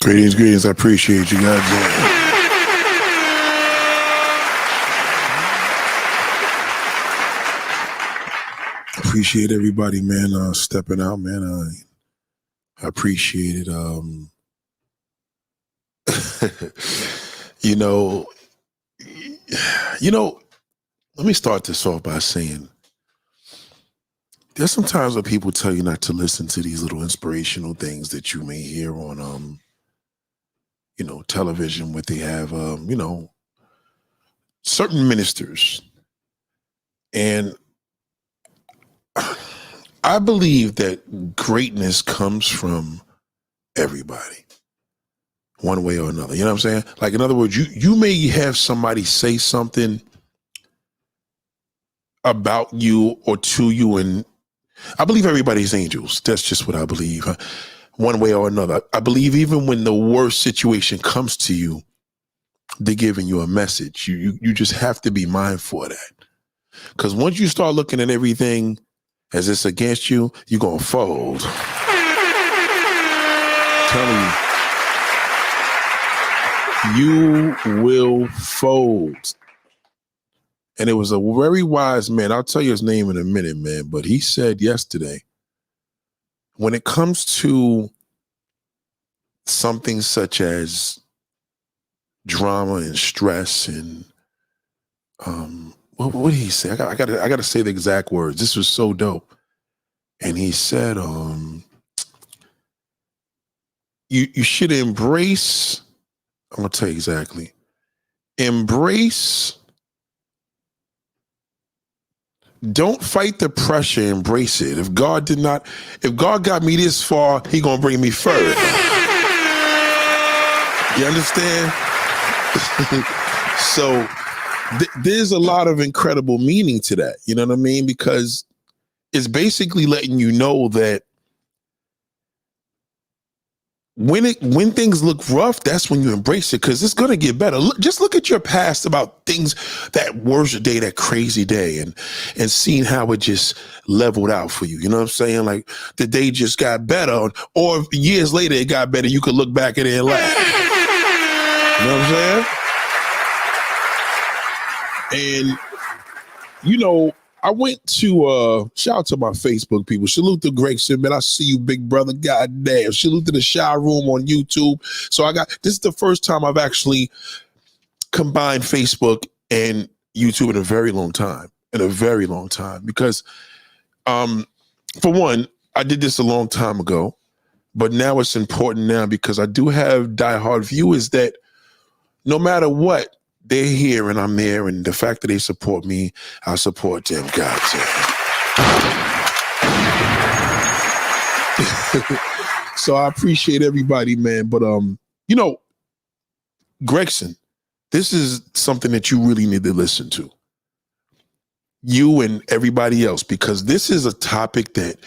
Greetings, greetings. I appreciate you guys. Appreciate everybody, man, stepping out, man. I appreciate it. you know, you know, let me start this off by saying there's sometimes when people tell you not to listen to these little inspirational things that you may hear on television, what they have certain ministers. And I believe that greatness comes from everybody, one way or another. You know what I'm saying? Like, in other words, you may have somebody say something about you or to you, and I believe everybody's angels. That's just what I believe. One way or another. I believe even when the worst situation comes to you, they're giving you a message. You just have to be mindful of that. Because once you start looking at everything as it's against you, you're gonna fold. I'm telling you, you will fold. And it was a very wise man. I'll tell you his name in a minute, man. But he said yesterday, when it comes to something such as drama and stress and what did he say? I gotta say the exact words. This was so dope. And he said, you should embrace. I'm gonna tell you exactly. Embrace. Don't fight the pressure. Embrace it. If God got me this far, He gonna bring me further. You understand? So there's a lot of incredible meaning to that. You know what I mean? Because it's basically letting you know that when things look rough, that's when you embrace it, because it's gonna get better. Just look at your past about things, that worst day, that crazy day, and seeing how it just leveled out for you. You know what I'm saying? Like, the day just got better, or years later it got better. You could look back at it and laugh. You know what I'm saying? And I went to shout out to my Facebook people. Salute to Gregson, man. I see you, big brother. God damn. Salute to the Shy Room on YouTube. So this is the first time I've actually combined Facebook and YouTube in a very long time. Because for one, I did this a long time ago, but now it's important now because I do have diehard viewers that no matter what, they're here and I'm there, and the fact that they support me, I support them. God damn. So I appreciate everybody, man. But Gregson, this is something that you really need to listen to. You and everybody else, because this is a topic that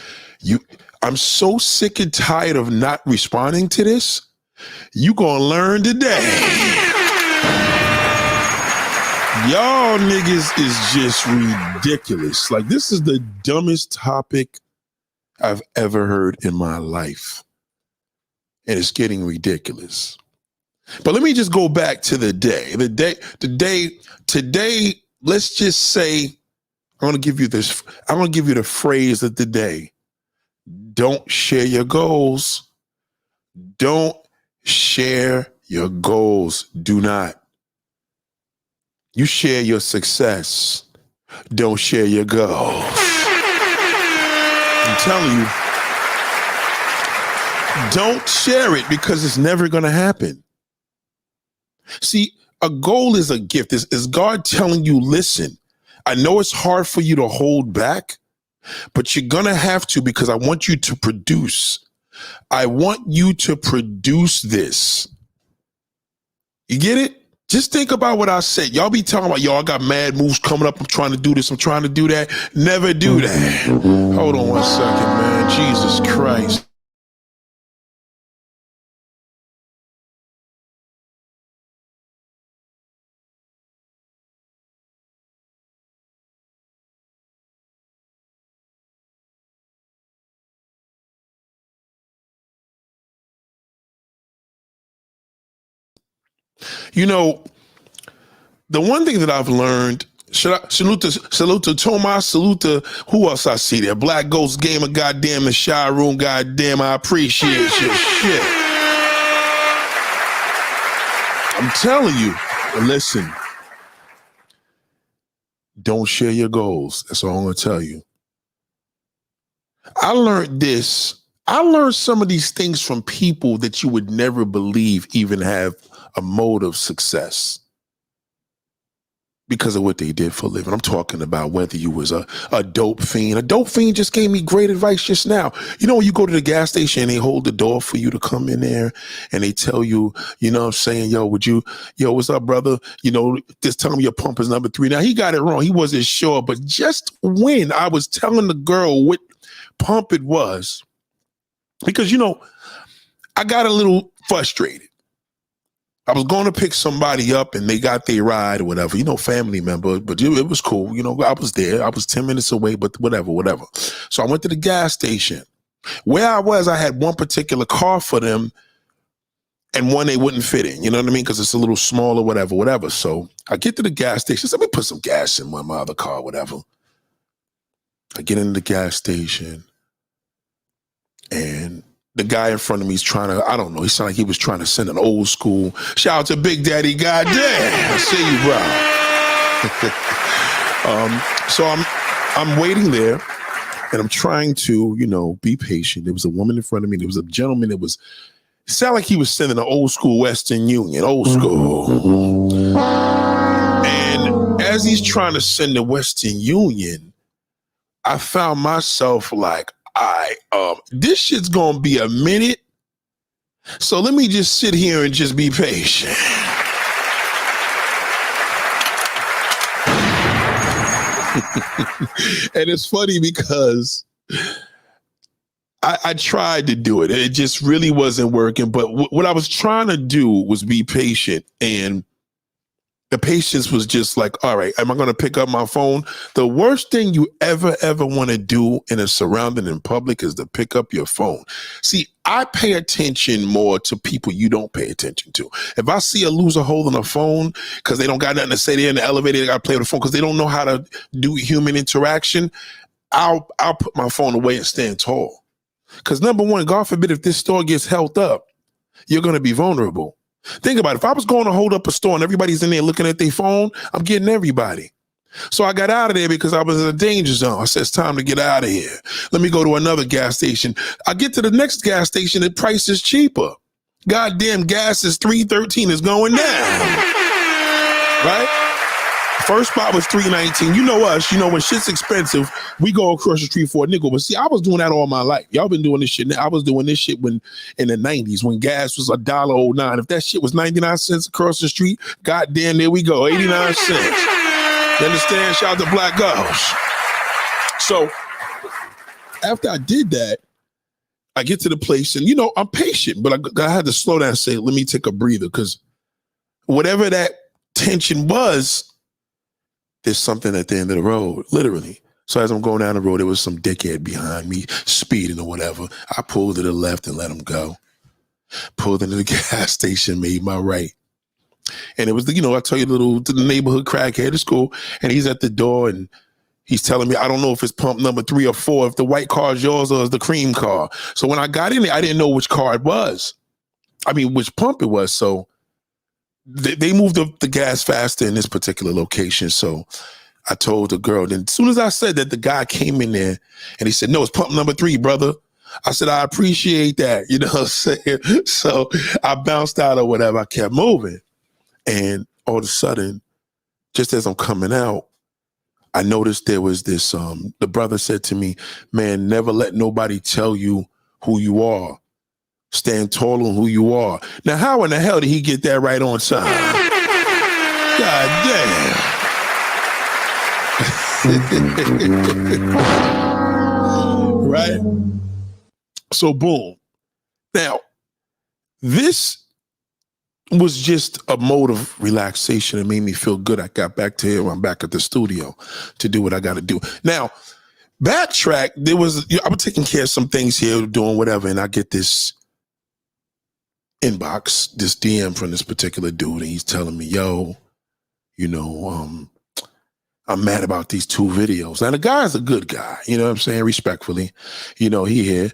I'm so sick and tired of not responding to this. You gonna learn today. Y'all niggas is just ridiculous. Like, this is the dumbest topic I've ever heard in my life. And it's getting ridiculous. But let me just go back to the day. Today, let's just say, I'm gonna give you the phrase of the day. Don't share your goals. Don't share your goals. Do not. You share your success. Don't share your goals. I'm telling you, don't share it, because it's never going to happen. See, a goal is a gift. Is God telling you, listen, I know it's hard for you to hold back, but you're going to have to, because I want you to produce. I want you to produce this. You get it? Just think about what I said. Y'all be talking about, I got mad moves coming up. I'm trying to do this. I'm trying to do that. Never do that. Hold on one second, man. Jesus Christ. You know, the one thing that I've learned, salute to Tomas, salute to who else I see there? Black Ghost Gamer, goddamn, the Shy Room, goddamn, I appreciate your shit. I'm telling you, listen, don't share your goals. That's all I'm gonna tell you. I learned this. I learned some of these things from people that you would never believe even have a mode of success because of what they did for a living. I'm talking about whether you was a dope fiend. A dope fiend just gave me great advice just now. You know, when you go to the gas station and they hold the door for you to come in there and they tell you, you know what I'm saying, yo, what's up, brother? You know, just tell him your pump is number 3. Now, he got it wrong. He wasn't sure. But just when I was telling the girl what pump it was, because, you know, I got a little frustrated. I was going to pick somebody up and they got their ride or whatever, you know, family member, but it was cool. You know, I was there. I was 10 minutes away, but whatever. So I went to the gas station. Where I was, I had one particular car for them and one they wouldn't fit in. You know what I mean? Because it's a little smaller, whatever. So I get to the gas station. So let me put some gas in my other car, whatever. I get into the gas station and the guy in front of me is trying to, I don't know, he sounded like he was trying to send an old school, shout out to Big Daddy, goddamn, I see you, bro. So I'm waiting there and I'm trying to, you know, be patient. There was a woman in front of me. There was a gentleman that was, it sounded like he was sending an old school Western Union, old school. And as he's trying to send the Western Union, I found myself like, this shit's gonna be a minute. So let me just sit here and just be patient. And it's funny because I tried to do it. It just really wasn't working. But what I was trying to do was be patient. And the patience was just like, all right, am I going to pick up my phone? The worst thing you ever want to do in a surrounding in public is to pick up your phone. See, I pay attention more to people you don't pay attention to. If I see a loser holding a phone because they don't got nothing to say, they're in the elevator, they got to play with the phone because they don't know how to do human interaction, I'll put my phone away and stand tall. Because number one, God forbid if this store gets held up, you're going to be vulnerable. Think about it. If I was going to hold up a store and everybody's in there looking at their phone, I'm getting everybody. So I got out of there because I was in a danger zone. I said, it's time to get out of here. Let me go to another gas station. I get to the next gas station, the price is cheaper. Goddamn gas is $3.13, is going down. Right? First spot was $3.19. You know us, you know when shit's expensive, we go across the street for a nickel. But see, I was doing that all my life. Y'all been doing this shit. I was doing this shit when in the 90s when gas was $1.09. If that shit was 99 cents across the street, goddamn, there we go, 89 cents. You understand? Shout out to Black Girls. So after I did that, I get to the place and, you know, I'm patient, but I had to slow down and say, let me take a breather because whatever that tension was, there's something at the end of the road, literally. So as I'm going down the road, there was some dickhead behind me speeding or whatever. I pulled to the left and let him go. Pulled into the gas station, made my right. And it was, you know, I tell you, the neighborhood crackhead at school, and he's at the door and he's telling me, I don't know if it's pump number 3 or 4, if the white car is yours or is the cream car. So when I got in there, I didn't know which car it was. I mean, which pump it was. So they moved up the gas faster in this particular location. So I told the girl, then as soon as I said that, the guy came in there and he said, no, it's pump number 3, brother. I said, I appreciate that. You know what I'm saying? So I bounced out or whatever. I kept moving. And all of a sudden, just as I'm coming out, I noticed there was this, the brother said to me, man, never let nobody tell you who you are. Stand tall on who you are. Now, how in the hell did he get that right on time? God damn. Right? So, boom. Now, this was just a mode of relaxation. It made me feel good. I got back to here. I'm back at the studio to do what I got to do. Now, backtrack, I was taking care of some things here, doing whatever, and I get this inbox this DM from this particular dude, and he's telling me, yo, you know, I'm mad about these 2 videos. Now, the guy's a good guy, you know what I'm saying? Respectfully, you know, he here,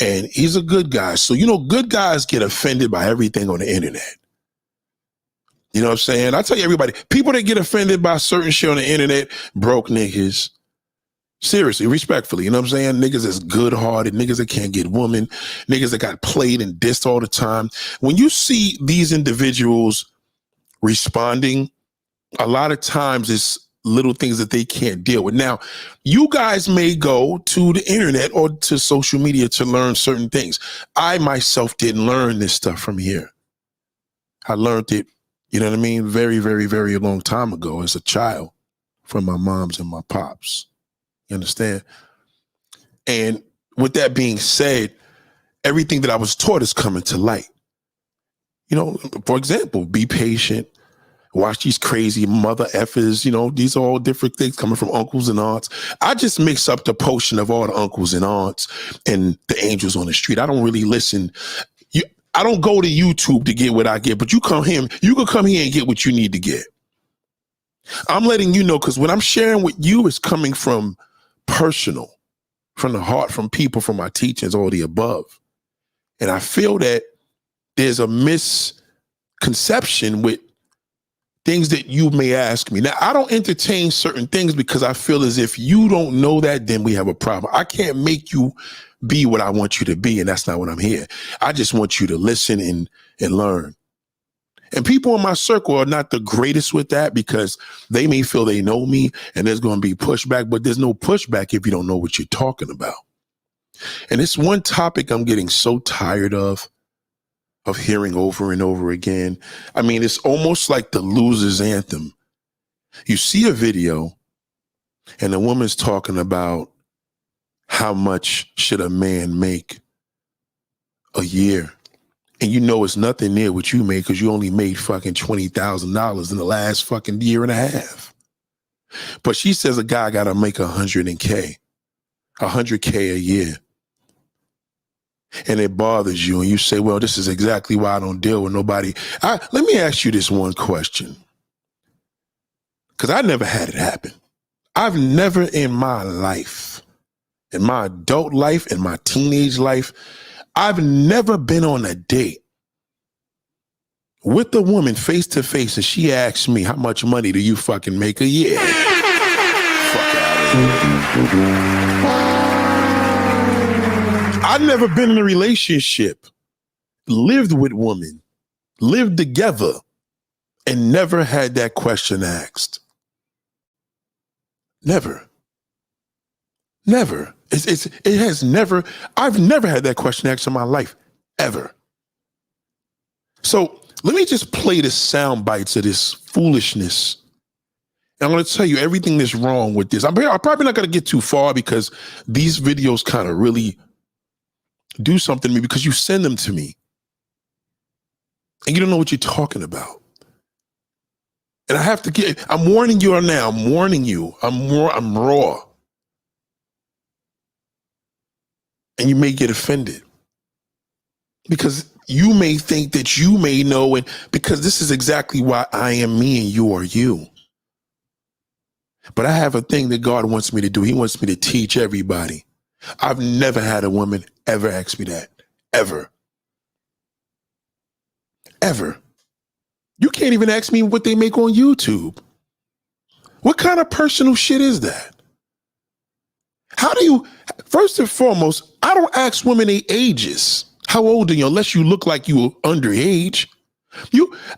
and he's a good guy. So, you know, good guys get offended by everything on the internet. You know what I'm saying? I tell you, everybody, people that get offended by certain shit on the internet, broke niggas. Seriously, respectfully, you know what I'm saying? Niggas that's good-hearted, niggas that can't get women, niggas that got played and dissed all the time. When you see these individuals responding, a lot of times it's little things that they can't deal with. Now, you guys may go to the internet or to social media to learn certain things. I myself didn't learn this stuff from here. I learned it, you know what I mean, very, very, very long time ago as a child from my moms and my pops. You understand? And with that being said, everything that I was taught is coming to light. You know, for example, be patient, watch these crazy mother effers, you know, these are all different things coming from uncles and aunts. I just mix up the potion of all the uncles and aunts and the angels on the street. I don't really listen. I don't go to YouTube to get what I get, but you can come here and get what you need to get. I'm letting you know, because what I'm sharing with you is coming from personal, from the heart, from people, from my teachings, all the above. And I feel that there's a misconception with things that you may ask me. Now, I don't entertain certain things because I feel as if you don't know that, then we have a problem. I can't make you be what I want you to be, and that's not what I'm here. I just want you to listen and learn. And people in my circle are not the greatest with that because they may feel they know me and there's going to be pushback, but there's no pushback if you don't know what you're talking about. And it's one topic I'm getting so tired of hearing over and over again. I mean, it's almost like the loser's anthem. You see a video and the woman's talking about how much should a man make a year. And you know it's nothing near what you made because you only made fucking $20,000 in the last fucking year and a half. But she says a guy got to make $100K a year. And it bothers you. And you say, well, this is exactly why I don't deal with nobody. Let me ask you this one question. Because I never had it happen. I've never in my life, in my adult life, in my teenage life, I've never been on a date with a woman face to face and she asks me, how much money do you fucking make a year? Fuck out of here. I've never been in a relationship, lived with women, lived together, and never had that question asked. Never. Never. I've never had that question asked in my life, ever. So let me just play the sound bites of this foolishness. And I'm going to tell you everything that's wrong with this. I'm probably not going to get too far because these videos kind of really do something to me because you send them to me and you don't know what you're talking about. And I'm warning you now. I'm warning you. I'm raw. And you may get offended because you may think that you may know, and because this is exactly why I am me and you are you. But I have a thing that God wants me to do. He wants me to teach everybody. I've never had a woman ever ask me that. Ever. Ever. You can't even ask me what they make on YouTube. What kind of personal shit is that? First and foremost, I don't ask women their ages. How old are you? Unless you look like you were underage.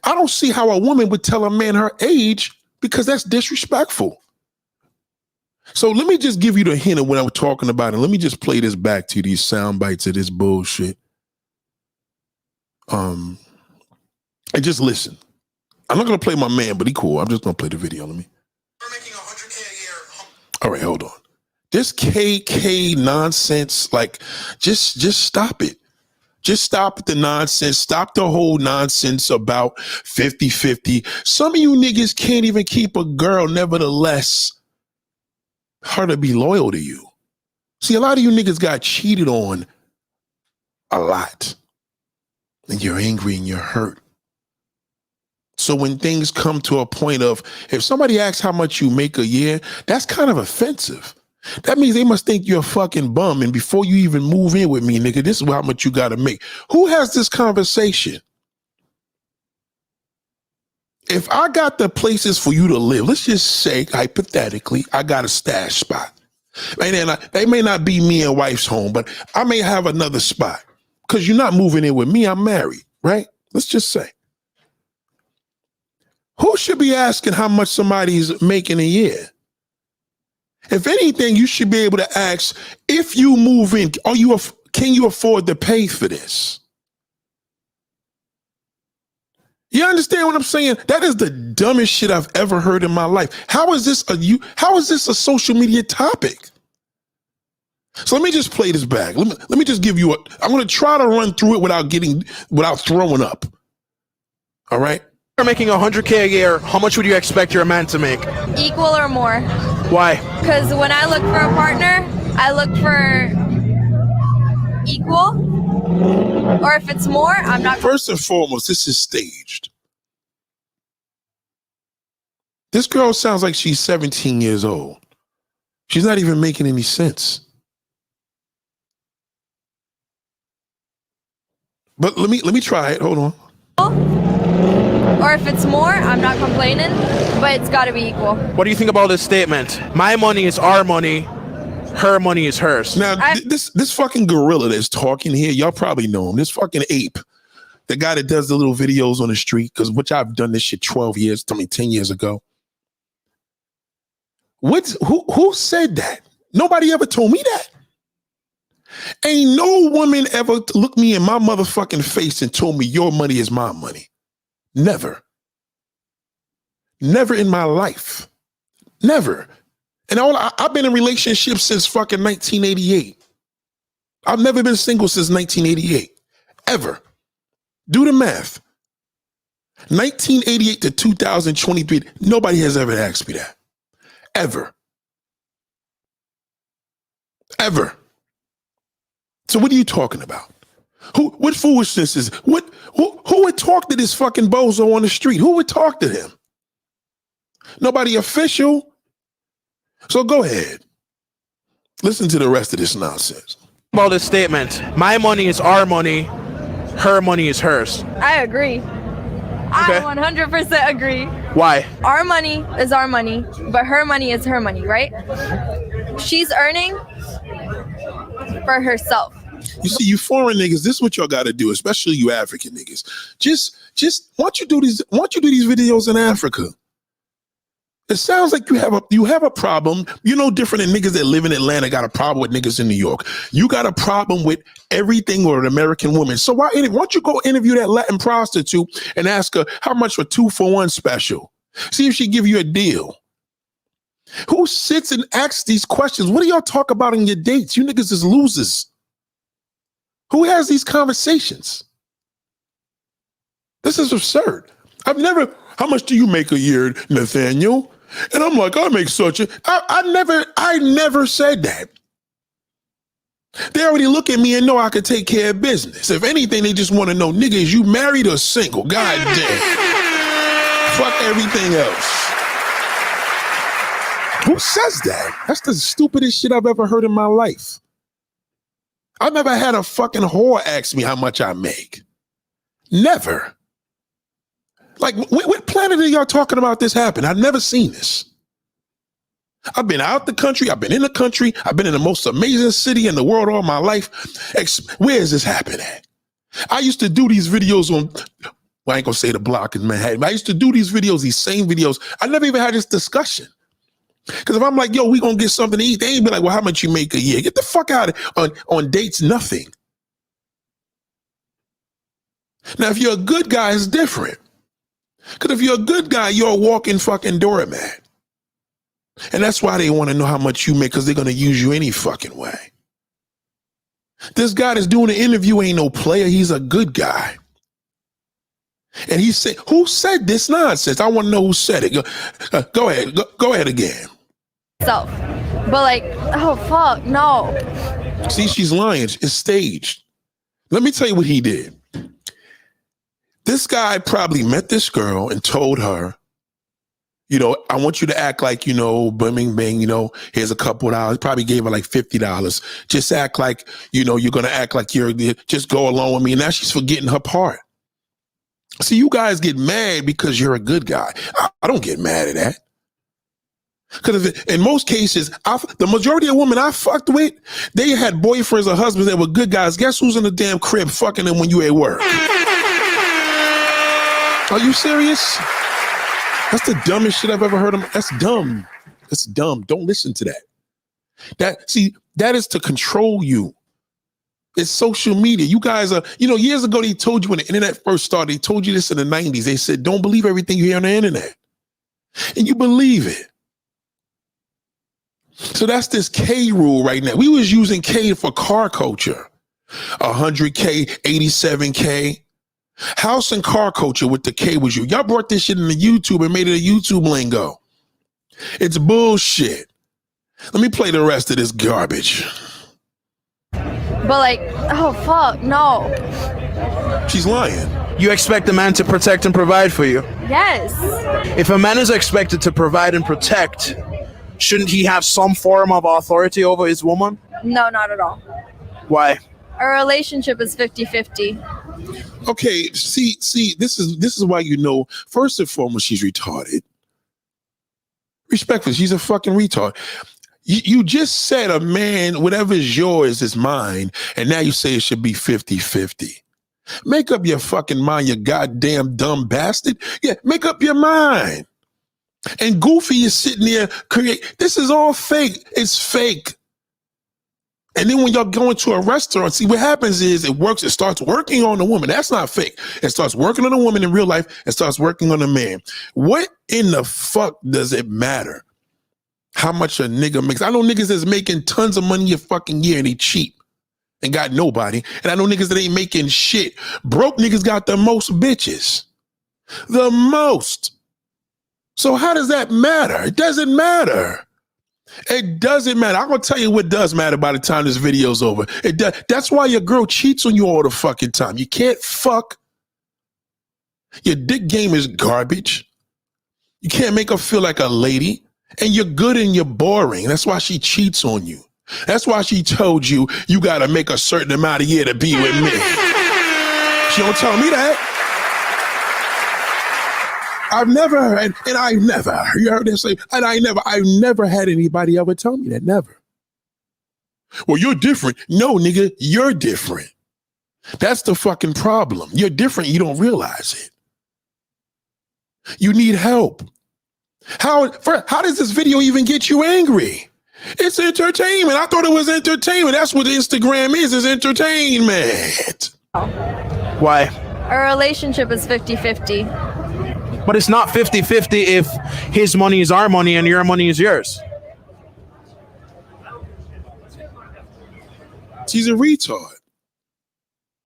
I don't see how a woman would tell a man her age because that's disrespectful. So let me just give you the hint of what I'm talking about, and let me just play this back to you, these sound bites of this bullshit. And just listen. I'm not gonna play my man, but he cool. I'm just gonna play the video. Let me. We're making $100K a year. All right, hold on. This KK nonsense, like, just stop it. Just stop the nonsense. Stop the whole nonsense about 50-50. Some of you niggas can't even keep a girl, nevertheless, her to be loyal to you. See, a lot of you niggas got cheated on a lot. and you're angry and you're hurt. So when things come to a point of, if somebody asks how much you make a year, that's kind of offensive. That means they must think you're a fucking bum. And before you even move in with me, nigga, this is how much you got to make. Who has this conversation? If I got the places for you to live, let's just say, hypothetically, I got a stash spot. And they may not be me and wife's home, but I may have another spot because you're not moving in with me. I'm married, right? Let's just say. Who should be asking how much somebody's making a year? If anything, you should be able to ask, if you move in, can you afford to pay for this? You understand what I'm saying? That is the dumbest shit I've ever heard in my life. How is this a social media topic? So let me just play this back. Let me just give you I'm going to try to run through it without throwing up. All right? You're making $100K a year. How much would you expect your man to make? Equal or more. Why? Because when I look for a partner, I look for equal. Or if it's more, I'm not. First and foremost, this is staged. This girl sounds like she's 17 years old. She's not even making any sense. But let me try it. Hold on. Or if it's more, I'm not complaining, but it's got to be equal. What do you think about this statement? My money is our money. Her money is hers. Now, this fucking gorilla that's talking here, y'all probably know him. This fucking ape, the guy that does the little videos on the street, which I've done this shit 10 years ago. Who said that? Nobody ever told me that. Ain't no woman ever looked me in my motherfucking face and told me your money is my money. Never. Never in my life. Never. And I've been in relationships since fucking 1988. I've never been single since 1988. Ever. Do the math. 1988 to 2023, nobody has ever asked me that. Ever. Ever. So what are you talking about? What foolishness is, who would talk to this fucking bozo on the street? Who would talk to him? Nobody official. So go ahead. Listen to the rest of this nonsense. About this statement, my money is our money. Her money is hers. I agree. Okay. I 100% agree. Why? Our money is our money, but her money is her money, right? She's earning for herself. You see, you foreign niggas, this is what y'all got to do, especially you African niggas. Just once you do these videos in Africa, it sounds like you have a problem. You know, different than niggas that live in Atlanta got a problem with niggas in New York. You got a problem with everything with an American woman. So why don't you go interview that Latin prostitute and ask her how much for 2-for-1 special? See if she give you a deal. Who sits and asks these questions? What do y'all talk about in your dates? You niggas is losers. Who has these conversations? This is absurd. How much do you make a year, Nathaniel? And I'm like, I make such a, I never said that. They already look at me and know I could take care of business. If anything, they just want to know, nigga, is you married or single? God damn. Fuck everything else. Who says that? That's the stupidest shit I've ever heard in my life. I've never had a fucking whore ask me how much I make. Never. Like, what planet are y'all talking about this happen? I've never seen this. I've been out the country. I've been in the country. I've been in the most amazing city in the world all my life. Where is this happening at? I used to do these videos on, well, I ain't gonna say the block in Manhattan, but I used to do these same videos. I never even had this discussion. Because if I'm like, yo, we gonna get something to eat, they ain't be like, well, how much you make a year? Get the fuck out of on dates, nothing. Now, if you're a good guy, it's different. Because if you're a good guy, you're a walking fucking doormat. And that's why they want to know how much you make, because they're going to use you any fucking way. This guy that's doing the interview ain't no player. He's a good guy. And he said, who said this nonsense? I want to know who said it. Go ahead. Go ahead again. Self. But like, oh, fuck, no. See, she's lying. It's staged. Let me tell you what he did. This guy probably met this girl and told her, you know, I want you to act like, you know, bing, bing, you know, here's a couple of dollars. Probably gave her like $50. Just act like, you know, you're going to act like just go along with me. And now she's forgetting her part. See, you guys get mad because you're a good guy. I don't get mad at that. Because in most cases, the majority of women I fucked with, they had boyfriends or husbands that were good guys. Guess who's in the damn crib fucking them when you at work? Are you serious? That's the dumbest shit I've ever heard of. That's dumb. That's dumb. Don't listen to that. That is to control you. It's social media. You guys are, you know, years ago, they told you when the internet first started, they told you this in the 90s. They said, don't believe everything you hear on the internet. And you believe it. So that's this K rule right now. We was using K for car culture. 100K, 87K. House and car culture with the K was you. Y'all brought this shit into YouTube and made it a YouTube lingo. It's bullshit. Let me play the rest of this garbage. But like, oh fuck, no. She's lying. You expect a man to protect and provide for you. Yes. If a man is expected to provide and protect, shouldn't he have some form of authority over his woman? No, not at all. Why? Our relationship is 50-50. Okay, see, this is why you know, first and foremost, she's retarded. Respectfully, she's a fucking retard. You just said a man, whatever is yours is mine, and now you say it should be 50-50. Make up your fucking mind, you goddamn dumb bastard. Yeah, make up your mind. And Goofy is sitting there this is all fake. It's fake. And then when y'all go into a restaurant, see what happens is it works. It starts working on the woman. That's not fake. It starts working on a woman in real life. It starts working on a man. What in the fuck does it matter how much a nigga makes? I know niggas that's making tons of money a fucking year and they cheap and got nobody. And I know niggas that ain't making shit. Broke niggas got the most bitches. The most. So how does that matter? It doesn't matter. It doesn't matter. I'm going to tell you what does matter by the time this video's over. That's why your girl cheats on you all the fucking time. You can't fuck. Your dick game is garbage. You can't make her feel like a lady. And you're good and you're boring. That's why she cheats on you. That's why she told you you got to make a certain amount of year to be with me. She don't tell me that. I've never heard, and I never, you heard her say, and I've never had anybody ever tell me that, never. Well, you're different. No, nigga, you're different. That's the fucking problem. You're different, you don't realize it. You need help. How does this video even get you angry? It's entertainment. I thought it was entertainment. That's what Instagram is entertainment. Why? Our relationship is 50-50. But it's not 50-50 if his money is our money and your money is yours. He's a retard.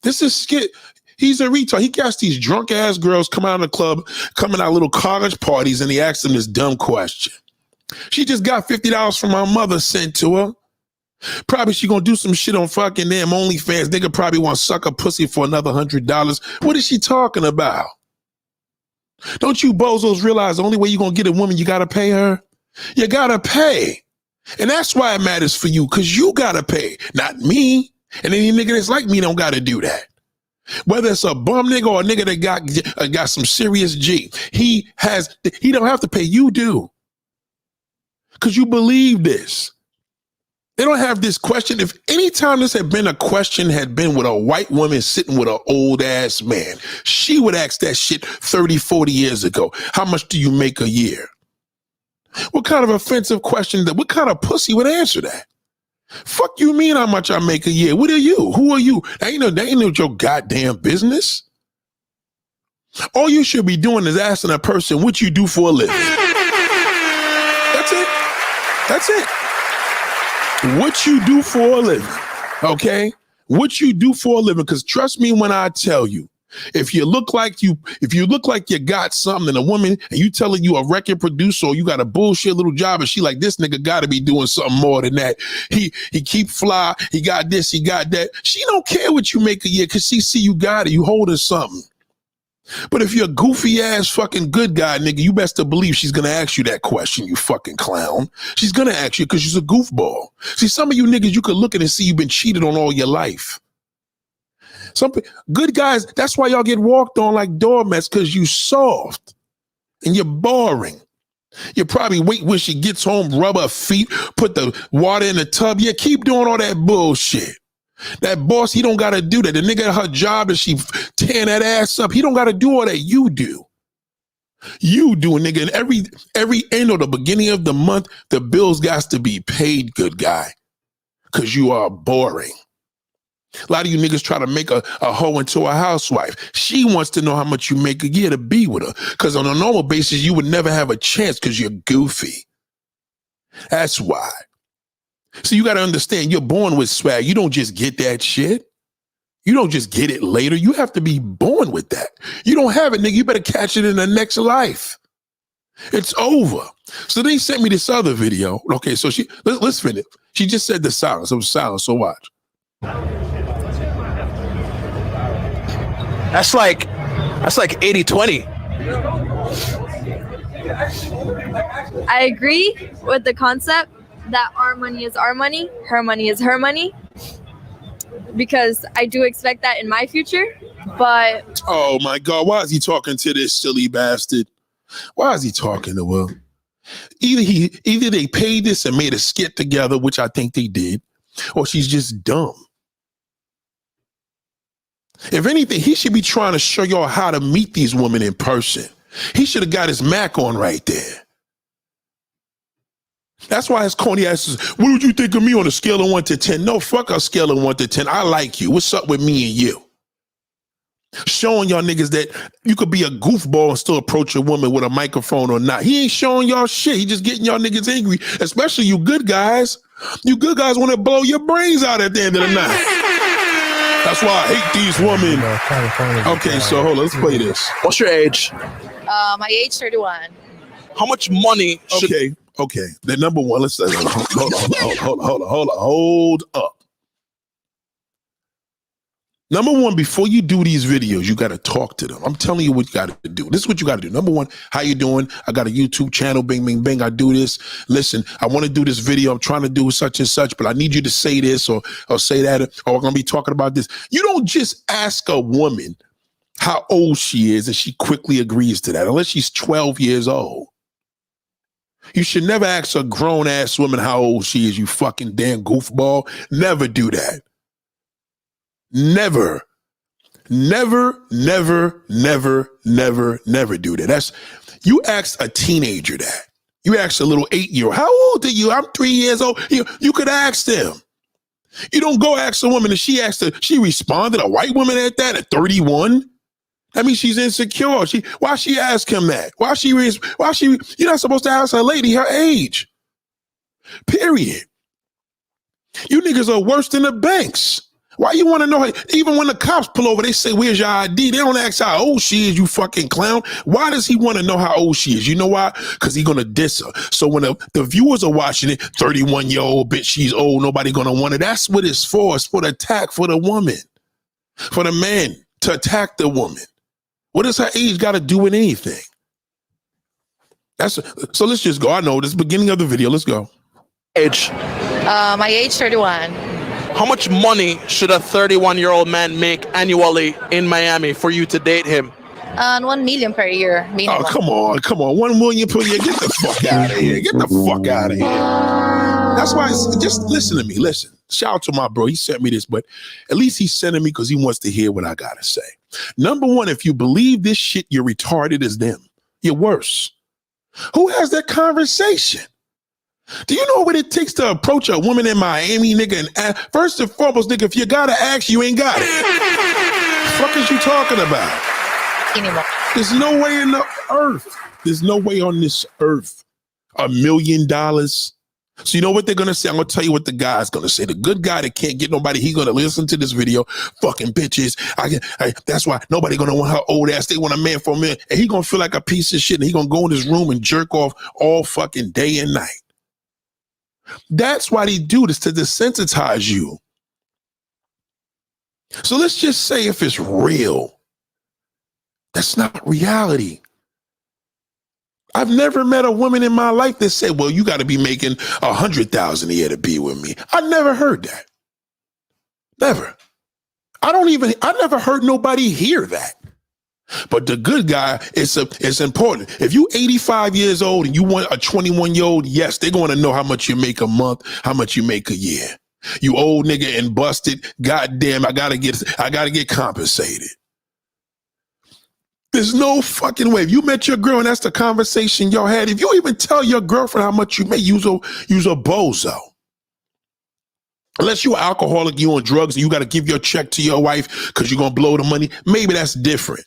This is skit. He's a retard. He got these drunk ass girls come out of the club, coming out little college parties, and he asks them this dumb question. She just got $50 from her mother sent to her. Probably she gonna do some shit on fucking damn OnlyFans. Nigga probably want to suck a pussy for another $100. What is she talking about? Don't you bozos realize the only way you're going to get a woman, you got to pay her? You got to pay. And that's why it matters for you, because you got to pay, not me. And any nigga that's like me don't got to do that. Whether it's a bum nigga or a nigga that got some serious G, he don't have to pay. You do. Because you believe this. They don't have this question. If any time this had been a question had been with a white woman sitting with an old ass man, she would ask that shit 30, 40 years ago. How much do you make a year? What kind of offensive question? What kind of pussy would answer that? Fuck you mean how much I make a year? What are you? Who are you? That ain't your goddamn business. All you should be doing is asking a person what you do for a living. That's it. That's it. What you do for a living, okay? What you do for a living, because trust me when I tell you, if you look like you got something and a woman and you telling you a record producer or you got a bullshit little job and she like, this nigga gotta be doing something more than that. He keep fly, he got this, he got that. She don't care what you make a year because she see you got it, you holding something. But if you're a goofy ass fucking good guy, nigga, you best to believe she's gonna ask you that question, you fucking clown. She's gonna ask you because she's a goofball. See, some of you niggas, you could look at and see you've been cheated on all your life. Some good guys, that's why y'all get walked on like doormats, because you soft and you're boring. You probably wait when she gets home, rub her feet, put the water in the tub. Yeah, keep doing all that bullshit. That boss, he don't got to do that. The nigga, her job is she tearing that ass up. He don't got to do all that. You do. You do, nigga. And every end or the beginning of the month, the bills got to be paid, good guy, because you are boring. A lot of you niggas try to make a hoe into a housewife. She wants to know how much you make a year to be with her, because on a normal basis, you would never have a chance because you're goofy. That's why. So you got to understand, you're born with swag. You don't just get that shit. You don't just get it later. You have to be born with that. You don't have it, nigga. You better catch it in the next life. It's over. So they sent me this other video. Okay, so let's finish. She just said the silence. It was silence, so watch. That's like 80-20. I agree with the concept that our money is our money, her money is her money, because I do expect that in my future. But oh my God, why is he talking to this silly bastard? Why is he talking to her? Either they paid this and made a skit together, which I think they did, or she's just dumb. If anything, he should be trying to show y'all how to meet these women in person. He should have got his Mac on right there. That's why his corny ass is, what would you think of me on a scale of 1 to 10? No, fuck a scale of 1 to 10. I like you. What's up with me and you? Showing y'all niggas that you could be a goofball and still approach a woman with a microphone or not. He ain't showing y'all shit. He just getting y'all niggas angry, especially you good guys. You good guys want to blow your brains out at the end of the night. That's why I hate these women. Okay, so hold on. Let's play this. What's your age? My age 31. How much money should... Okay. The number one, let's say, hold up. Number one, before you do these videos, you got to talk to them. I'm telling you what you got to do. This is what you got to do. Number one, how you doing? I got a YouTube channel, bing, bing, bing. I do this. Listen, I want to do this video. I'm trying to do such and such, but I need you to say this or say that, or we're going to be talking about this. You don't just ask a woman how old she is and she quickly agrees to that, unless she's 12 years old. You should never ask a grown-ass woman how old she is, you fucking damn goofball. Never do that. Never. Never, never, never, never, never do that. You ask a teenager that. You ask a little 8-year-old, how old are you? I'm 3 years old. You could ask them. You don't go ask a woman and she responded, a white woman at that at 31. That means she's insecure. Why she ask him that? You're not supposed to ask a lady her age. Period. You niggas are worse than the banks. Why you want to know? Even when the cops pull over, they say, where's your ID? They don't ask how old she is, you fucking clown. Why does he want to know how old she is? You know why? Because he's going to diss her. So when the viewers are watching it, 31-year-old bitch, she's old, nobody going to want it. That's what it's for. It's for the attack for the woman, for the man to attack the woman. What does her age got to do with anything? So let's just go. I know this is the beginning of the video. Let's go. Age. My age 31. How much money should a 31-year-old man make annually in Miami for you to date him? 1 million per year minimum. Oh, come on. 1 million per year. Get the fuck out of here. Get the fuck out of here. That's why, just listen to me. Listen. Shout out to my bro. He sent me this, but at least he's sending me because he wants to hear what I got to say. Number one, if you believe this shit, you're retarded as them. You're worse. Who has that conversation? Do you know what it takes to approach a woman in Miami, nigga? And first and foremost, nigga, if you got to ask, you ain't got it. What the fuck is you talking about? Anymore. There's no way in the earth. There's no way on this earth. $1 million. So you know what they're going to say? I'm going to tell you what the guy's going to say. The good guy that can't get nobody, he's going to listen to this video. Fucking bitches. That's why nobody going to want her old ass. They want a man for a man. And he going to feel like a piece of shit. And he going to go in his room and jerk off all fucking day and night. That's why they do this, to desensitize you. So let's just say if it's real, That's not reality. I've never met a woman in my life that said, well, you got to be making $100,000 a year to be with me. I never heard that. Never. I never heard nobody hear that. But the good guy, it's important. If you 85 years old and you want a 21-year-old, yes, they're going to know how much you make a month, how much you make a year. You old nigga and busted, goddamn, I gotta get compensated. There's no fucking way. If you met your girl and that's the conversation y'all had, if you even tell your girlfriend how much you make, use a bozo. Unless you're an alcoholic, you on drugs, and you got to give your check to your wife because you're going to blow the money, maybe that's different.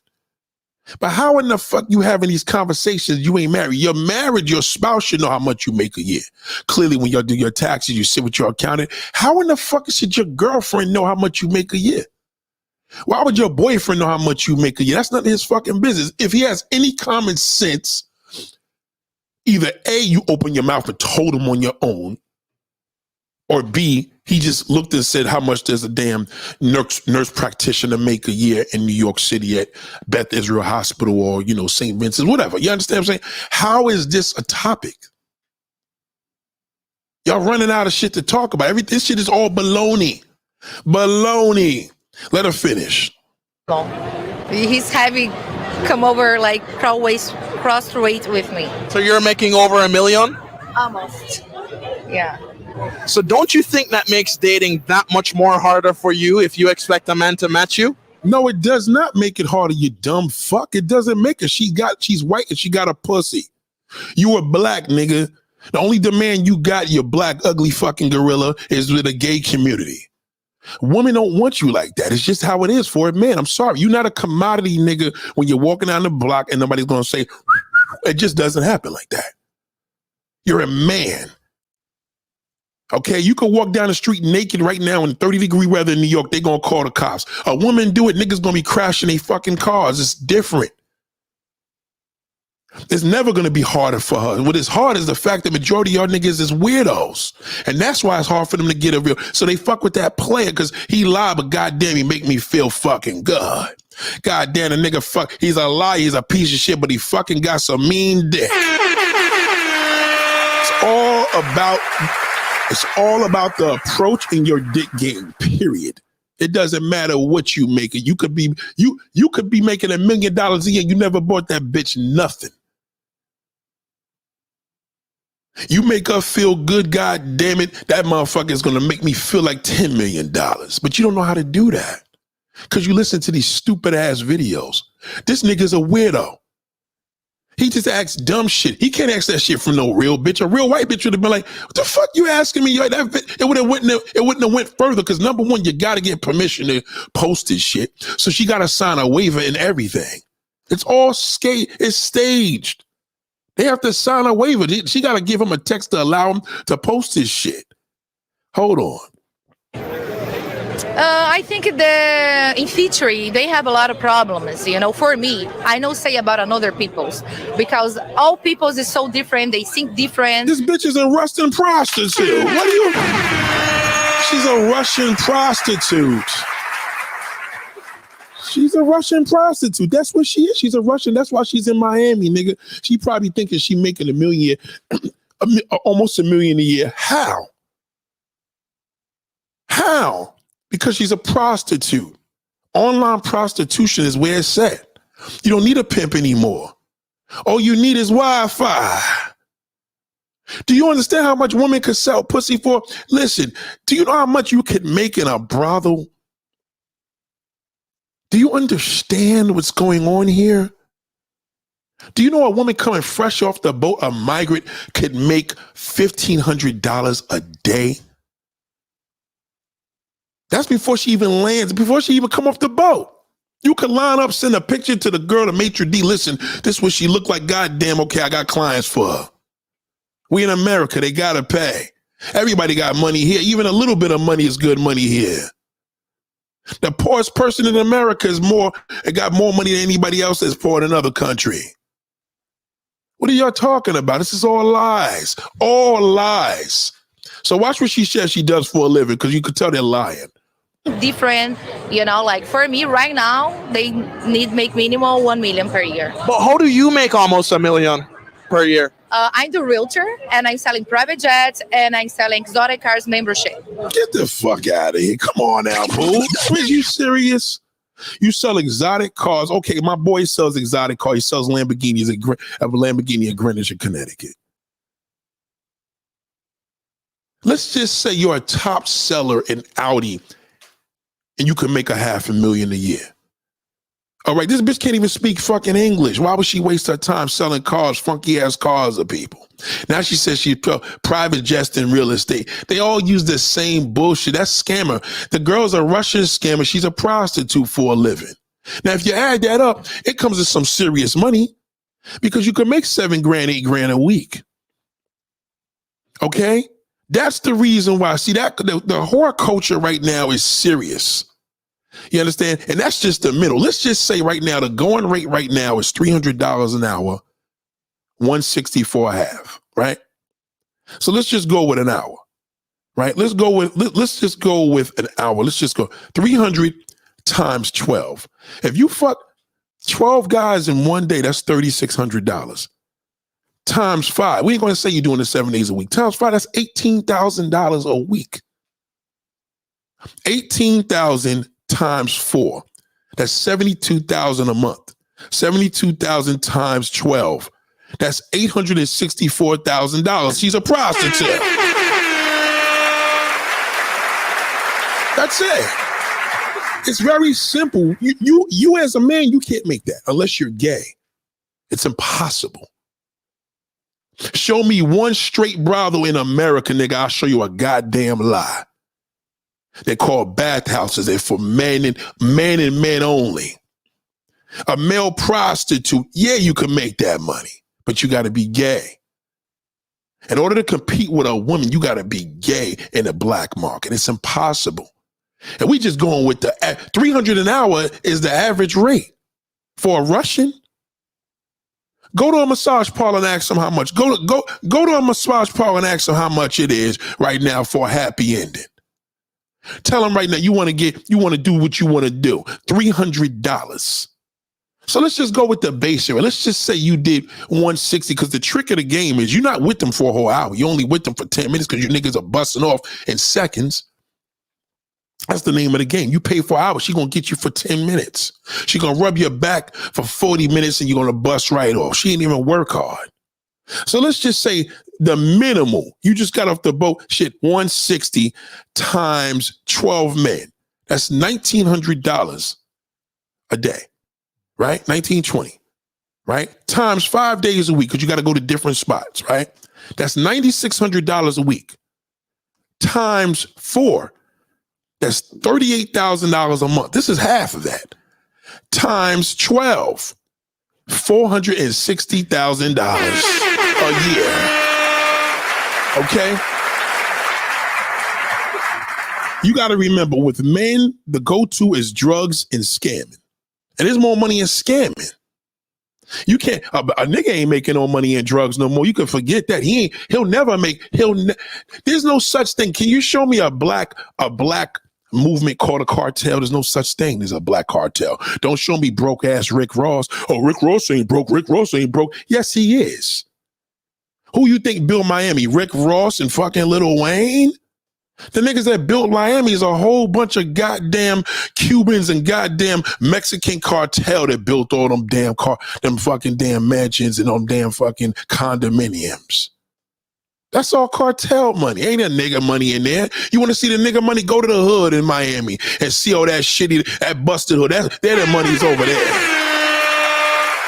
But how in the fuck you having these conversations? You ain't married. You're married. Your spouse should know how much you make a year. Clearly, when you do your taxes, you sit with your accountant. How in the fuck should your girlfriend know how much you make a year? Why would your boyfriend know how much you make a year? That's not his fucking business. If he has any common sense, either A, you open your mouth and told him on your own, or B, he just looked and said, how much does a damn nurse practitioner make a year in New York City at Beth Israel Hospital or, St. Vincent's, whatever. You understand what I'm saying? How is this a topic? Y'all running out of shit to talk about. This shit is all baloney. Baloney. Let her finish. He's having come over like cross rate with me. So you're making over $1 million? Almost. Yeah. So don't you think that makes dating that much more harder for you if you expect a man to match you? No, it does not make it harder, you dumb fuck. It doesn't make it. She's white and she got a pussy. You a black nigga. The only demand you got, you black, ugly fucking gorilla, is with a gay community. Women don't want you like that. It's just how it is for a man. I'm sorry. You're not a commodity nigga when you're walking down the block and nobody's going to say, it just doesn't happen like that. You're a man. Okay, you can walk down the street naked right now in 30-degree weather in New York. They're going to call the cops. A woman do it, niggas going to be crashing their fucking cars. It's different. It's never going to be harder for her. What is hard is the fact that majority of y'all niggas is weirdos. And that's why it's hard for them to get a real. So they fuck with that player because he lied, but goddamn, he make me feel fucking good. Goddamn, the nigga fuck. He's a liar. He's a piece of shit, but he fucking got some mean dick. It's all about the approach in your dick game, period. It doesn't matter what you make it. You could be making $1 million a year. You never bought that bitch nothing. You make her feel good, god damn it. That motherfucker is gonna make me feel like $10 million. But you don't know how to do that. Because you listen to these stupid ass videos. This nigga's a weirdo. He just acts dumb shit. He can't ask that shit from no real bitch. A real white bitch would have been like, what the fuck you asking me? It wouldn't have went further because number one, you got to get permission to post this shit. So she got to sign a waiver and everything. It's all it's staged. They have to sign a waiver. She got to give him a text to allow him to post this shit. Hold on. I think in theory, they have a lot of problems, for me. I don't say about another people's because all people's is so different. They think different. This bitch is a Russian prostitute. She's a Russian prostitute. She's a Russian prostitute. That's what she is. She's a Russian. That's why she's in Miami, nigga. She probably thinking she making $1 million, almost $1 million a year. How? How? Because she's a prostitute. Online prostitution is where it's at. You don't need a pimp anymore. All you need is Wi-Fi. Do you understand how much women could sell pussy for? Listen, do you know how much you could make in a brothel? Do you understand what's going on here? Do you know a woman coming fresh off the boat, a migrant, could make $1,500 a day? That's before she even lands, before she even come off the boat. You could line up, send a picture to the girl, the maitre d'. Listen, this is what she looked like. Goddamn, okay, I got clients for her. We in America, they gotta pay. Everybody got money here. Even a little bit of money is good money here. The poorest person in America got more money than anybody else that's poor in another country. What are y'all talking about? This is all lies. All lies. So watch what she says she does for a living, because you could tell they're lying. different, like for me right now, they need make minimum 1 million per year. But how do you make almost $1 million per year? I'm the realtor and I'm selling private jets and I'm selling exotic cars membership. Get the fuck out of here. Come on now, boo. Are you serious? You sell exotic cars. Okay, my boy sells exotic cars. He sells Lamborghinis at Lamborghini in Greenwich, Connecticut. Let's just say you're a top seller in Audi and you can make $500,000 a year. All right, this bitch can't even speak fucking English. Why would she waste her time selling cars, funky ass cars to people? Now she says she private jets and real estate. They all use the same bullshit. That's scammer. The girl's a Russian scammer. She's a prostitute for a living. Now, if you add that up, it comes with some serious money because you can make $7,000, $8,000 a week. Okay? That's the reason why. See, that the horror culture right now is serious. You understand? And that's just the middle. Let's just say right now, the going rate right now is $300 an hour, 164 a half, right? So let's just go with an hour, right? Let's just go with an hour. Let's just go 300 times 12. If you fuck 12 guys in one day, that's $3,600. Times 5. We ain't going to say you're doing it 7 days a week. Times 5, that's $18,000 a week. 18,000 times 4. That's 72,000 a month. 72,000 times 12. That's $864,000. She's a prostitute. That's it. It's very simple. You as a man, you can't make that unless you're gay. It's impossible. Show me one straight brothel in America, nigga. I'll show you a goddamn lie. They're called bathhouses. They're for men and men only. A male prostitute, yeah, you can make that money, but you got to be gay. In order to compete with a woman, you got to be gay in the black market. It's impossible. And we just going with the $300 an hour is the average rate for a Russian. Go to a massage parlor and ask them how much. Go to a massage parlor and ask them how much it is right now for a happy ending. Tell them right now you want to do what you want to do. $300. So let's just go with the base here. Let's just say you did 160 because the trick of the game is you're not with them for a whole hour. You're only with them for 10 minutes because your niggas are busting off in seconds. That's the name of the game. You pay for hours. She gonna get you for 10 minutes. She gonna rub your back for 40 minutes and you're gonna bust right off. She ain't even work hard. So let's just say the minimal, you just got off the boat, 160 times 12 men. That's $1,900 a day, right? 1920, right? Times 5 days a week, because you got to go to different spots, right? That's $9,600 a week. Times 4, that's $38,000 a month. This is half of that. Times 12, $460,000 a year. Okay? You got to remember, with men, the go-to is drugs and scamming. And there's more money in scamming. You can't, a nigga ain't making no money in drugs no more. You can forget that. There's no such thing. Can you show me a black movement called a cartel? There's no such thing as a black cartel. Don't show me broke ass Rick Ross. Oh, Rick Ross ain't broke. Rick Ross ain't broke. Yes, he is. Who you think built Miami? Rick Ross and fucking Lil Wayne? The niggas that built Miami is a whole bunch of goddamn Cubans and goddamn Mexican cartel that built all them them fucking damn mansions and them damn fucking condominiums. That's all cartel money. Ain't a nigga money in there. You want to see the nigga money? Go to the hood in Miami and see all that shitty, that busted hood. The money's over there.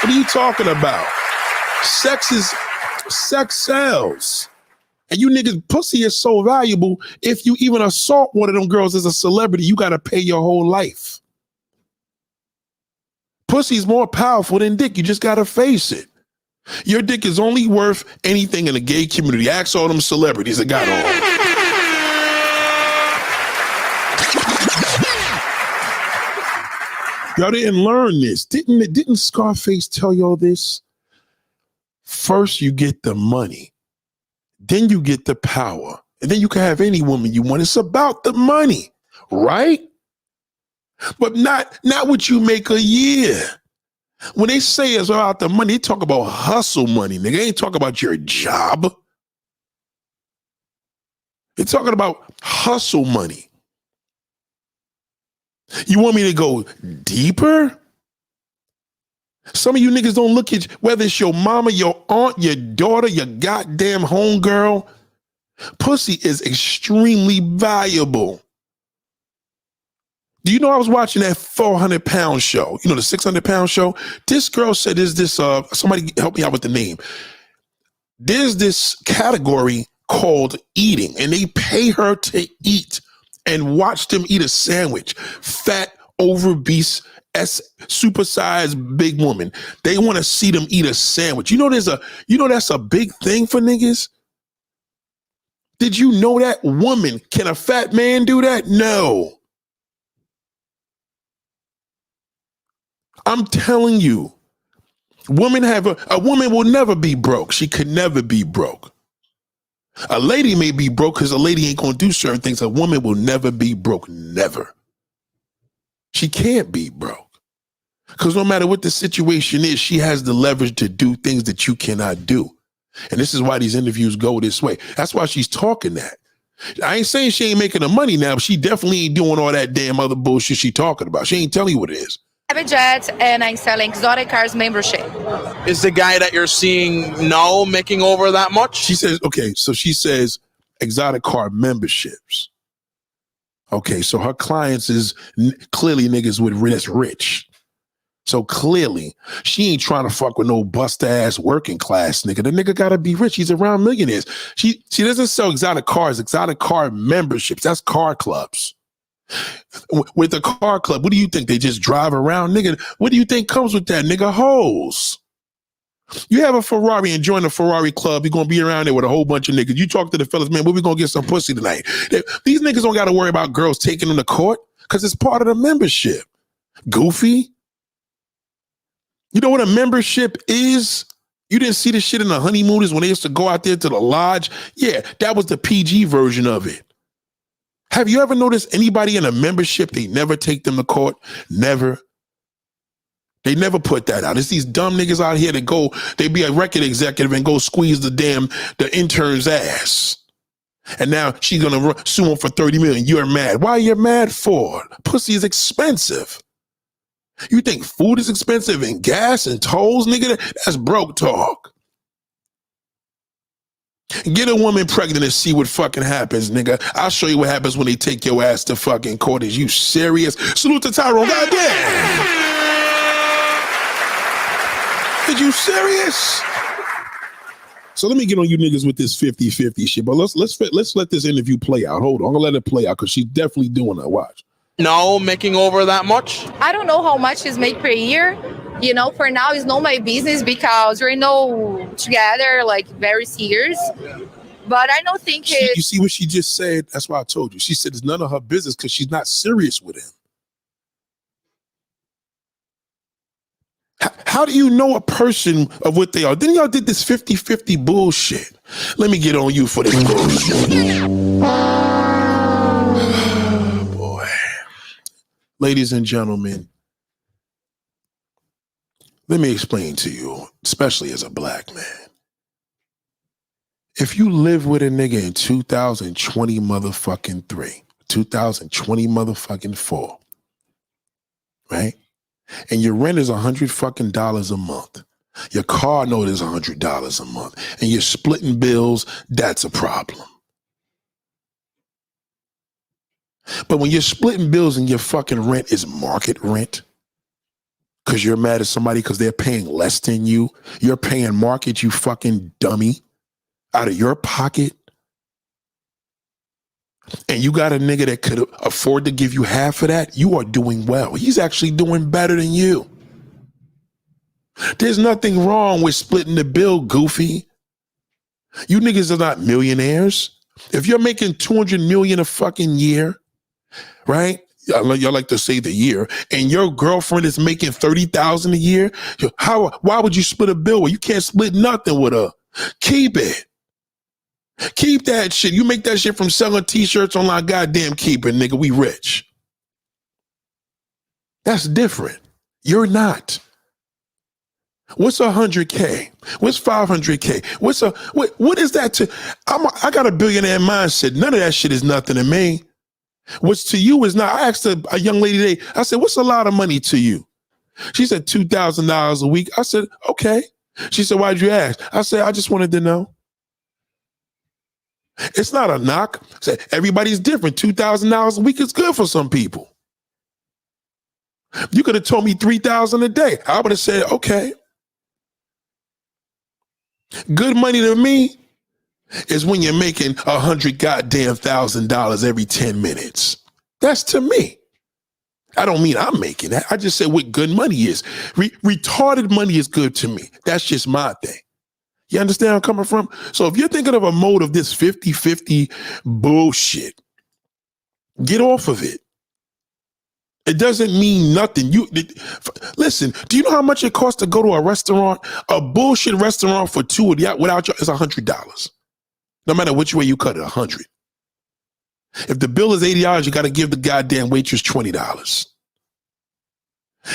What are you talking about? Sex sells. And you niggas, pussy is so valuable. If you even assault one of them girls as a celebrity, you got to pay your whole life. Pussy's more powerful than dick. You just got to face it. Your dick is only worth anything in the gay community. Ask all them celebrities that got all. Y'all didn't learn this. Didn't Scarface tell y'all this? First, you get the money. Then you get the power. And then you can have any woman you want. It's about the money, right? But not what you make a year. When they say it's about the money, they talk about hustle money, nigga. They ain't talking about your job. They're talking about hustle money. You want me to go deeper? Some of you niggas don't look at whether it's your mama, your aunt, your daughter, your goddamn homegirl. Pussy is extremely valuable. Do you know I was watching that 400-pound show? You know, the 600-pound show? This girl said, somebody help me out with the name. There's this category called eating, and they pay her to eat and watch them eat a sandwich. Fat, obese, supersized big woman. They want to see them eat a sandwich. You know, that's a big thing for niggas. Did you know that? Woman, can a fat man do that? No. I'm telling you, a woman will never be broke. She could never be broke. A lady may be broke because a lady ain't gonna do certain things. A woman will never be broke. Never. She can't be broke. Because no matter what the situation is, she has the leverage to do things that you cannot do. And this is why these interviews go this way. That's why she's talking that. I ain't saying she ain't making the money now, but she definitely ain't doing all that damn other bullshit she talking about. She ain't telling you what it is. Private jet, and I'm selling exotic cars membership. Is the guy that you're seeing now making over that much? She says, okay, so she says exotic car memberships. Okay, so her clients is clearly niggas that's rich. So clearly, she ain't trying to fuck with no bust-ass working class nigga. The nigga gotta be rich. He's around millionaires. She doesn't sell exotic cars, exotic car memberships. That's car clubs. With the car club, what do you think? They just drive around, nigga? What do you think comes with that, nigga? Hoes. You have a Ferrari and join the Ferrari club, you're gonna be around there with a whole bunch of niggas. You talk to the fellas, man, where we gonna get some pussy tonight? These niggas don't gotta worry about girls taking them to court because it's part of the membership. Goofy. You know what a membership is? You didn't see the shit in the honeymooners when they used to go out there to the lodge? Yeah, that was the PG version of it. Have you ever noticed anybody in a membership, they never take them to court? Never. They never put that out. It's these dumb niggas out here that they be a record executive and go squeeze the intern's ass. And now she's gonna sue him for $30 million. You're mad. Why are you mad for? Pussy is expensive. You think food is expensive and gas and tolls, nigga? That's broke talk. Get a woman pregnant and see what fucking happens, nigga. I'll show you what happens when they take your ass to fucking court. Is you serious? Salute to Tyrone. Goddamn. Is you serious? So let me get on you niggas with this 50-50 shit. But let's let this interview play out. Hold on. I'm gonna let it play out because she's definitely doing that. Watch. No, making over that much? I don't know how much is made per year. You know, for now, it's not my business because we're not together like very serious. But I don't think You see what she just said? That's why I told you. She said it's none of her business because she's not serious with him. How do you know a person of what they are? Then y'all did this 50-50 bullshit. Let me get on you for this bullshit. Boy. Ladies and gentlemen, let me explain to you, especially as a black man. If you live with a nigga in 2020 motherfucking 3, 2020 motherfucking 4, right? And your rent is $100 a month. Your car note is $100 a month. And you're splitting bills, that's a problem. But when you're splitting bills and your fucking rent is market rent, because you're mad at somebody because they're paying less than you, you're paying market, you fucking dummy, out of your pocket, and you got a nigga that could afford to give you half of that, you are doing well. He's actually doing better than you. There's nothing wrong with splitting the bill, goofy. You niggas are not millionaires. If you're making $200 million a fucking year, right? Y'all like to say the year, and your girlfriend is making $30,000 a year. Why would you split a bill? Well, you can't split nothing with her. Keep it. Keep that shit. You make that shit from selling t-shirts online. Goddamn, keep it, nigga. We rich. That's different. You're not. What's 100K? What's 500K? What is that to? I got a billionaire mindset. None of that shit is nothing to me. What's to you is not. I asked a young lady today, I said, what's a lot of money to you? She said $2,000 a week. I said, okay. She said, why'd you ask? I said, I just wanted to know. It's not a knock. I said, everybody's different. $2,000 a week is good for some people. You could have told me $3,000 a day. I would have said, okay. Good money to me is when you're making $100,000 every 10 minutes. That's to me. I don't mean I'm making that. I just said what good money is. Retarded money is good to me. That's just my thing. You understand where I'm coming from? So if you're thinking of a mode of this 50-50 bullshit, get off of it. It doesn't mean nothing. Listen, do you know how much it costs to go to a restaurant? A bullshit restaurant for two without you is $100. No matter which way you cut it, $100. If the bill is $80, you got to give the goddamn waitress $20.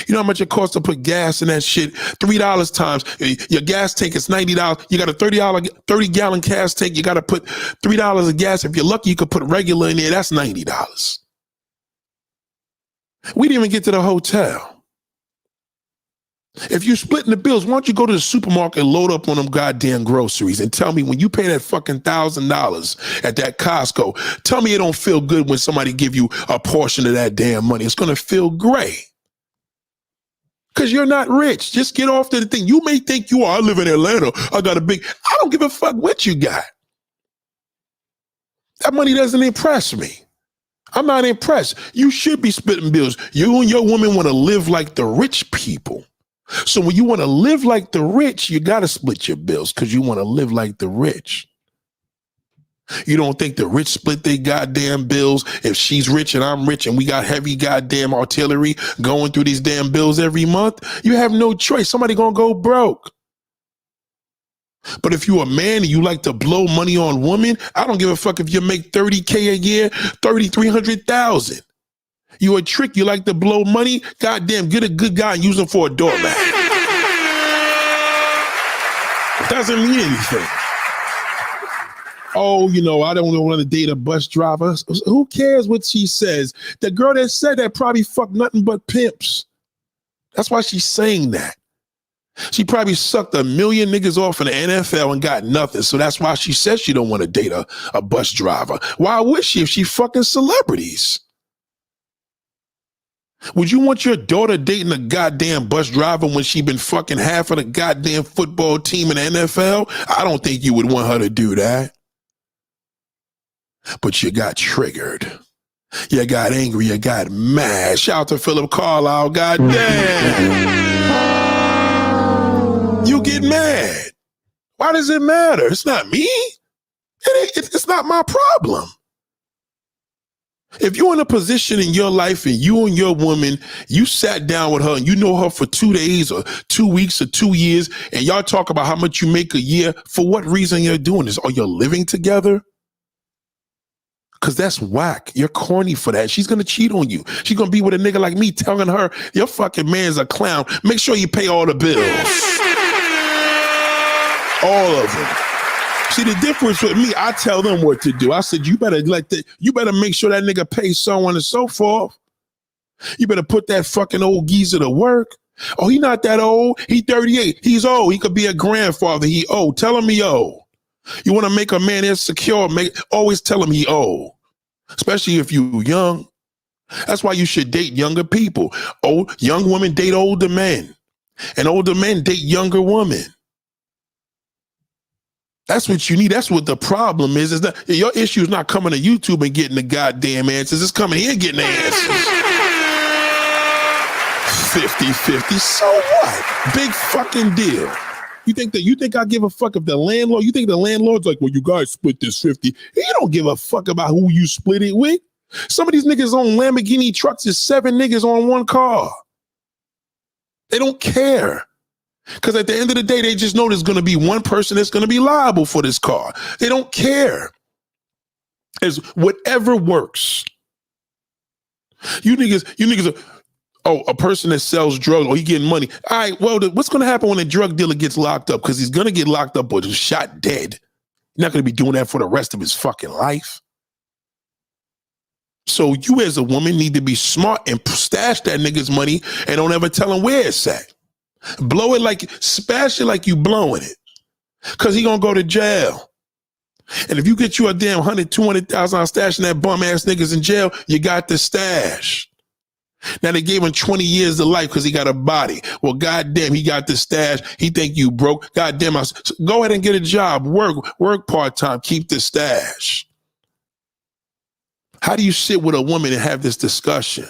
You know how much it costs to put gas in that shit? $3 times your gas tank is $90. You got a 30-gallon gas tank. You got to put $3 of gas. If you're lucky, you could put regular in there. That's $90. We didn't even get to the hotel. If you're splitting the bills, why don't you go to the supermarket and load up on them goddamn groceries and tell me when you pay that fucking $1,000 at that Costco, tell me it don't feel good when somebody give you a portion of that damn money. It's going to feel great. Because you're not rich. Just get off to the thing. You may think you are. I live in Atlanta. I don't give a fuck what you got. That money doesn't impress me. I'm not impressed. You should be splitting bills. You and your woman want to live like the rich people. So when you want to live like the rich, you got to split your bills because you want to live like the rich. You don't think the rich split their goddamn bills if she's rich and I'm rich and we got heavy goddamn artillery going through these damn bills every month? You have no choice. Somebody gonna go broke. But if you're a man and you like to blow money on women, I don't give a fuck if you make $30K a year, $300,000. You a trick, you like to blow money, goddamn, get a good guy and use him for a doormat. Doesn't mean anything. Oh, I don't want to date a bus driver. Who cares what she says? The girl that said that probably fucked nothing but pimps. That's why she's saying that. She probably sucked a million niggas off in the NFL and got nothing. So that's why she says she don't want to date a bus driver. Why would she if she fucking celebrities? Would you want your daughter dating a goddamn bus driver when she been fucking half of the goddamn football team in the NFL? I don't think you would want her to do that. But you got triggered. You got angry. You got mad. Shout out to Philip Carlisle. Goddamn. You get mad. Why does it matter? It's not me. It's not my problem. If you're in a position in your life and you and your woman, you sat down with her and you know her for 2 days or 2 weeks or 2 years, and y'all talk about how much you make a year, for what reason you're doing this? Are you living together? Because that's whack. You're corny for that. She's going to cheat on you. She's going to be with a nigga like me telling her, your fucking man's a clown. Make sure you pay all the bills. All of them. See, the difference with me, I tell them what to do. I said, you better make sure that nigga pays so on and so forth. You better put that fucking old geezer to work. Oh, he not that old. He 38. He's old. He could be a grandfather. He old. Tell him he old. You want to make a man insecure, always tell him he old. Especially if you young. That's why you should date younger people. Young women date older men. And older men date younger women. That's what you need. That's what the problem is that your issue is not coming to YouTube and getting the goddamn answers. It's coming here and getting the answers. 50-50. So what? Big fucking deal. You think I give a fuck if the landlord, you think the landlord's like, well, you guys split this 50. He don't give a fuck about who you split it with. Some of these niggas own Lamborghini trucks. Is 7 niggas on one car. They don't care. Because at the end of the day, they just know there's going to be one person that's going to be liable for this car. They don't care. It's whatever works. You niggas, Oh, a person that sells drugs, or he getting money. All right, well, what's going to happen when a drug dealer gets locked up? Because he's going to get locked up or just shot dead. He's not going to be doing that for the rest of his fucking life. So you as a woman need to be smart and stash that nigga's money and don't ever tell him where it's at. Blow it like, smash it like you blowing it. Because he going to go to jail. And if you get you a damn 100, 200,000 stashing that bum ass niggas in jail, you got the stash. Now they gave him 20 years to life because he got a body. Well, goddamn, he got the stash. He think you broke. Goddamn, go ahead and get a job. Work part-time. Keep the stash. How do you sit with a woman and have this discussion?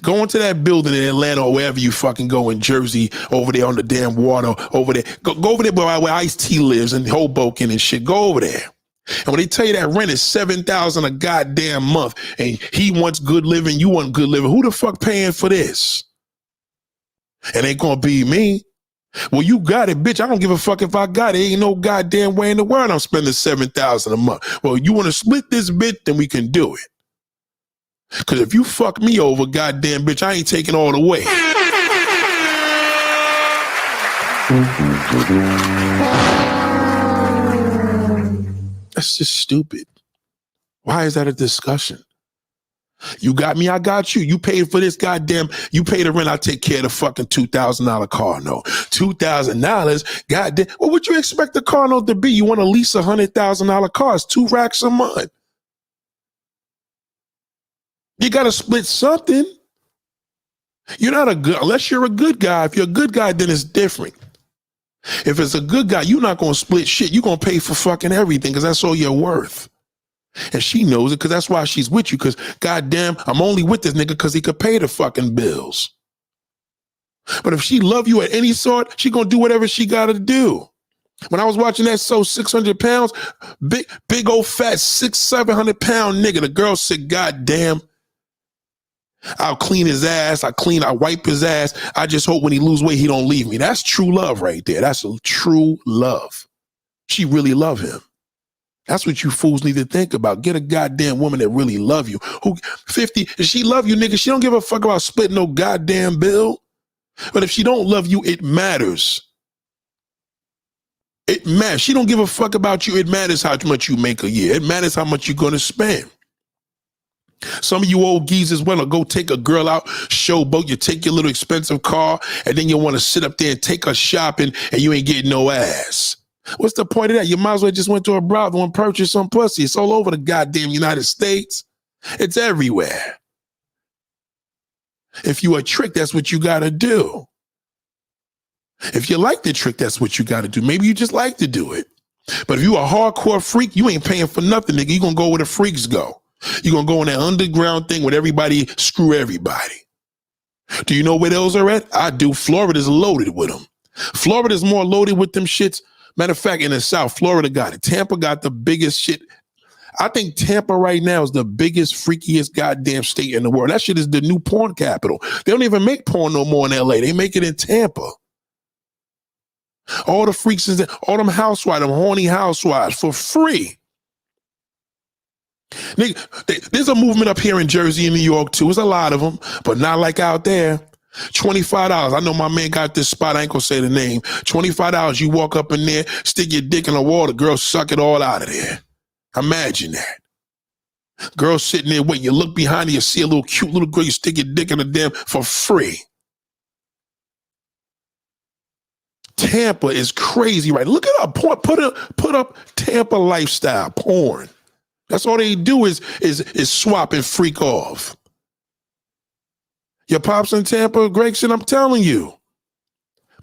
Go into that building in Atlanta or wherever you fucking go, in Jersey, over there on the damn water, over there. Go over there where Ice-T lives in Hoboken and shit. Go over there. And when they tell you that rent is $7,000 a goddamn month and he wants good living, you want good living, who the fuck paying for this? It ain't gonna be me. Well, you got it, bitch. I don't give a fuck if I got it. Ain't no goddamn way in the world I'm spending $7,000 a month. Well, you want to split this bitch, then we can do it. Because if you fuck me over, goddamn bitch, I ain't taking all the way. That's just stupid. Why is that a discussion? You got me, I got you. You paid for this, goddamn. You pay the rent, I take care of the fucking $2,000 car note. $2,000, goddamn. What would you expect the car note to be? You want to lease $100,000 car? It's 2 racks a month. You got to split something. You're not a good, unless you're a good guy. If you're a good guy, then it's different. If it's a good guy, you're not going to split shit. You're going to pay for fucking everything because that's all you're worth. And she knows it because that's why she's with you, because goddamn, I'm only with this nigga because he could pay the fucking bills. But if she love you at any sort, she going to do whatever she got to do. When I was watching that 600 pounds, big old fat 600-700 pound nigga, the girl said, goddamn, I'll clean his ass. I wipe his ass. I just hope when he lose weight, he don't leave me. That's true love right there. That's a true love. She really love him. That's what you fools need to think about. Get a goddamn woman that really love you. Who 50, if she love you, nigga, she don't give a fuck about splitting no goddamn bill. But if she don't love you, it matters. It matters. She don't give a fuck about you. It matters how much you make a year. It matters how much you're going to spend. Some of you old geezers want to go take a girl out, showboat, you take your little expensive car, and then you want to sit up there and take her shopping, and you ain't getting no ass. What's the point of that? You might as well just went to a brothel and purchased some pussy. It's all over the goddamn United States. It's everywhere. If you a trick, that's what you got to do. If you like the trick, that's what you got to do. Maybe you just like to do it. But if you a hardcore freak, you ain't paying for nothing, nigga. You going to go where the freaks go. You're going to go in that underground thing with everybody, screw everybody. Do you know where those are at? I do. Florida's loaded with them. Florida's more loaded with them shits. Matter of fact, in the South, Florida got it. Tampa got the biggest shit. I think Tampa right now is the biggest, freakiest goddamn state in the world. That shit is the new porn capital. They don't even make porn no more in LA. They make it in Tampa. All the freaks, all them housewives, them horny housewives for free. Nigga, there's a movement up here in Jersey and New York too. There's a lot of them, but not like out there. $25. I know my man got this spot. I ain't gonna say the name. $25. You walk up in there, stick your dick in the water, girl, suck it all out of there. Imagine that. Girl sitting there waiting. You look behind you, see a little cute little girl, you stick your dick in the damn for free. Tampa is crazy, right? Look it up. Put up Tampa lifestyle porn. That's all they do is swap and freak off. Your pops in Tampa, Gregson, I'm telling you.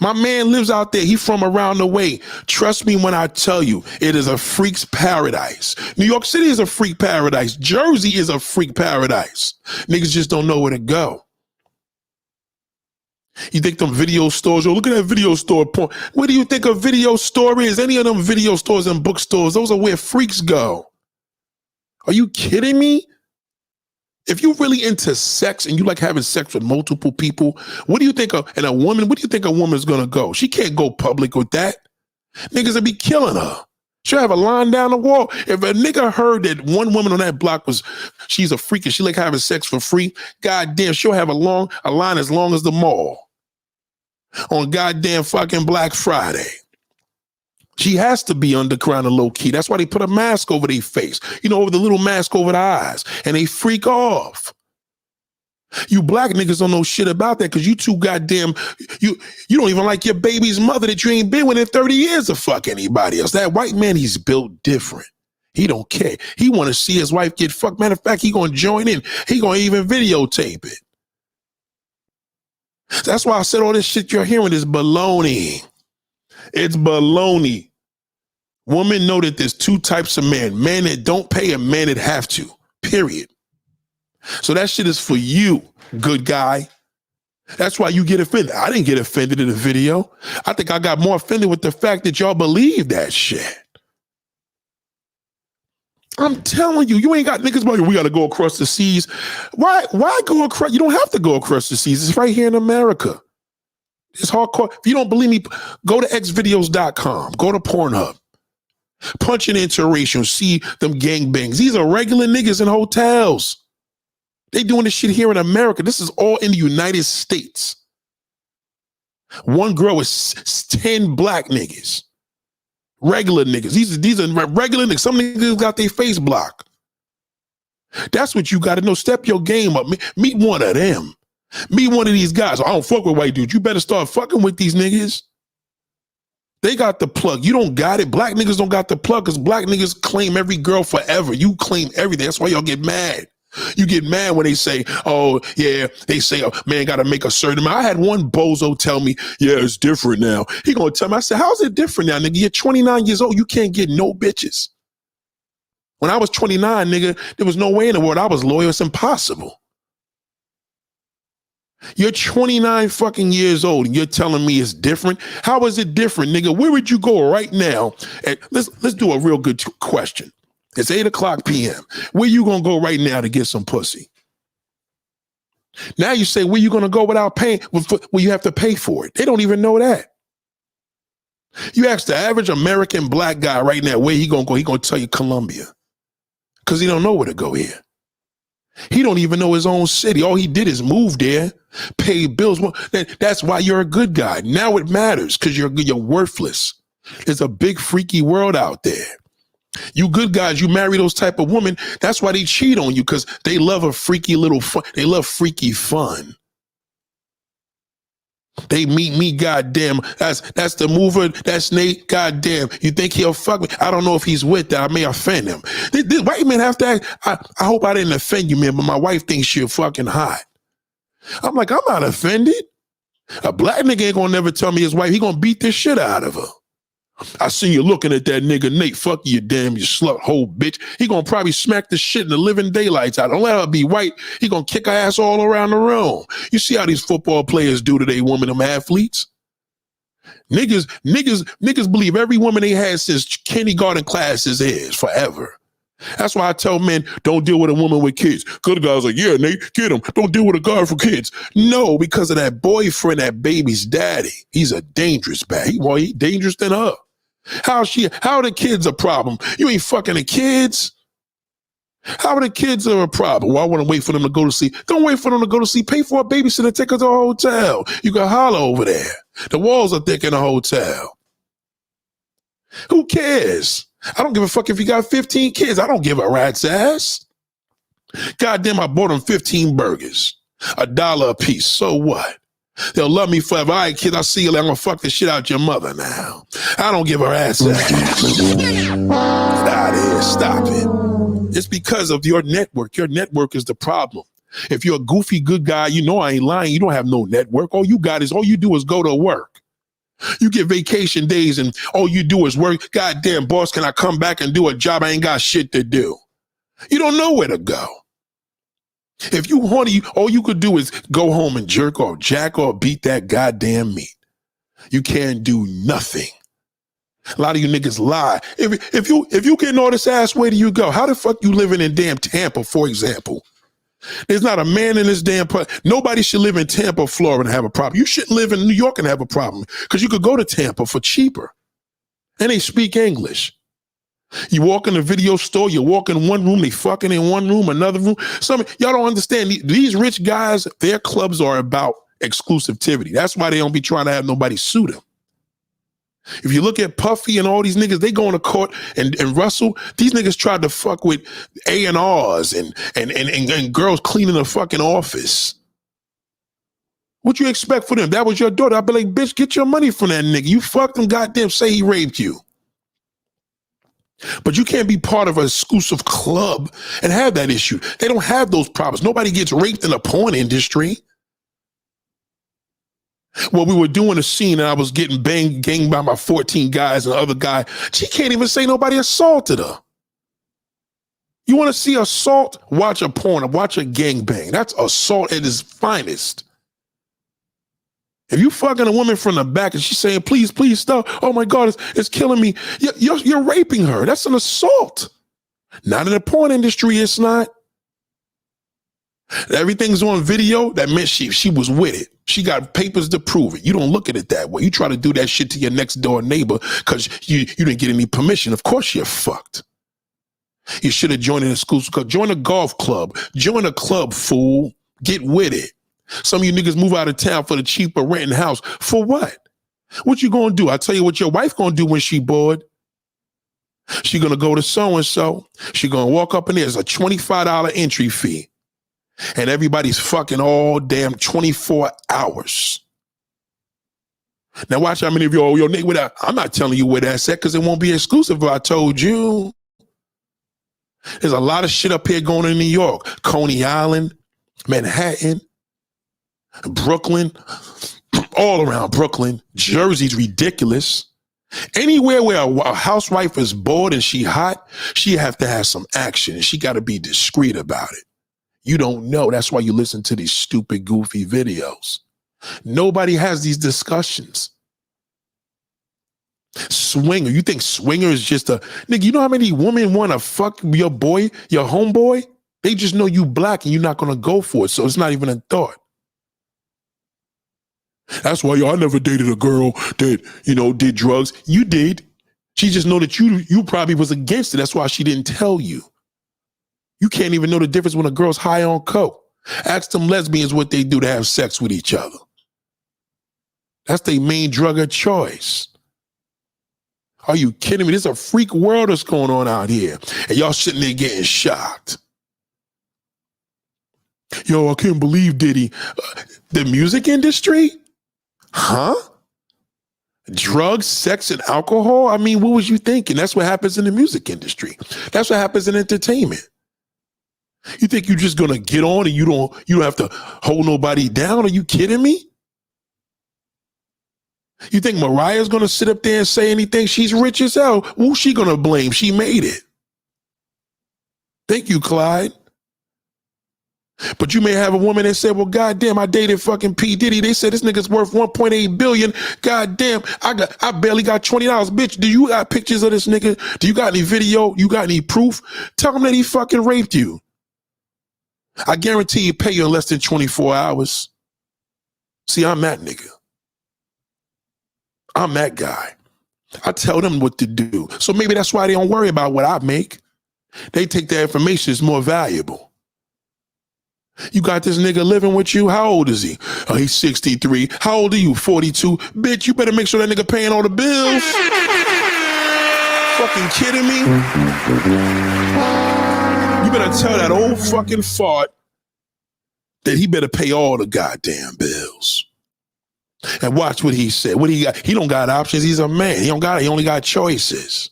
My man lives out there. He from around the way. Trust me when I tell you, it is a freak's paradise. New York City is a freak paradise. Jersey is a freak paradise. Niggas just don't know where to go. You think them video stores, oh, look at that video store porn. What do you think a video store is? Any of them video stores and bookstores, those are where freaks go. Are you kidding me? If you're really into sex and you like having sex with multiple people, what do you think and a woman, what do you think a woman's gonna go? She can't go public with that. Niggas will be killing her. She'll have a line down the wall. If a nigga heard that one woman on that block she's a freak and she like having sex for free, goddamn, she'll have a line as long as the mall on goddamn fucking Black Friday. She has to be underground and low key. That's why they put a mask over their face, over the little mask over the eyes, and they freak off. You black niggas don't know shit about that because you too goddamn, you don't even like your baby's mother that you ain't been with in 30 years to fuck anybody else. That white man, he's built different. He don't care. He want to see his wife get fucked. Matter of fact, he gonna join in. He gonna even videotape it. That's why I said all this shit you're hearing is baloney. It's baloney. Women know that there's two types of men. Men that don't pay and men that have to, period. So that shit is for you, good guy. That's why you get offended. I didn't get offended in the video. I think I got more offended with the fact that y'all believe that shit. I'm telling you, you ain't got niggas like, we got to go across the seas. Why go across? You don't have to go across the seas. It's right here in America. It's hardcore. If you don't believe me, go to xvideos.com. Go to Pornhub. Punch it interracial. See them gangbangs. These are regular niggas in hotels. They doing this shit here in America. This is all in the United States. One girl with 10 black niggas. Regular niggas. These are regular niggas. Some niggas got their face blocked. That's what you got to know. Step your game up. Meet one of them. Meet one of these guys. I don't fuck with white dudes. You better start fucking with these niggas. They got the plug. You don't got it. Black niggas don't got the plug because black niggas claim every girl forever. You claim everything. That's why y'all get mad. You get mad when they say, oh, yeah, they say, oh, man, got to make a certain amount. I had one bozo tell me, yeah, it's different now. He going to tell me, I said, how's it different now, nigga? You're 29 years old. You can't get no bitches. When I was 29, nigga, there was no way in the world I was loyal. It's impossible. You're 29 fucking years old and you're telling me it's different. How is it different, nigga? Where would you go right now? Let's do a real good question. It's 8:00 p.m. Where you gonna go right now to get some pussy? Now you say, where you gonna go without paying? Well, you have to pay for it. They don't even know that. You ask the average American black guy right now, where he gonna go? He gonna tell you Colombia. Because he don't know where to go here. He don't even know his own city. All he did is move there, pay bills. That's why you're a good guy. Now it matters because you're worthless. There's a big freaky world out there. You good guys, you marry those type of women. That's why they cheat on you, because they love a freaky little fun. They love freaky fun. They meet me, goddamn. That's the mover. That's Nate. Goddamn. You think he'll fuck me? I don't know if he's with that. I may offend him. This white man have to act. I hope I didn't offend you, man, but my wife thinks she's fucking hot. I'm like, I'm not offended. A black nigga ain't gonna never tell me his wife. He gonna beat the shit out of her. I see you looking at that nigga, Nate. Fuck you, damn, you slut hole bitch. He gonna probably smack the shit in the living daylights out. Don't let her be white. He gonna kick her ass all around the room. You see how these football players do to they women, them athletes? Niggas believe every woman they had since kindergarten class is theirs forever. That's why I tell men, don't deal with a woman with kids. Good guys like, yeah, Nate, get him. Don't deal with a guy for kids. No, because of that boyfriend, that baby's daddy. He's a dangerous bad. He dangerous than her. How the kids a problem? You ain't fucking the kids. How the kids are a problem? Well, I want to wait for them to go to sleep. Don't wait for them to go to sleep. Pay for a babysitter, take her to a hotel. You can holler over there. The walls are thick in a hotel. Who cares? I don't give a fuck if you got 15 kids. I don't give a rat's ass. Goddamn, I bought them 15 burgers. $1 a piece. So what? They'll love me forever. All right, kid, I'll see you later. I'm going to fuck the shit out your mother now. I don't give a rat's ass. Get out of here. Stop it. It's because of your network. Your network is the problem. If you're a goofy good guy, you know I ain't lying. You don't have no network. All you do is go to work. You get vacation days and all you do is work. Goddamn, boss, can I come back and do a job? I ain't got shit to do. You don't know where to go. If you horny, all you could do is go home and jerk off, jack off, beat that goddamn meat. You can't do nothing. A lot of you niggas lie. If you getting all this ass, where do you go? How the fuck you living in damn Tampa, for example? There's not a man in this damn place. Nobody should live in Tampa, Florida and have a problem. You shouldn't live in New York and have a problem because you could go to Tampa for cheaper. And they speak English. You walk in the video store, you walk in one room, they fucking in one room, another room. Y'all don't understand. These rich guys, their clubs are about exclusivity. That's why they don't be trying to have nobody sue them. If you look at Puffy and all these niggas, they go into court and Russell, these niggas tried to fuck with A&Rs and girls cleaning the fucking office. What you expect for them? That was your daughter. I'd be like, bitch, get your money from that nigga. You fucked him, goddamn, say he raped you. But you can't be part of an exclusive club and have that issue. They don't have those problems. Nobody gets raped in the porn industry. Well, we were doing a scene and I was getting ganged by my 14 guys and the other guy. She can't even say nobody assaulted her. You want to see assault? Watch a porn, watch a gangbang. That's assault at its finest. If you fucking a woman from the back and she's saying, please, please stop. Oh my God, it's killing me. You're raping her. That's an assault. Not in the porn industry, it's not. Everything's on video. That meant she was with it. She got papers to prove it. You don't look at it that way. You try to do that shit to your next door neighbor because you didn't get any permission. Of course you're fucked. You should have joined an exclusive club. Join a golf club. Join a club, fool. Get with it. Some of you niggas move out of town for the cheaper renting house. For what? What you gonna do? I tell you what your wife gonna do when she bored. She gonna go to so-and-so. She gonna walk up in there. There's a $25 entry fee. And everybody's fucking all damn 24 hours. Now watch how many of your nigga, I'm not telling you where that's at because it won't be exclusive if I told you. There's a lot of shit up here going on in New York. Coney Island, Manhattan, Brooklyn, all around Brooklyn. Jersey's ridiculous. Anywhere where a housewife is bored and she hot, she have to have some action. She got to be discreet about it. You don't know. That's why you listen to these stupid, goofy videos. Nobody has these discussions. Swinger. You think swinger is just a nigga? You know how many women want to fuck your boy, your homeboy? They just know you black and you're not going to go for it. So it's not even a thought. That's why I never dated a girl that, did drugs. You did. She just know that you probably was against it. That's why she didn't tell you. You can't even know the difference when a girl's high on coke. Ask them lesbians what they do to have sex with each other. That's their main drug of choice. Are you kidding me? There's a freak world that's going on out here. And y'all sitting there getting shocked. Yo, I can't believe Diddy. The music industry? Huh? Drugs, sex, and alcohol? I mean, what was you thinking? That's what happens in the music industry. That's what happens in entertainment. You think you're just gonna get on and you don't have to hold nobody down? Are you kidding me? You think Mariah's gonna sit up there and say anything? She's rich as hell. Who's she gonna blame? She made it. Thank you, Clyde. But you may have a woman that said, well, goddamn, I dated fucking P. Diddy. They said this nigga's worth $1.8 billion. Goddamn, I barely got $20. Bitch, do you got pictures of this nigga? Do you got any video? You got any proof? Tell him that he fucking raped you. I guarantee you pay you in less than 24 hours. See, I'm that nigga. I'm that guy. I tell them what to do. So maybe that's why they don't worry about what I make. They take their information as more valuable. You got this nigga living with you. How old is he? Oh, he's 63. How old are you? 42. Bitch, you better make sure that nigga paying all the bills. Fucking kidding me? You better tell that old fucking fart that he better pay all the goddamn bills. And watch what he said. What he got? He don't got options. He's a man. He only got choices.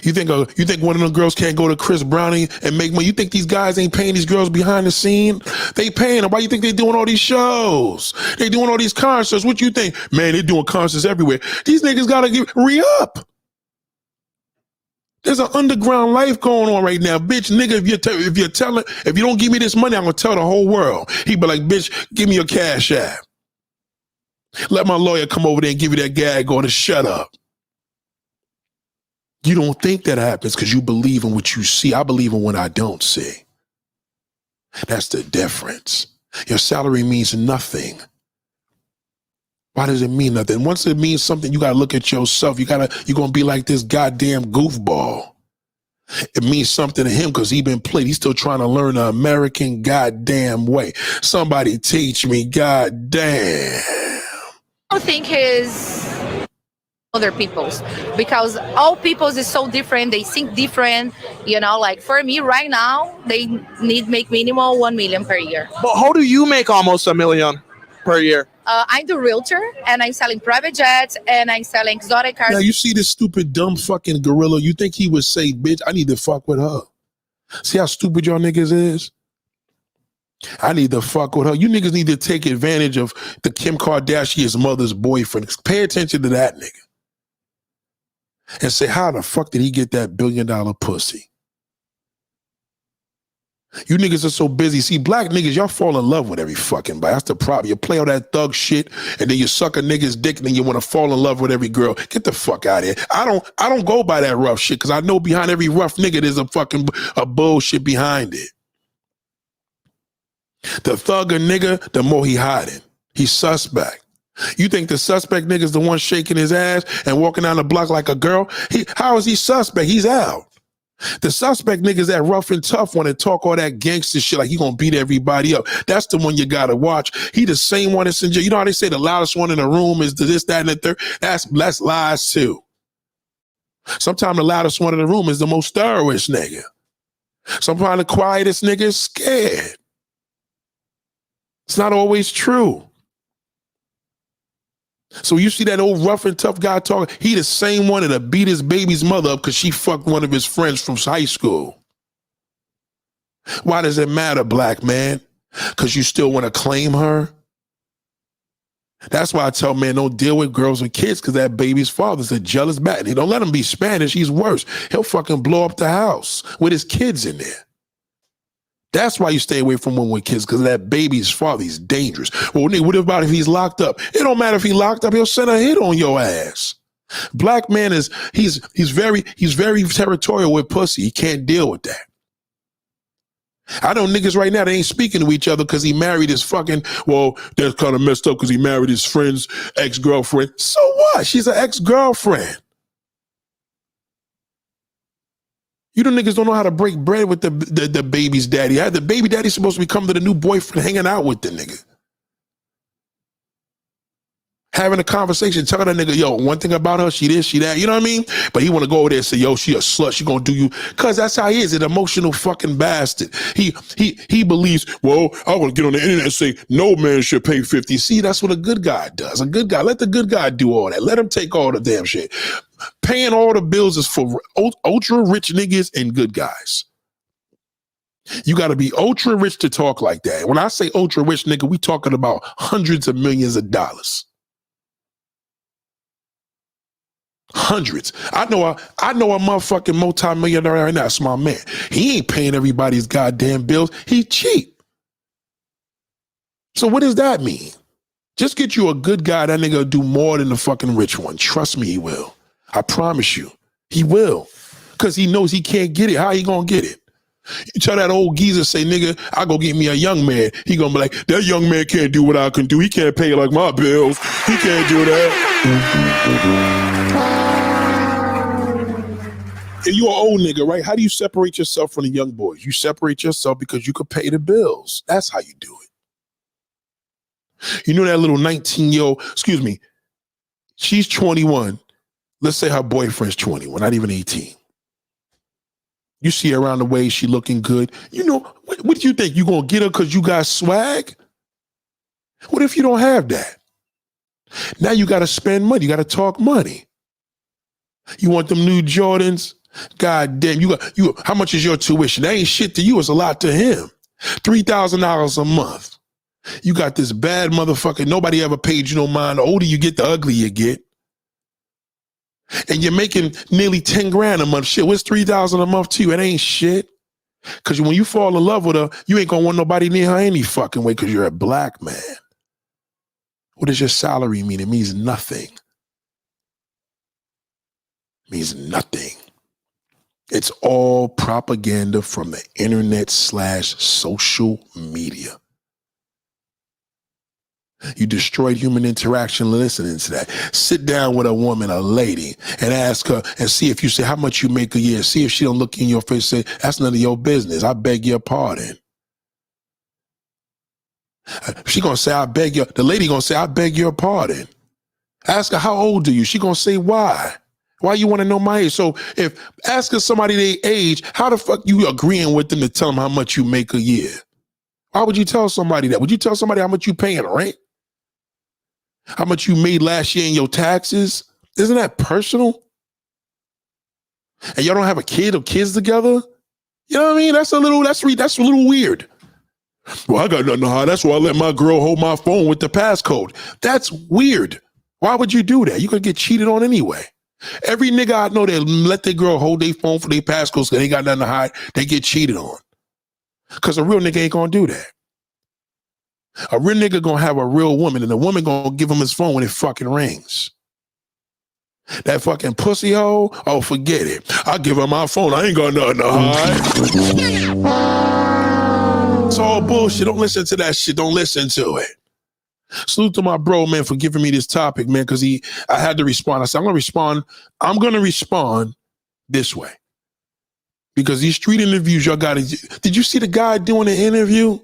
You think one of them girls can't go to Chris Browning and make money? You think these guys ain't paying these girls behind the scene? They paying them. Why you think they doing all these shows? They doing all these concerts. What you think? Man, they doing concerts everywhere. These niggas gotta re-up. There's an underground life going on right now. Bitch, nigga, if you don't give me this money, I'm gonna tell the whole world. He be like, bitch, give me your cash app. Let my lawyer come over there and give you that gag order. Shut up. You don't think that happens because you believe in what you see. I believe in what I don't see. That's the difference. Your salary means nothing. Why Why does it mean nothing? Once it means something, you gotta look at yourself. You're gonna be like this goddamn goofball. It means something to him because he been played. He's still trying to learn the American goddamn way. Somebody teach me, goddamn. I don't think is other people's, because all people's is so different. They think different. Like for me right now, they need make minimum 1 million per year. But how do you make almost $1 million per year? I'm the realtor, and I'm selling private jets, and I'm selling exotic cars. Now you see this stupid dumb fucking gorilla. You think he would say, bitch, I need to fuck with her. See how stupid y'all niggas is? I need to fuck with her. You niggas need to take advantage of the Kim Kardashian's mother's boyfriend. Pay attention to that nigga. And say, how the fuck did he get that $1 billion pussy? You niggas are so busy. See, black niggas, y'all fall in love with every fucking body. That's the problem. You play all that thug shit, and then you suck a nigga's dick, and then you want to fall in love with every girl. Get the fuck out of here. I don't go by that rough shit, because I know behind every rough nigga, there's a bullshit behind it. The thugger nigga, the more he hiding. He's suspect. You think the suspect nigga's the one shaking his ass and walking down the block like a girl? How is he suspect? He's out. The suspect niggas that rough and tough want to talk all that gangster shit like he gonna beat everybody up. That's the one you gotta watch. He the same one that's in jail. You know how they say the loudest one in the room is the this, that, and the third? That's lies too. Sometimes the loudest one in the room is the most thorough-ish nigga. Sometimes the quietest nigga is scared. It's not always true. So you see that old rough and tough guy talking, he the same one that'll beat his baby's mother up because she fucked one of his friends from high school. Why does it matter, black man? Because you still want to claim her? That's why I tell men don't deal with girls and kids, because that baby's father's a jealous bat. He don't let him be Spanish. He's worse. He'll fucking blow up the house with his kids in there. That's why you stay away from women with kids, because that baby's father, he's dangerous. Well, nigga, what about if he's locked up? It don't matter if he's locked up, he'll send a hit on your ass. Black man he's very territorial with pussy. He can't deal with that. I know niggas right now, they ain't speaking to each other because he married his fucking, well, that's kind of messed up because he married his friend's ex-girlfriend. So what? She's an ex-girlfriend. You niggas don't know how to break bread with the baby's daddy. The baby daddy's supposed to be coming to the new boyfriend, hanging out with the nigga. Having a conversation, telling that nigga, yo, one thing about her, she this, she that, you know what I mean? But he want to go over there and say, yo, she a slut, she gonna do you. Because that's how he is, an emotional fucking bastard. He believes, well, I want to get on the internet and say, no man should pay 50. See, that's what a good guy does. A good guy, let the good guy do all that. Let him take all the damn shit. Paying all the bills is for ultra rich niggas and good guys. You got to be ultra rich to talk like that. When I say ultra rich, nigga, we talking about hundreds of millions of dollars. Hundreds. I know a motherfucking multi-millionaire right now. That's my man. He ain't paying everybody's goddamn bills. He cheap. So what does that mean? Just get you a good guy. That nigga will do more than the fucking rich one. Trust me, he will. I promise you. He will. Because he knows he can't get it. How he gonna get it? You tell that old geezer, say, nigga, I go get me a young man. He gonna be like, that young man can't do what I can do. He can't pay like my bills. He can't do that. And you an old nigga, right? How do you separate yourself from the young boys? You separate yourself because you could pay the bills. That's how you do it. You know that little 19-year-old, excuse me, she's 21. Let's say her boyfriend's 21, not even 18. You see her around the way, she looking good. You know, what do you think? You gonna get her because you got swag? What if you don't have that? Now you gotta spend money. You gotta talk money. You want them new Jordans? God damn, how much is your tuition? That ain't shit to you, it's a lot to him. $3,000 a month. You got this bad motherfucker, nobody ever paid you no mind. The older you get, the uglier you get. And you're making nearly 10 grand a month. Shit, what's 3,000 a month to you? It ain't shit. Because when you fall in love with her, you ain't gonna want nobody near her any fucking way because you're a black man. What does your salary mean? It means nothing. It means nothing. It's all propaganda from the internet / social media. You destroyed human interaction listening to that. Sit down with a woman, a lady, and ask her and see if you say how much you make a year. See if she don't look in your face and say, that's none of your business. I beg your pardon. She gonna say, the lady gonna say, I beg your pardon. Ask her, how old are you? She gonna say, why? Why you wanna know my age? So if asking somebody their age, how the fuck you agreeing with them to tell them how much you make a year? Why would you tell somebody that? Would you tell somebody how much you paying rent? How much you made last year in your taxes? Isn't that personal? And y'all don't have a kid or kids together? You know what I mean? That's a little weird. Well, I got nothing to hide. That's why I let my girl hold my phone with the passcode. That's weird. Why would you do that? You're going to get cheated on anyway. Every nigga I know that let their girl hold their phone for their passcodes because they got nothing to hide, they get cheated on. Because a real nigga ain't going to do that. A real nigga gonna have a real woman, and the woman gonna give him his phone when it fucking rings. That fucking pussy hole, oh, forget it. I'll give her my phone. I ain't got nothing to hide. It's all bullshit. Don't listen to that shit. Don't listen to it. Salute to my bro, man, for giving me this topic, man, because I had to respond. I said, I'm gonna respond this way. Because these street interviews, y'all gotta, did you see the guy doing the interview?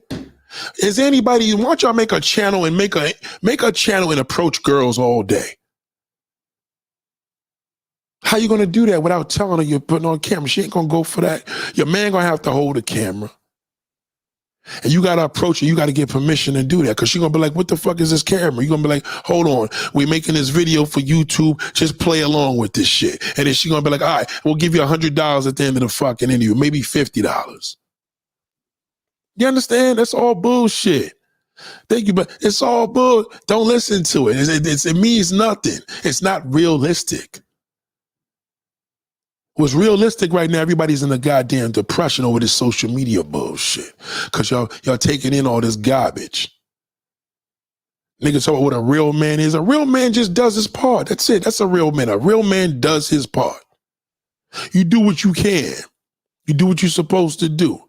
Is anybody, why don't y'all make a channel and make a channel and approach girls all day? How you gonna do that without telling her you're putting on camera? She ain't gonna go for that. Your man gonna have to hold the camera. And you gotta approach her, you gotta get permission to do that. Cause she gonna be like, what the fuck is this camera? You gonna be like, hold on, we making this video for YouTube, just play along with this shit. And then she gonna be like, all right, we'll give you $100 at the end of the fucking interview, maybe $50. You understand? That's all bullshit. Thank you, but it's all bull. Don't listen to it. It means nothing. It's not realistic. What's realistic right now, everybody's in a goddamn depression over this social media bullshit. Because y'all taking in all this garbage. Niggas talk about what a real man is. A real man just does his part. That's it. That's a real man. A real man does his part. You do what you can. You do what you're supposed to do.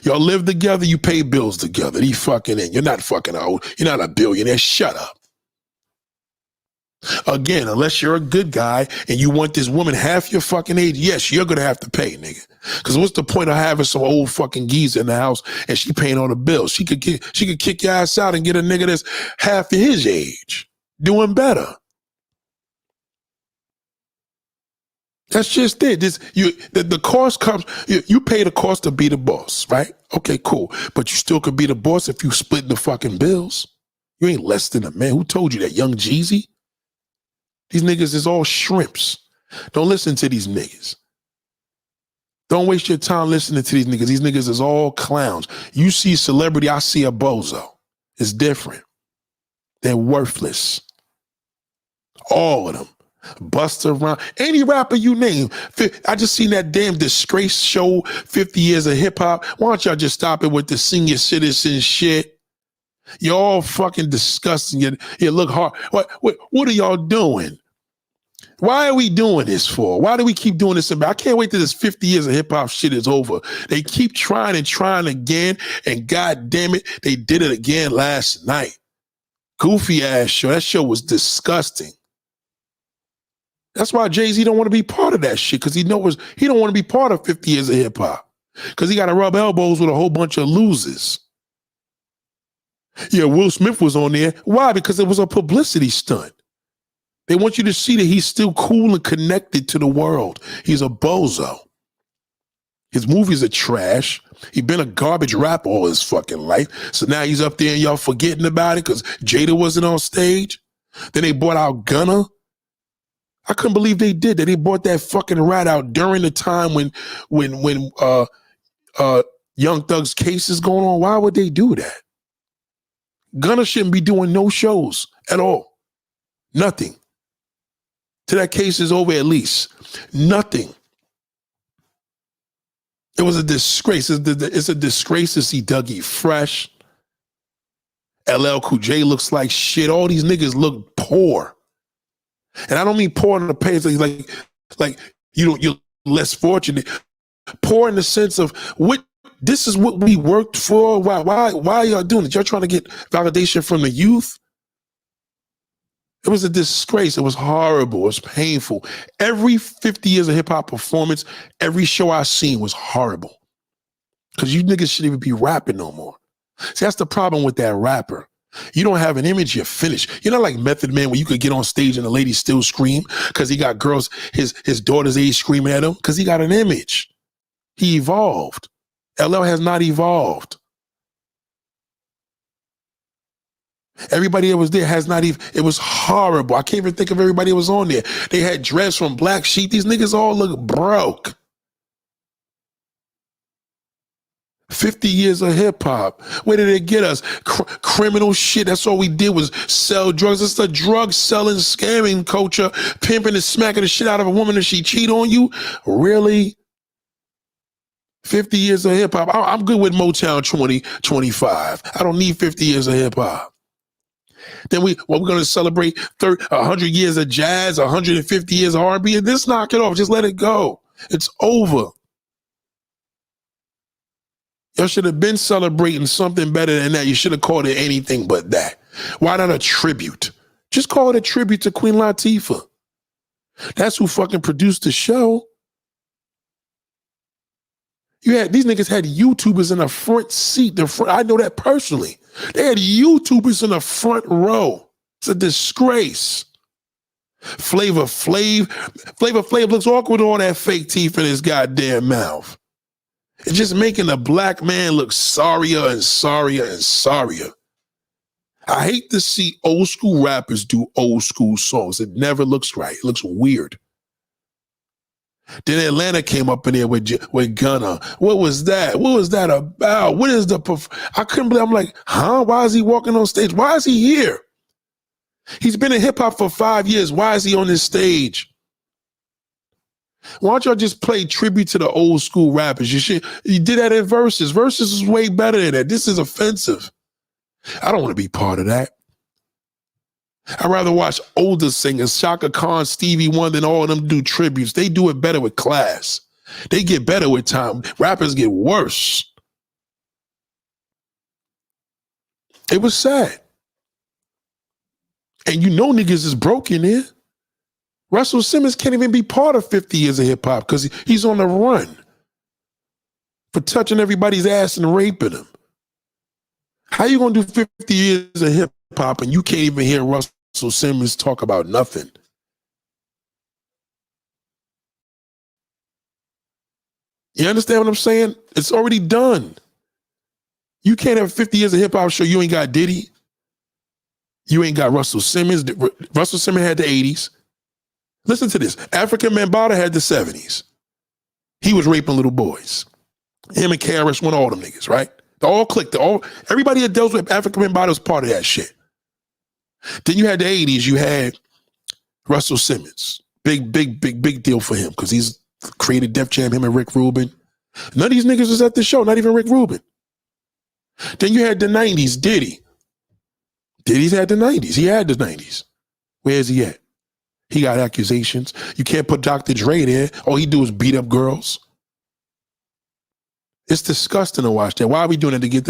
Y'all live together, you pay bills together. He fucking in. You're not fucking old. You're not a billionaire. Shut up. Again, unless you're a good guy and you want this woman half your fucking age, yes, you're going to have to pay, nigga. Because what's the point of having some old fucking geezer in the house and she paying all the bills? She could kick your ass out and get a nigga that's half of his age, doing better. That's just it. The cost comes, you pay the cost to be the boss, right? Okay, cool. But you still could be the boss if you split the fucking bills. You ain't less than a man. Who told you that? Young Jeezy? These niggas is all shrimps. Don't listen to these niggas. Don't waste your time listening to these niggas. These niggas is all clowns. You see celebrity, I see a bozo. It's different. They're worthless. All of them. Busta Rhymes, any rapper you name. I just seen that damn disgrace show, 50 years of hip hop. Why don't y'all just stop it with the senior citizen shit? You're all fucking disgusting. You look hard. What are y'all doing? Why are we doing this for? Why do we keep doing this? I can't wait till this 50 years of hip hop shit is over. They keep trying again, and god damn it, they did it again last night. Goofy ass show. That show was disgusting. That's why Jay-Z don't want to be part of that shit, because he don't want to be part of 50 years of hip hop. Because he got to rub elbows with a whole bunch of losers. Yeah, Will Smith was on there. Why? Because it was a publicity stunt. They want you to see that he's still cool and connected to the world. He's a bozo. His movies are trash. He's been a garbage rapper all his fucking life. So now he's up there and y'all forgetting about it because Jada wasn't on stage. Then they brought out Gunna. I couldn't believe they did that. They brought that fucking rat out during the time when Young Thug's case is going on. Why would they do that? Gunna shouldn't be doing no shows at all. Nothing. Till that case is over, at least. Nothing. It was a disgrace. It's a disgrace to see Dougie Fresh. LL Cool J looks like shit. All these niggas look poor. And I don't mean poor in the pay, like you're less fortunate. Poor in the sense of this is what we worked for. Why y'all doing it? Y'all trying to get validation from the youth? It was a disgrace. It was horrible. It was painful. Every 50 years of hip hop performance, every show I seen was horrible. Because you niggas shouldn't even be rapping no more. See, that's the problem with that rapper. You don't have an image, you're finished. You're not like Method Man where you could get on stage and the ladies still scream because he got girls, his daughter's age screaming at him because he got an image. He evolved. LL has not evolved. Everybody that was there has not even, it was horrible. I can't even think of everybody that was on there. They had dress from Black Sheep. These niggas all look broke. 50 years of hip hop. Where did it get us? Criminal shit. That's all we did was sell drugs. It's the drug selling, scamming culture, pimping and smacking the shit out of a woman if she cheat on you. Really? 50 years of hip hop. I'm good with Motown 2025. I don't need 50 years of hip hop. Then we're going to celebrate 100 years of jazz, 150 years of R&B, and just knock it off. Just let it go. It's over. Y'all should have been celebrating something better than that. You should have called it anything but that. Why not a tribute? Just call it a tribute to Queen Latifah. That's who fucking produced the show. These niggas had YouTubers in the front seat. I know that personally. They had YouTubers in the front row. It's a disgrace. Flavor Flav looks awkward with all that fake teeth in his goddamn mouth. It's just making a black man look sorrier and sorrier and sorrier. I hate to see old school rappers do old school songs. It never looks right. It looks weird. Then Atlanta came up in there with Gunna. What was that? What was that about? What is I couldn't believe. I'm like, huh? Why is he walking on stage? Why is he here? He's been in hip hop for 5 years. Why is he on this stage? Why don't y'all just play tribute to the old school rappers? You did that in Versus. Versus is way better than that. This is offensive. I don't want to be part of that. I'd rather watch older singers, Shaka Khan, Stevie Wonder, and all of them do tributes. They do it better with class. They get better with time. Rappers get worse. It was sad. And you know niggas is broken here. Russell Simmons can't even be part of 50 years of hip hop because he's on the run for touching everybody's ass and raping them. How you gonna do 50 years of hip hop and you can't even hear Russell Simmons talk about nothing? You understand what I'm saying? It's already done. You can't have 50 years of hip hop show you ain't got Diddy. You ain't got Russell Simmons. Russell Simmons had the 80s. Listen to this. African Bambaataa had the 70s. He was raping little boys. Him and KRS One, all them niggas, right? They all clicked. Everybody that deals with African Bambaataa was part of that shit. Then you had the 80s. You had Russell Simmons. Big deal for him because he's created Def Jam, him and Rick Rubin. None of these niggas was at the show, not even Rick Rubin. Then you had the 90s, Diddy. Diddy's had the 90s. He had the 90s. Where's he at? He got accusations. You can't put Dr. Dre there. All he do is beat up girls. It's disgusting to watch that. Why are we doing it to get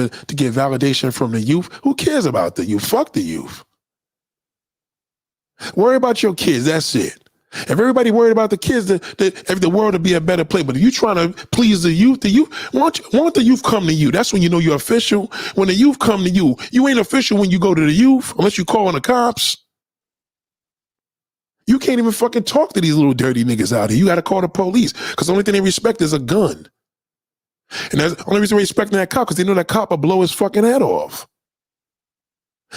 validation from the youth? Who cares about the youth? Fuck the youth. Worry about your kids. That's it. If everybody worried about the kids, if the world would be a better place. But if you're trying to please the youth want the youth come to you. That's when you know you're official. When the youth come to you, you ain't official when you go to the youth unless you call on the cops. You can't even fucking talk to these little dirty niggas out here. You got to call the police because the only thing they respect is a gun. And that's the only reason they're respecting that cop because they know that cop will blow his fucking head off.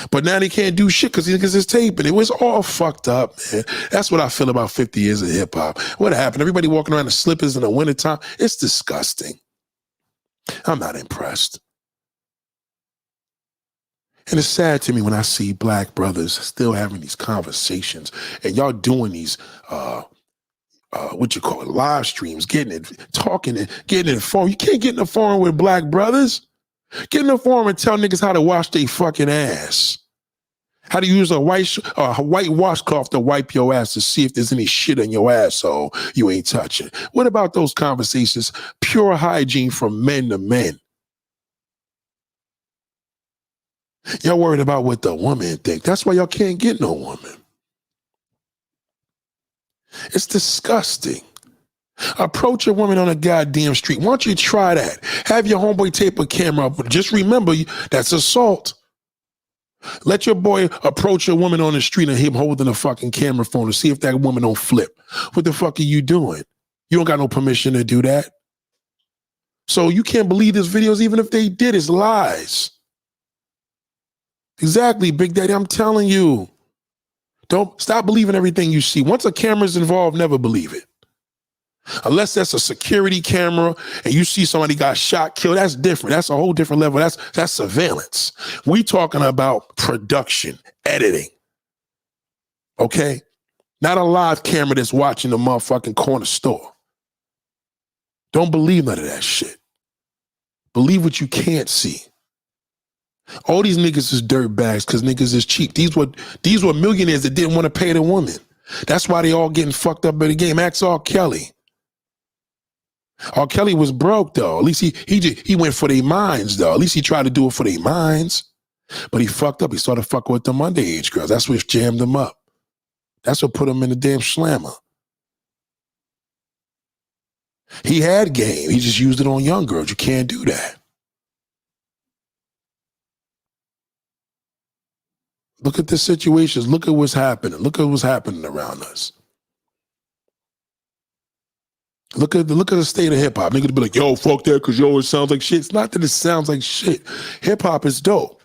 But now they can't do shit because he gets his tape and it was all fucked up, man. That's what I feel about 50 years of hip hop. What happened? Everybody walking around in slippers in the wintertime. It's disgusting. I'm not impressed. And it's sad to me when I see black brothers still having these conversations and y'all doing these, live streams, getting it, talking and getting in the forum. You can't get in the forum with black brothers. Get in the forum and tell niggas how to wash their fucking ass. How to use a white washcloth to wipe your ass to see if there's any shit in your asshole you ain't touching. What about those conversations? Pure hygiene from men to men. Y'all worried about what the woman think. That's why y'all can't get no woman. It's disgusting. Approach a woman on a goddamn street. Why don't you try that? Have your homeboy tape a camera up. Just remember, that's assault. Let your boy approach a woman on the street and him holding a fucking camera phone to see if that woman don't flip. What the fuck are you doing? You don't got no permission to do that. So you can't believe these videos, even if they did, it's lies. Exactly, Big Daddy, I'm telling you. Don't stop believing everything you see. Once a camera's involved, never believe it. Unless that's a security camera and you see somebody got shot, killed, that's different. That's a whole different level. That's surveillance. We talking about production, editing. Okay? Not a live camera that's watching the motherfucking corner store. Don't believe none of that shit. Believe what you can't see. All these niggas is dirtbags because niggas is cheap. These were millionaires that didn't want to pay the woman. That's why they all getting fucked up in the game. Ask R. Kelly. R. Kelly was broke though. At least he went for their minds though. At least he tried to do it for their minds. But he fucked up. He started fucking with them underage girls. That's what jammed him up. That's what put him in the damn slammer. He had game. He just used it on young girls. You can't do that. Look at the situations. Look at what's happening. Look at what's happening around us. Look at the state of hip hop. Niggas be like, yo, fuck that, cause yo, it sounds like shit. It's not that it sounds like shit. Hip hop is dope.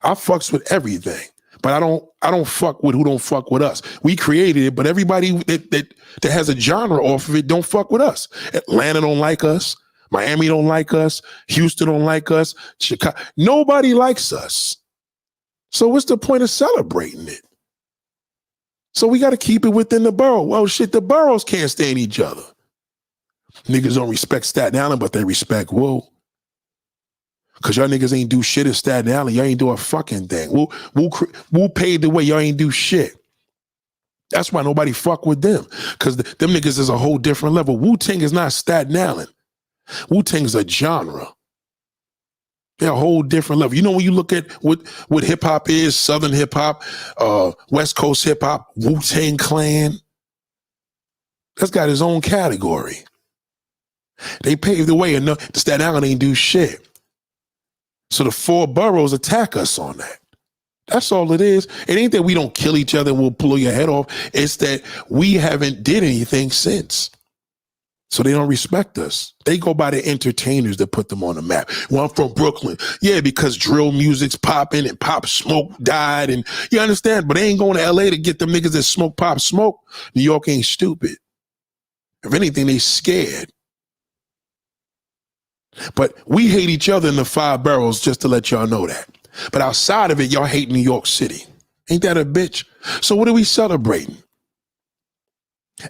I fucks with everything, but I don't fuck with who don't fuck with us. We created it, but everybody that has a genre off of it don't fuck with us. Atlanta don't like us. Miami don't like us. Houston don't like us. Chicago, nobody likes us. So what's the point of celebrating it? So we got to keep it within the borough. Well, shit, the boroughs can't stand each other. Niggas don't respect Staten Island, but they respect Woo. Because y'all niggas ain't do shit in Staten Island. Y'all ain't do a fucking thing. Woo paid the way. Y'all ain't do shit. That's why nobody fuck with them. Because them niggas is a whole different level. Wu-Tang is not Staten Island. Wu-Tang is a genre. They're a whole different level. You know, when you look at what hip-hop is, Southern hip-hop, West Coast hip-hop, Wu-Tang Clan, that's got his own category. They paved the way, and the Staten Island ain't do shit. So the four boroughs attack us on that. That's all it is. It ain't that we don't kill each other and we'll pull your head off. It's that we haven't did anything since. So they don't respect us. They go by the entertainers that put them on the map. Well, I'm from Brooklyn. Yeah, because drill music's popping and Pop Smoke died. And you understand? But they ain't going to LA to get them niggas that smoke Pop Smoke. New York ain't stupid. If anything, they scared. But we hate each other in the five boroughs, just to let y'all know that. But outside of it, y'all hate New York City. Ain't that a bitch? So what are we celebrating?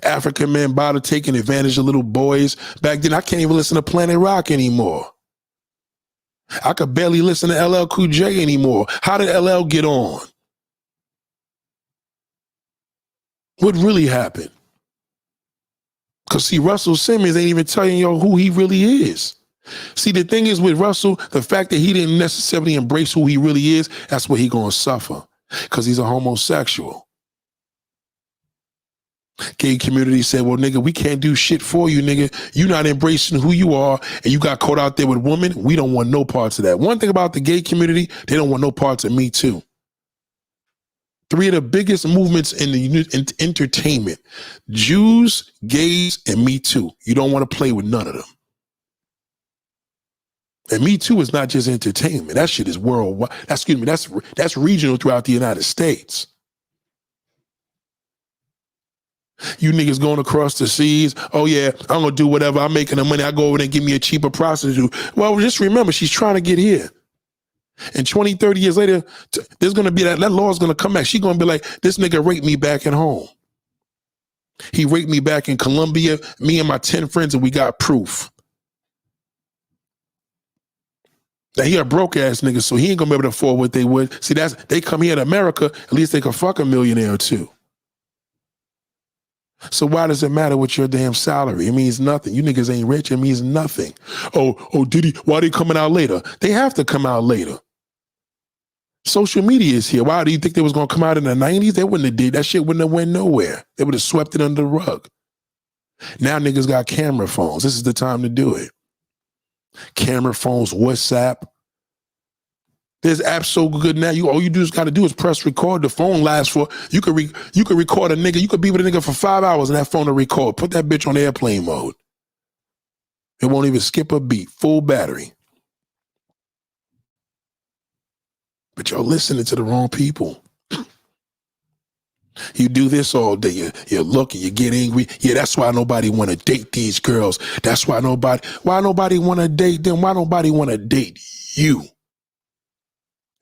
African men bother taking advantage of little boys. Back then, I can't even listen to Planet Rock anymore. I could barely listen to LL Cool J anymore. How did LL get on? What really happened? Because see, Russell Simmons ain't even telling y'all who he really is. See, the thing is with Russell, the fact that he didn't necessarily embrace who he really is, that's what he gonna suffer. Because he's a homosexual. Gay community said, well, nigga, we can't do shit for you, nigga. You not embracing who you are, and you got caught out there with women. We don't want no parts of that. One thing about the gay community, they don't want no parts of Me Too. Three of the biggest movements in the entertainment: Jews, gays, and Me Too. You don't want to play with none of them. And Me Too is not just entertainment. That shit is worldwide. That's regional throughout the United States. You niggas going across the seas. Oh yeah, I'm gonna do whatever. I'm making the money. I go over there and give me a cheaper prostitute. Well, just remember, she's trying to get here. And 20, 30 years later, there's gonna be that law is gonna come back. She's gonna be like, this nigga raped me back at home. He raped me back in Colombia, me and my 10 friends, and we got proof. Now he a broke ass nigga, so he ain't gonna be able to afford what they would. See, they come here to America, at least they can fuck a millionaire or two. So why does it matter what your damn salary? It means nothing. You niggas ain't rich, it means nothing. Oh, Diddy, why they coming out later? They have to come out later. Social media is here. Why do you think they was gonna come out in the 90s? They wouldn't have did that shit. Wouldn't have went nowhere. They would have swept it under the rug. Now niggas got camera phones. This is the time to do it. Camera phones, WhatsApp. There's apps so good now. All you just got to do is press record. The phone lasts for. You could record a nigga. You could be with a nigga for 5 hours and that phone to record. Put that bitch on airplane mode. It won't even skip a beat. Full battery. But you're listening to the wrong people. You do this all day. You look and you get angry. Yeah, that's why nobody want to date these girls. That's why nobody want to date them. Why nobody want to date you?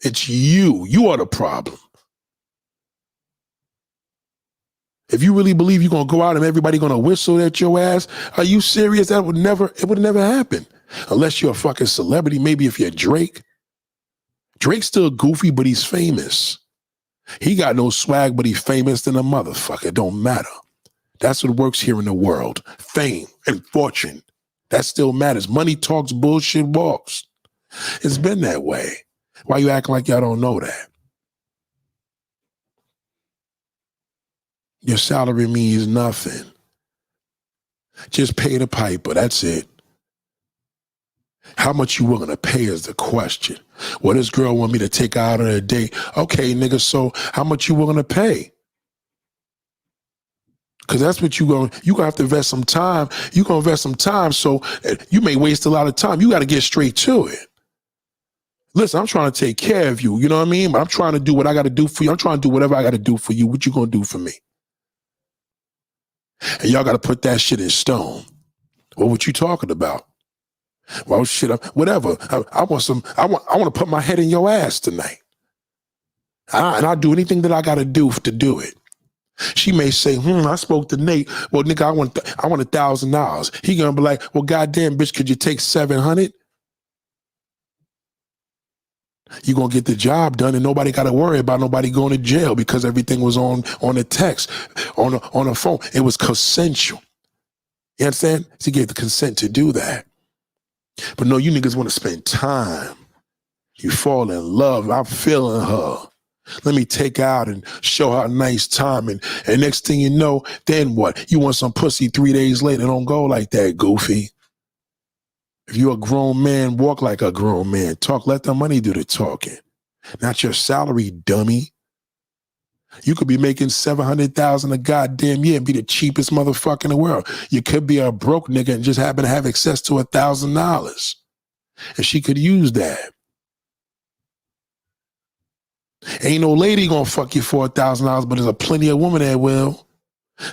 It's you. You are the problem. If you really believe you're going to go out and everybody going to whistle at your ass, are you serious? It would never happen. Unless you're a fucking celebrity. Maybe if you're Drake. Drake's still goofy, but he's famous. He got no swag, but he's famous than a motherfucker. It don't matter. That's what works here in the world. Fame and fortune. That still matters. Money talks, bullshit walks. It's been that way. Why you acting like y'all don't know that? Your salary means nothing. Just pay the piper. That's it. How much you willing to pay is the question. Well, this girl want me to take her out on a date. Okay, nigga, so how much you willing to pay? Because that's what you going to have to invest some time. You're going to invest some time, so you may waste a lot of time. You got to get straight to it. Listen, I'm trying to take care of you. You know what I mean? But I'm trying to do what I got to do for you. I'm trying to do whatever I got to do for you. What you going to do for me? And y'all got to put that shit in stone. What you talking about? Well, shit, whatever. I want to put my head in your ass tonight. And I'll do anything that I got to do it. She may say, I spoke to Nate. Well, nigga, I want $1,000. He going to be like, well, goddamn, bitch, could you take 700? You're going to get the job done and nobody got to worry about nobody going to jail because everything was on a text, on a phone. It was consensual. You understand? She gave the consent to do that. But no, you niggas want to spend time. You fall in love. I'm feeling her. Let me take her out and show her a nice time. And next thing you know, then what? You want some pussy 3 days later. Don't go like that, goofy. If you're a grown man, walk like a grown man. Talk, let the money do the talking. Not your salary, dummy. You could be making $700,000 a goddamn year and be the cheapest motherfucker in the world. You could be a broke nigga and just happen to have access to $1,000. And she could use that. Ain't no lady gonna fuck you for $1,000, but there's a plenty of women that will.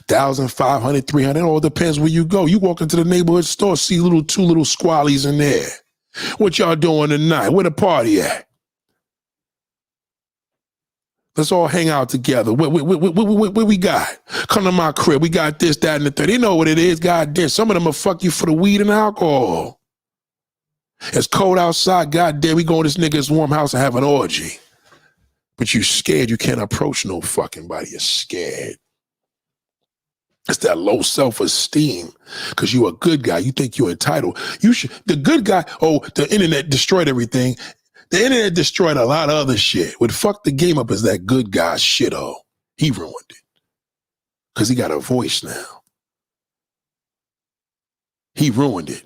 1,500, 300, it all depends where you go. You walk into the neighborhood store, see two little squallies in there. What y'all doing tonight? Where the party at? Let's all hang out together. What we got? Come to my crib. We got this, that, and the third. They know what it is. Goddamn. Some of them will fuck you for the weed and alcohol. It's cold outside. Goddamn, we go to this nigga's warm house and have an orgy. But you scared. You can't approach no fucking body. You're scared. It's that low self-esteem because you're a good guy. You think you're entitled. You should. The good guy, the internet destroyed everything. The internet destroyed a lot of other shit. What fucked the game up is that good guy shit. He ruined it because he got a voice now. He ruined it.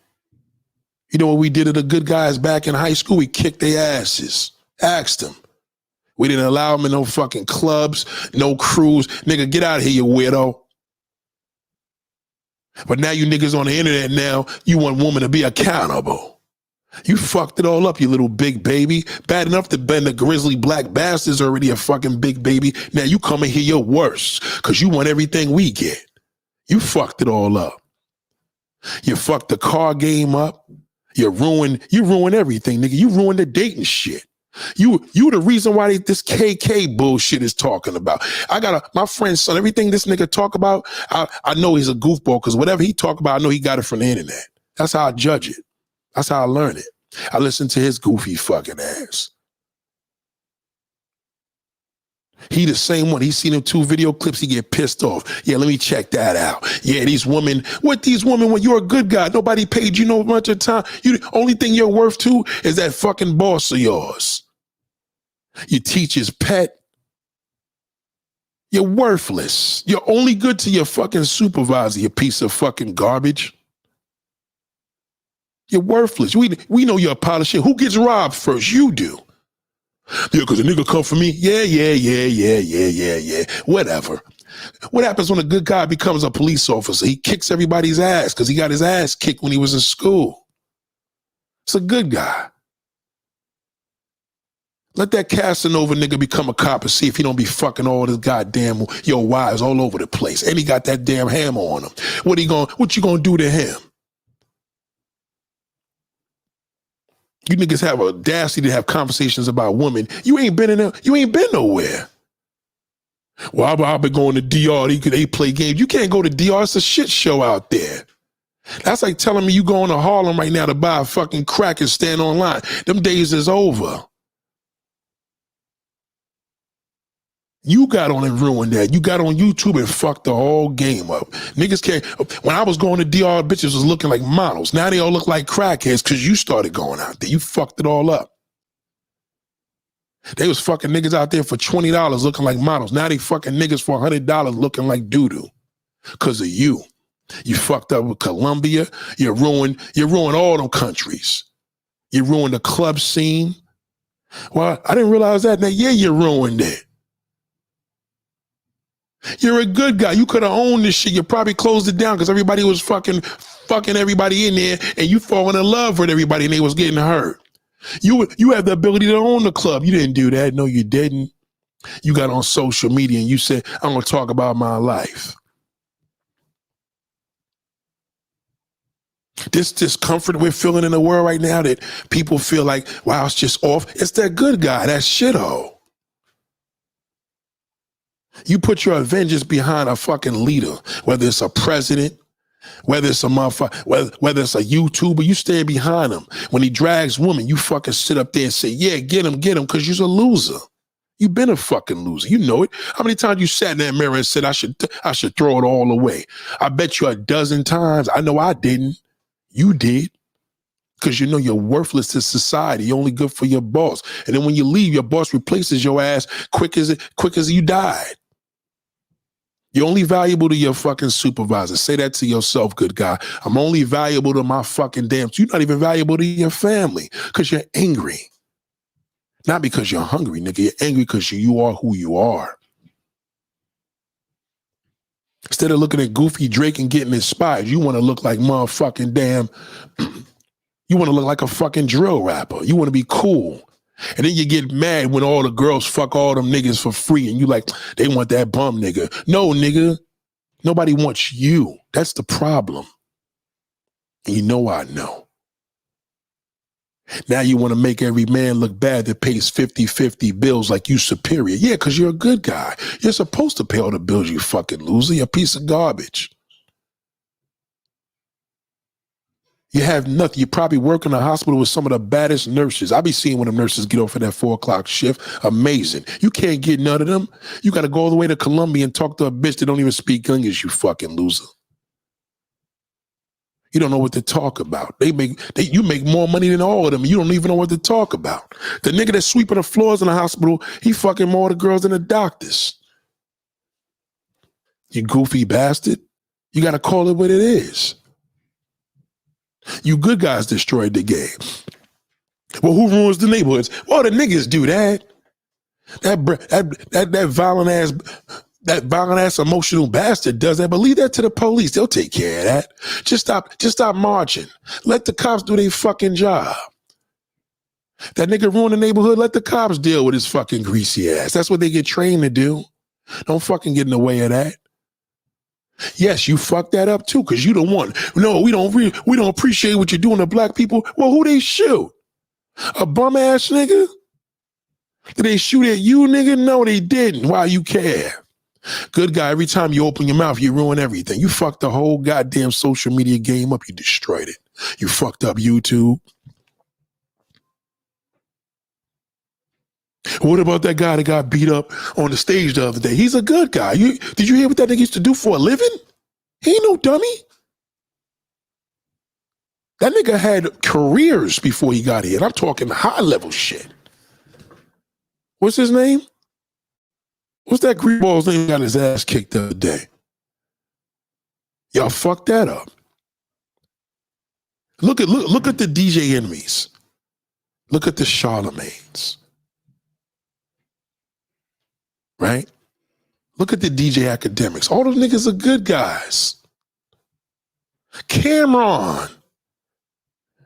You know what we did to the good guys back in high school? We kicked their asses. Asked them. We didn't allow them in no fucking clubs, no crews. Nigga, get out of here, you weirdo. But now you niggas on the internet now, you want women to be accountable. You fucked it all up, you little big baby. Bad enough to bend the grizzly black bastard's already a fucking big baby. Now you come in here, you're worse because you want everything we get. You fucked it all up. You fucked the car game up. You ruined everything, nigga. You ruined the dating shit. You the reason why this KK bullshit is talking about. I got my friend's son, everything this nigga talk about, I know he's a goofball because whatever he talk about, I know he got it from the internet. That's how I judge it. That's how I learn it. I listen to his goofy fucking ass. He the same one. He seen them 2 video clips, he get pissed off. Yeah, let me check that out. Yeah, these women, when you're a good guy, nobody paid you no much of time. The only thing you're worth to is that fucking boss of yours. Your teacher's pet. You're worthless. You're only good to your fucking supervisor, you piece of fucking garbage. You're worthless. We know you're a pile of shit. Who gets robbed first? You do. Yeah, because a nigga come for me. Yeah. Whatever. What happens when a good guy becomes a police officer? He kicks everybody's ass because he got his ass kicked when he was in school. It's a good guy. Let that Casanova nigga become a cop and see if he don't be fucking all his goddamn wives all over the place. And he got that damn hammer on him. What you gonna do to him? You niggas have audacity to have conversations about women. You ain't been nowhere. Well, I've been going to DR. They play games. You can't go to DR. It's a shit show out there. That's like telling me you going to Harlem right now to buy a fucking crack and stand online. Them days is over. You got on and ruined that. You got on YouTube and fucked the whole game up. Niggas can't. When I was going to DR, bitches was looking like models. Now they all look like crackheads because you started going out there. You fucked it all up. They was fucking niggas out there for $20 looking like models. Now they fucking niggas for $100 looking like doo-doo because of you. You fucked up with Colombia. You ruined all them countries. You ruined the club scene. Well, I didn't realize that. Now, yeah, you ruined it. You're a good guy. You could have owned this shit. You probably closed it down because everybody was fucking everybody in there and you falling in love with everybody and they was getting hurt. You have the ability to own the club. You didn't do that. No, you didn't. You got on social media and you said, I'm going to talk about my life. This discomfort we're feeling in the world right now that people feel like, wow, it's just off. It's that good guy, that shithole. You put your vengeance behind a fucking leader, whether it's a president, whether it's a motherfucker, whether it's a YouTuber, you stand behind him. When he drags women, you fucking sit up there and say, yeah, get him, because you're a loser. You've been a fucking loser. You know it. How many times you sat in that mirror and said, I should throw it all away? I bet you 12 times. I know I didn't. You did. Because you know you're worthless to society. You're only good for your boss. And then when you leave, your boss replaces your ass quick as you died. You're only valuable to your fucking supervisor. Say that to yourself, good guy. I'm only valuable to my fucking damn. You're not even valuable to your family because you're angry. Not because you're hungry, nigga. You're angry because you are who you are. Instead of looking at Goofy Drake and getting inspired, you want to look like motherfucking damn. You want to look like a fucking drill rapper. You want to be cool. And then you get mad when all the girls fuck all them niggas for free and you like, they want that bum nigga. No, nigga. Nobody wants you. That's the problem. And you know I know. Now you want to make every man look bad that pays 50-50 bills like you superior. Yeah, because you're a good guy. You're supposed to pay all the bills, you fucking loser. You're a piece of garbage. You have nothing. You probably work in a hospital with some of the baddest nurses. I be seeing when the nurses get off at that 4 o'clock shift. Amazing. You can't get none of them. You got to go all the way to Colombia and talk to a bitch that don't even speak English, you fucking loser. You don't know what to talk about. You make more money than all of them. You don't even know what to talk about. The nigga that's sweeping the floors in the hospital, he fucking more the girls than the doctors. You goofy bastard. You got to call it what it is. You good guys destroyed the game. Well, who ruins the neighborhoods? Well, the niggas do that. That violent ass emotional bastard does that. But leave that to the police. They'll take care of that. Just stop marching. Let the cops do their fucking job. That nigga ruin the neighborhood. Let the cops deal with his fucking greasy ass. That's what they get trained to do. Don't fucking get in the way of that. Yes, you fucked that up too, because you the one. No, we don't appreciate what you're doing to black people. Well, who they shoot? A bum ass nigga? Did they shoot at you, nigga? No, they didn't. Why you care? Good guy, every time you open your mouth, you ruin everything. You fucked the whole goddamn social media game up. You destroyed it. You fucked up YouTube. What about that guy that got beat up on the stage the other day? He's a good guy. Did you hear what that nigga used to do for a living? He ain't no dummy. That nigga had careers before he got here. And I'm talking high level shit. What's his name? What's that greaseball's name? Got his ass kicked the other day. Y'all fucked that up. Look at the DJ enemies. Look at the Charlemagnes. Right? Look at the DJ academics. All those niggas are good guys. Cameron.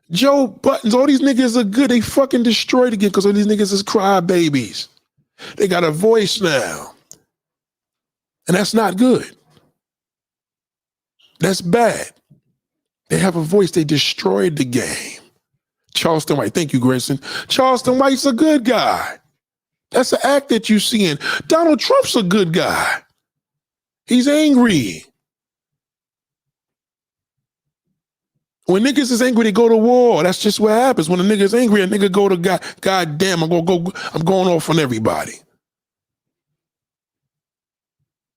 Joe Buttons, all these niggas are good. They fucking destroyed again because all these niggas is crybabies. They got a voice now. And that's not good. That's bad. They have a voice. They destroyed the game. Charleston White. Thank you, Grayson. Charleston White's a good guy. That's the act that you seeing. Donald Trump's a good guy. He's angry. When niggas is angry, they go to war. That's just what happens. When a nigga is angry, a nigga go to God damn, I'm going off on everybody.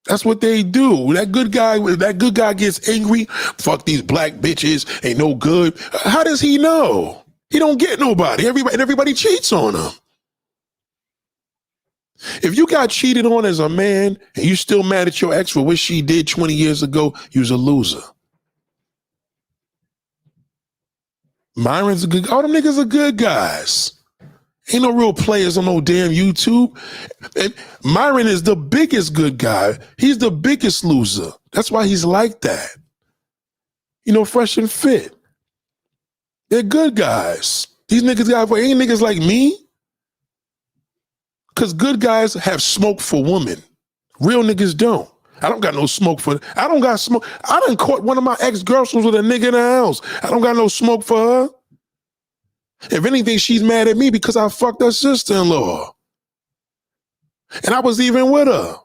That's what they do. That good guy gets angry. Fuck these black bitches, ain't no good. How does he know? He don't get nobody. Everybody cheats on him. If you got cheated on as a man and you still mad at your ex for what she did 20 years ago, you's a loser. Myron's a good guy. All them niggas are good guys. Ain't no real players on no damn YouTube. And Myron is the biggest good guy. He's the biggest loser. That's why he's like that. You know, fresh and fit. They're good guys. These niggas ain't niggas like me. Because good guys have smoke for women. Real niggas don't. I don't got no smoke for, I don't got smoke. I done caught one of my ex-girlfriends with a nigga in the house. I don't got no smoke for her. If anything, she's mad at me because I fucked her sister-in-law. And I was even with her.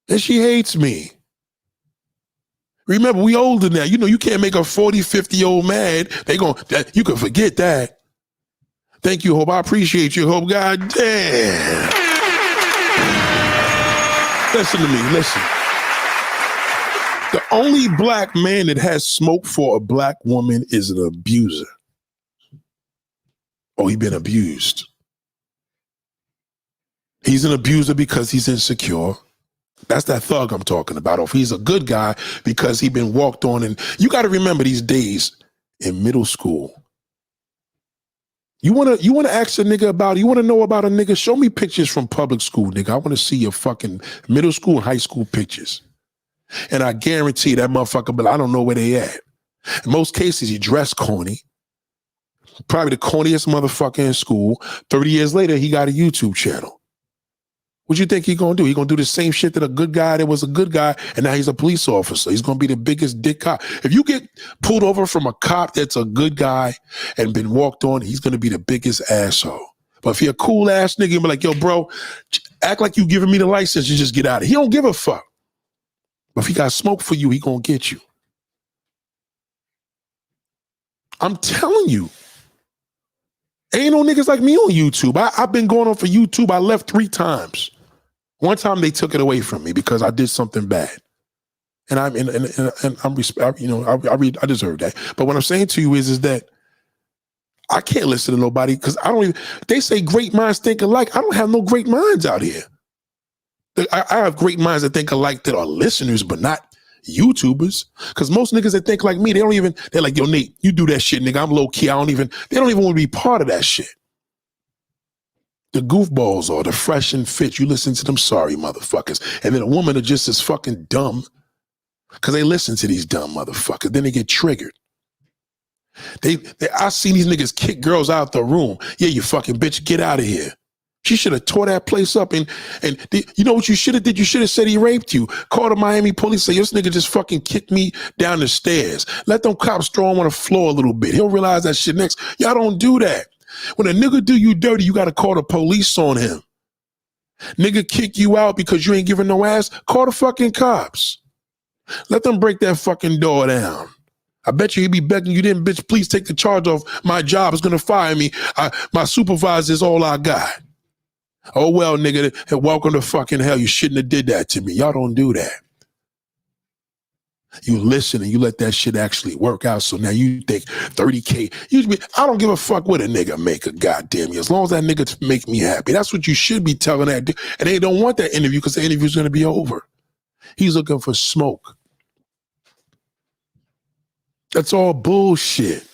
And she hates me. Remember, we older now. You know, you can't make a 40, 50-year-old mad. You can forget that. Thank you, Hope. I appreciate you, Hope. God damn. Listen to me, listen. The only black man that has smoke for a black woman is an abuser. Oh, he been abused. He's an abuser because he's insecure. That's that thug I'm talking about. Or if he's a good guy because he been walked on. And you got to remember these days in middle school. You want to ask a nigga about it? You want to know about a nigga? Show me pictures from public school, nigga. I want to see your fucking middle school and high school pictures. And I guarantee that motherfucker, but I don't know where they at. In most cases, he dressed corny. Probably the corniest motherfucker in school. 30 years later, he got a YouTube channel. What you think he gonna do? He gonna do the same shit that a good guy that was a good guy, and now he's a police officer. He's gonna be the biggest dick cop. If you get pulled over from a cop that's a good guy and been walked on, he's gonna be the biggest asshole. But if he a cool ass nigga and be like, yo, bro, act like you giving me the license, you just get out of here. He don't give a fuck. But if he got smoke for you, he gonna get you. I'm telling you. Ain't no niggas like me on YouTube. I've been going on for YouTube. I left 3 times. One time they took it away from me because I did something bad. And I'm respect, you know, I deserve that. But what I'm saying to you is that I can't listen to nobody because they say great minds think alike. I don't have no great minds out here. I have great minds that think alike that are listeners, but not YouTubers. Because most niggas that think like me, they're like, yo, Nate, you do that shit, nigga. I'm low key. They don't even want to be part of that shit. The goofballs are the fresh and fit. You listen to them sorry motherfuckers. And then a woman are just as fucking dumb because they listen to these dumb motherfuckers. Then they get triggered. I seen these niggas kick girls out the room. Yeah, you fucking bitch, get out of here. She should have tore that place up. And you know what you should have did? You should have said he raped you. Call the Miami police, say, this nigga just fucking kicked me down the stairs. Let them cops throw him on the floor a little bit. He'll realize that shit next. Y'all don't do that. When a nigga do you dirty, you got to call the police on him. Nigga kick you out because you ain't giving no ass, call the fucking cops. Let them break that fucking door down. I bet you he'd be begging you, didn't, bitch, please take the charge off my job. It's going to fire me. My supervisor is all I got. Oh, well, nigga, welcome to fucking hell. You shouldn't have did that to me. Y'all don't do that. You listen and you let that shit actually work out. So now you think 30K. I don't give a fuck what a nigga make a goddamn you. As long as that nigga make me happy. That's what you should be telling that dude. And they don't want that interview because the interview's going to be over. He's looking for smoke. That's all bullshit.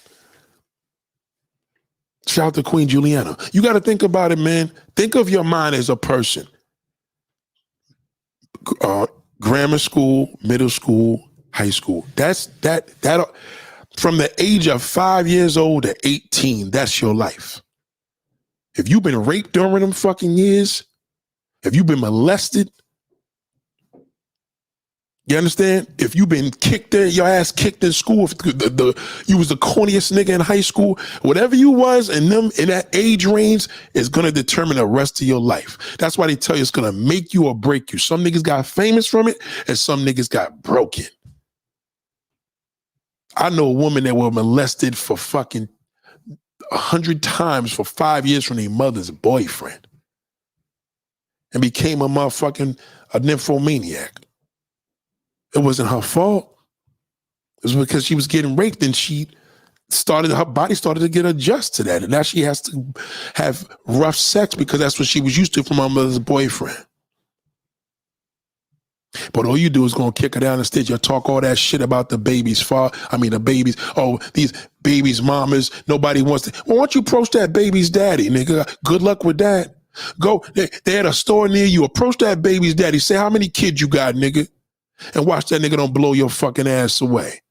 Shout out to Queen Juliana. You got to think about it, man. Think of your mind as a person. Grammar school, middle school, high school. That's that from the age of 5 years old to 18, that's your life. If you've been raped during them fucking years, if you've been molested, you understand? If you've been your ass kicked in school, if you was the corniest nigga in high school, whatever you was in that age range is gonna determine the rest of your life. That's why they tell you it's gonna make you or break you. Some niggas got famous from it, and some niggas got broken. I know a woman that was molested for fucking 100 times for 5 years from their mother's boyfriend, and became a nymphomaniac. It wasn't her fault. It was because she was getting raped and her body started to get adjusted to that. And now she has to have rough sex because that's what she was used to from her mother's boyfriend. But all you do is going to kick her down the stairs. You talk all that shit about the baby's these babies' mamas. Nobody wants to. Well, why don't you approach that baby's daddy, nigga? Good luck with that. Go. They had a store near you. Approach that baby's daddy. Say, how many kids you got, nigga? And watch that nigga don't blow your fucking ass away.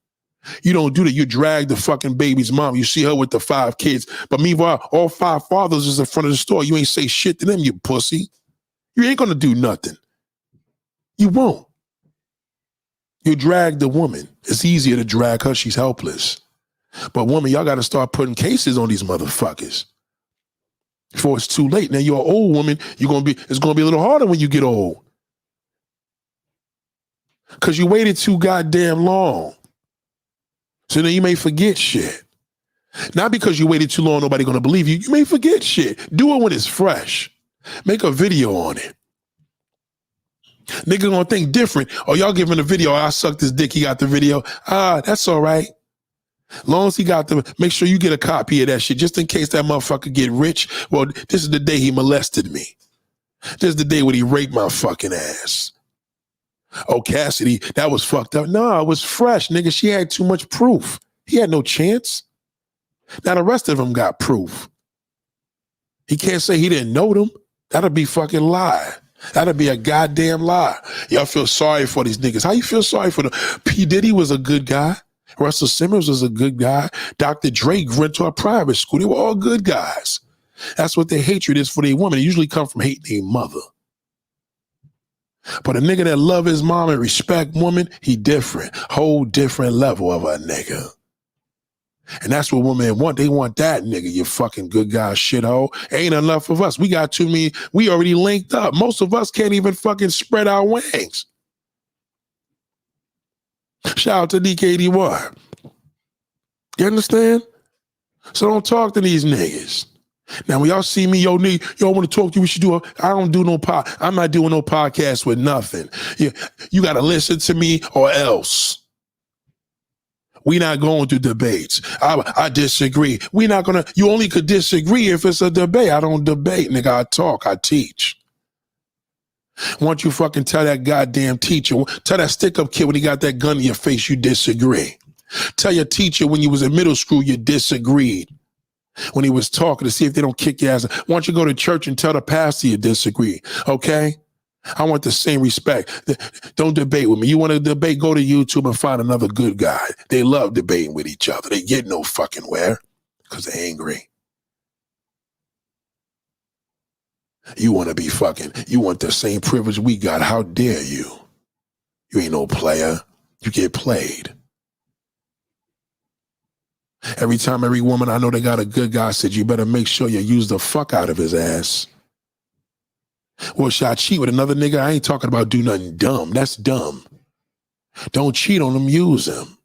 You don't do that. You drag the fucking baby's mom. You see her with the 5 kids. But meanwhile, all 5 fathers is in front of the store. You ain't say shit to them, you pussy. You ain't going to do nothing. You won't. You drag the woman. It's easier to drag her. She's helpless. But woman, y'all got to start putting cases on these motherfuckers before it's too late. Now you're an old woman. It's going to be a little harder when you get old. Because you waited too goddamn long. So then you may forget shit. Not because you waited too long, nobody going to believe you. You may forget shit. Do it when it's fresh. Make a video on it. Nigga going to think different. Oh, y'all giving a video. I sucked his dick. He got the video. That's all right. Long as he got make sure you get a copy of that shit just in case that motherfucker get rich. Well, this is the day he molested me. This is the day when he raped my fucking ass. Oh, Cassidy, that was fucked up. No, it was fresh, nigga. She had too much proof. He had no chance. Now the rest of them got proof. He can't say he didn't know them. That'll be fucking lie. That'll be a goddamn lie. Y'all feel sorry for these niggas. How you feel sorry for them? P. Diddy was a good guy. Russell Simmons was a good guy. Dr. Dre went to a private school. They were all good guys. That's what their hatred is for their woman. It usually comes from hating their mother. But a nigga that love his mom and respect woman, he different. Whole different level of a nigga. And that's what women want. They want that nigga, you fucking good guy shithole. Ain't enough of us. We got too many. We already linked up. Most of us can't even fucking spread our wings. Shout out to DKDY. You understand? So don't talk to these niggas. Now, when y'all see me, y'all want to talk to you, we should do I don't do no I'm not doing no podcast with nothing. You got to listen to me or else. We not going to debates. I disagree. We not going to, you only could disagree if it's a debate. I don't debate, nigga. I talk, I teach. Why don't you fucking tell that goddamn teacher, tell that stick-up kid when he got that gun in your face, you disagree. Tell your teacher when you was in middle school, you disagreed. When he was talking to see if they don't kick your ass. Why don't you go to church and tell the pastor you disagree, okay? I want the same respect. Don't debate with me. You want to debate, go to YouTube and find another good guy. They love debating with each other. They get no fucking where because they're angry. You want to be fucking, you want the same privilege we got. How dare you? You ain't no player. You get played. Every time every woman I know they got a good guy said, you better make sure you use the fuck out of his ass. Well, should I cheat with another nigga? I ain't talking about do nothing dumb. That's dumb. Don't cheat on him, use him.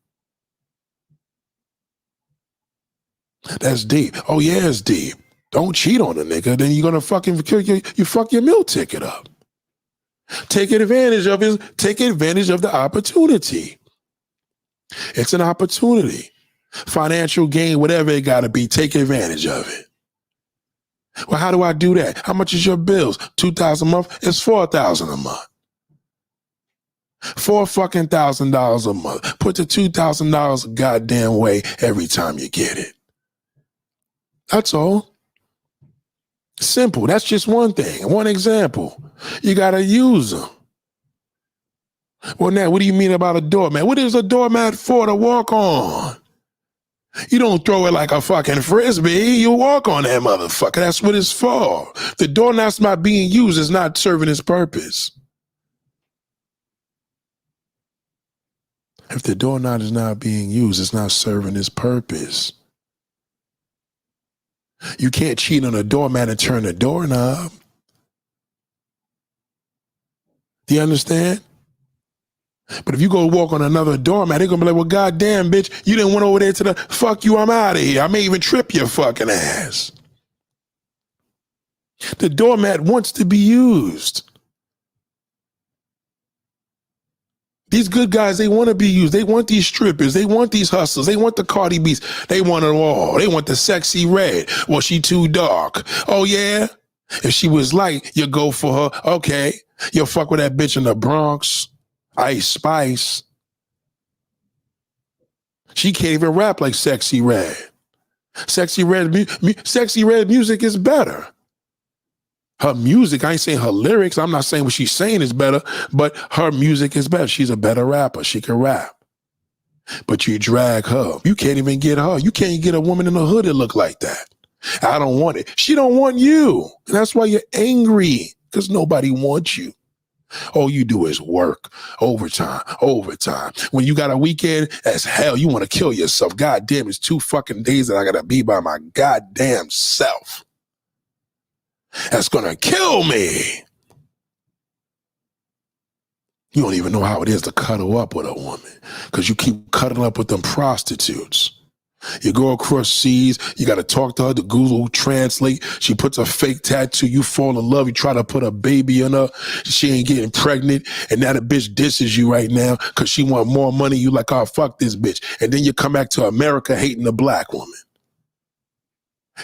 That's deep. Oh, yeah, it's deep. Don't cheat on a nigga. Then you're going to fucking you fuck your meal ticket up. Take advantage of the opportunity. It's an opportunity. Financial gain, whatever it got to be, take advantage of it. Well, how do I do that? How much is your bills? $2,000 a month? It's $4,000 a month. $4,000 a month. Put the $2,000 a goddamn way every time you get it. That's all. Simple. That's just one thing. One example. You got to use them. Well, now, what do you mean about a doormat? What is a doormat for? To walk on. You don't throw it like a fucking frisbee. You walk on that motherfucker. That's what it's for. The doormat's not being used. It's not serving its purpose. If the doorknob is not being used, it's not serving its purpose. You can't cheat on a doormat and turn the doorknob. Do you understand? But if you go walk on another doormat, they're going to be like, well, goddamn, bitch, you didn't went over there to the, fuck you, I'm out of here. I may even trip your fucking ass. The doormat wants to be used. These good guys, they want to be used. They want these strippers. They want these hustlers. They want the Cardi B's. They want it all. They want the sexy red. Well, she too dark. Oh, yeah? If she was light, you go for her. Okay. You'll fuck with that bitch in the Bronx. Ice Spice. She can't even rap like Sexy Red. Sexy Red music is better. Her music, I ain't saying her lyrics. I'm not saying what she's saying is better, but her music is better. She's a better rapper. She can rap. But you drag her. You can't even get her. You can't get a woman in the hood that look like that. I don't want it. She don't want you. And that's why you're angry, because nobody wants you. All you do is work, overtime. When you got a weekend, as hell, you want to kill yourself. God damn, it's 2 fucking days that I got to be by my goddamn self. That's going to kill me. You don't even know how it is to cuddle up with a woman because you keep cuddling up with them prostitutes. You go across seas, you got to talk to her, the Google Translate. She puts a fake tattoo, you fall in love, you try to put a baby on her, she ain't getting pregnant, and now the bitch disses you right now because she want more money. You like, oh, fuck this bitch. And then you come back to America hating the black woman.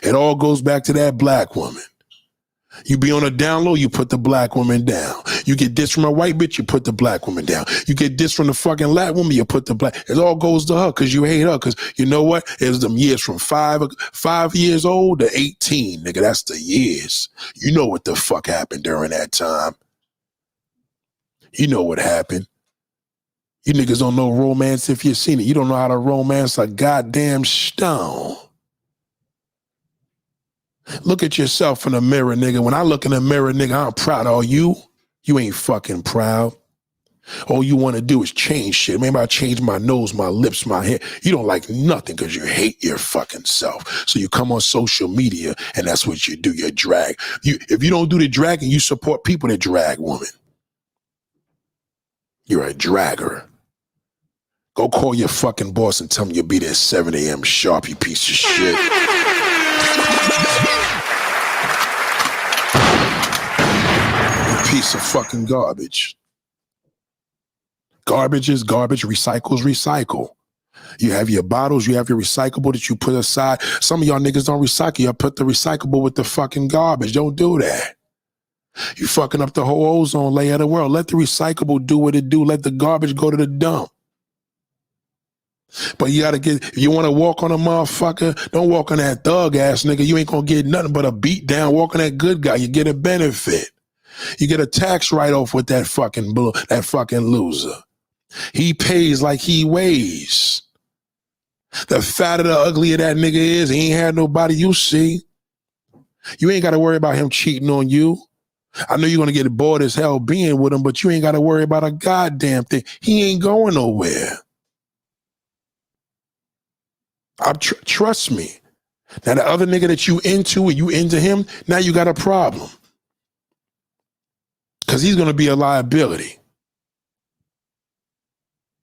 It all goes back to that black woman. You be on a down low, you put the black woman down. You get this from a white bitch, you put the black woman down. You get this from the fucking Latin woman, you put the black. It all goes to her because you hate her. Because you know what? It was them years from 5 years old to 18, nigga. That's the years. You know what the fuck happened during that time. You know what happened. You niggas don't know romance if you've seen it. You don't know how to romance a goddamn stone. Look at yourself in the mirror, nigga. When I look in the mirror, nigga, I'm proud of you. You ain't fucking proud. All you want to do is change shit. Maybe I change my nose, my lips, my hair. You don't like nothing because you hate your fucking self. So you come on social media and that's what you do. You drag. If you don't do the dragging, you support people that drag women. You're a dragger. Go call your fucking boss and tell him you'll be there at 7 a.m. sharp, you piece of shit. Piece of fucking garbage. Garbage is garbage. Recycle's recycle. You have your bottles. You have your recyclable that you put aside. Some of y'all niggas don't recycle. Y'all put the recyclable with the fucking garbage. Don't do that. You fucking up the whole ozone layer of the world. Let the recyclable do what it do. Let the garbage go to the dump. But you gotta get, if you want to walk on a motherfucker, don't walk on that thug ass nigga. You ain't gonna get nothing but a beat down. Walk on that good guy. You get a benefit. You get a tax write-off with that fucking loser. He pays like he weighs. The fatter, the uglier that nigga is, he ain't had nobody you see. You ain't got to worry about him cheating on you. I know you're going to get bored as hell being with him, but you ain't got to worry about a goddamn thing. He ain't going nowhere. Trust me. Now the other nigga that you into and you into him, now you got a problem. Because he's going to be a liability.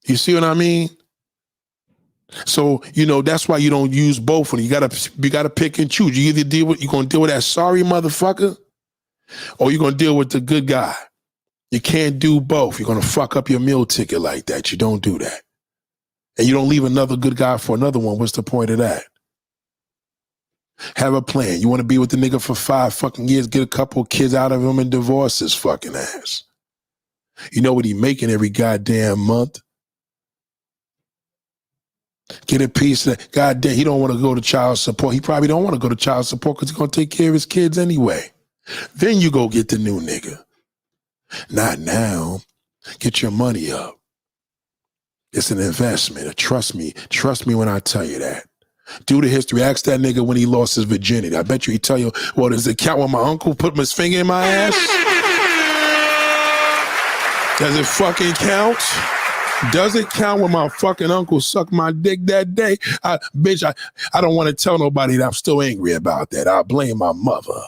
You see what I mean? So, you know, that's why you don't use both of them. You gotta pick and choose. You either you're going to deal with that sorry motherfucker or you're going to deal with the good guy. You can't do both. You're going to fuck up your meal ticket like that. You don't do that. and you don't leave another good guy for another one, what's the point of that? Have a plan. You want to be with the nigga for 5 fucking years, get a couple of kids out of him and divorce his fucking ass. You know what he making every goddamn month? Get a piece of that. Goddamn, he don't want to go to child support. He probably don't want to go to child support because he's going to take care of his kids anyway. Then you go get the new nigga. Not now. Get your money up. It's an investment. Trust me when I tell you that. Do the history. Ask that nigga when he lost his virginity. I bet you he tell you, well, does it count when my uncle put his finger in my ass? Does it fucking count? Does it count when my fucking uncle sucked my dick that day? I don't want to tell nobody that I'm still angry about that. I blame my mother.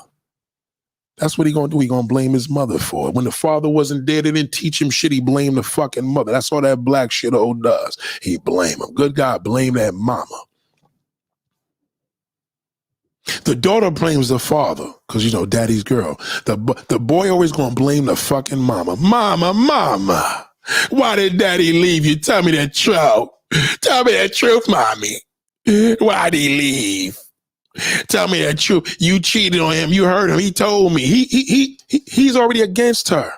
That's what he gonna do. He gonna blame his mother for it. When the father wasn't there, they didn't teach him shit. He blamed the fucking mother. That's all that black shit old does. He blame him. Good God, blame that mama. The daughter blames the father because, you know, daddy's girl. The boy always going to blame the fucking mama. Mama, why did daddy leave you? Tell me the truth. Tell me the truth, mommy. Why did he leave? Tell me the truth. You cheated on him. You hurt him. He told me. He's already against her.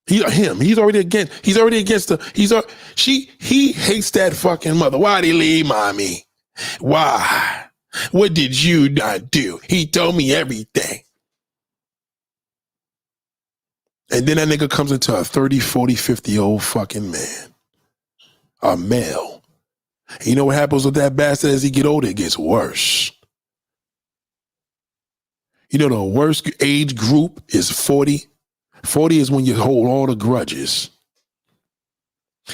He already against her. He hates that fucking mother. Why did he leave, mommy? Why? What did you not do? He told me everything. And then that nigga comes into a 30, 40, 50-year-old fucking man. A male. And you know what happens with that bastard as he get older? It gets worse. You know the worst age group is 40. 40 is when you hold all the grudges.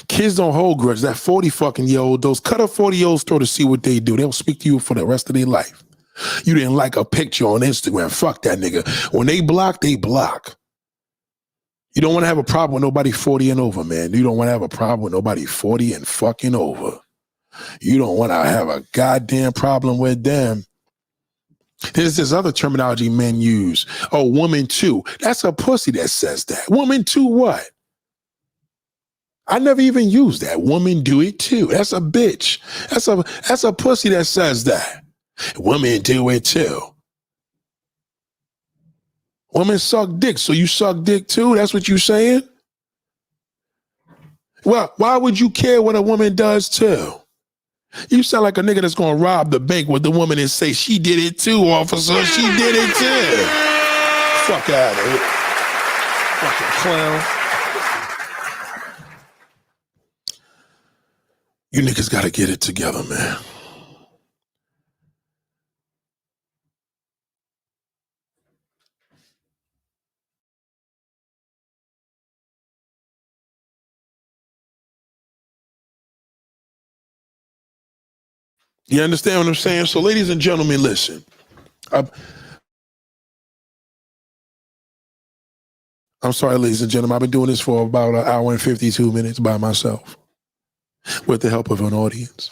Kids don't hold grudges. That 40 fucking year old, those cut up 40-year-olds throw to see what they do. They'll speak to you for the rest of their life. You didn't like a picture on Instagram. Fuck that nigga. When they block, they block. You don't want to have a problem with nobody 40 and over, man. You don't want to have a problem with nobody 40 and fucking over. You don't want to have a goddamn problem with them. There's this other terminology men use. Oh, woman too. That's a pussy that says that. Woman too what? I never even used that. Women do it too. That's a bitch. That's a pussy that says that. Women do it too. Women suck dick, so you suck dick too? That's what you saying? Well, why would you care what a woman does too? You sound like a nigga that's gonna rob the bank with the woman and say, she did it too, officer. She did it too. Fuck out of here. Fucking clown. You niggas gotta get it together, man. You understand what I'm saying? So, ladies and gentlemen, listen. I'm sorry, ladies and gentlemen. I've been doing this for about an hour and 52 minutes by myself with the help of an audience.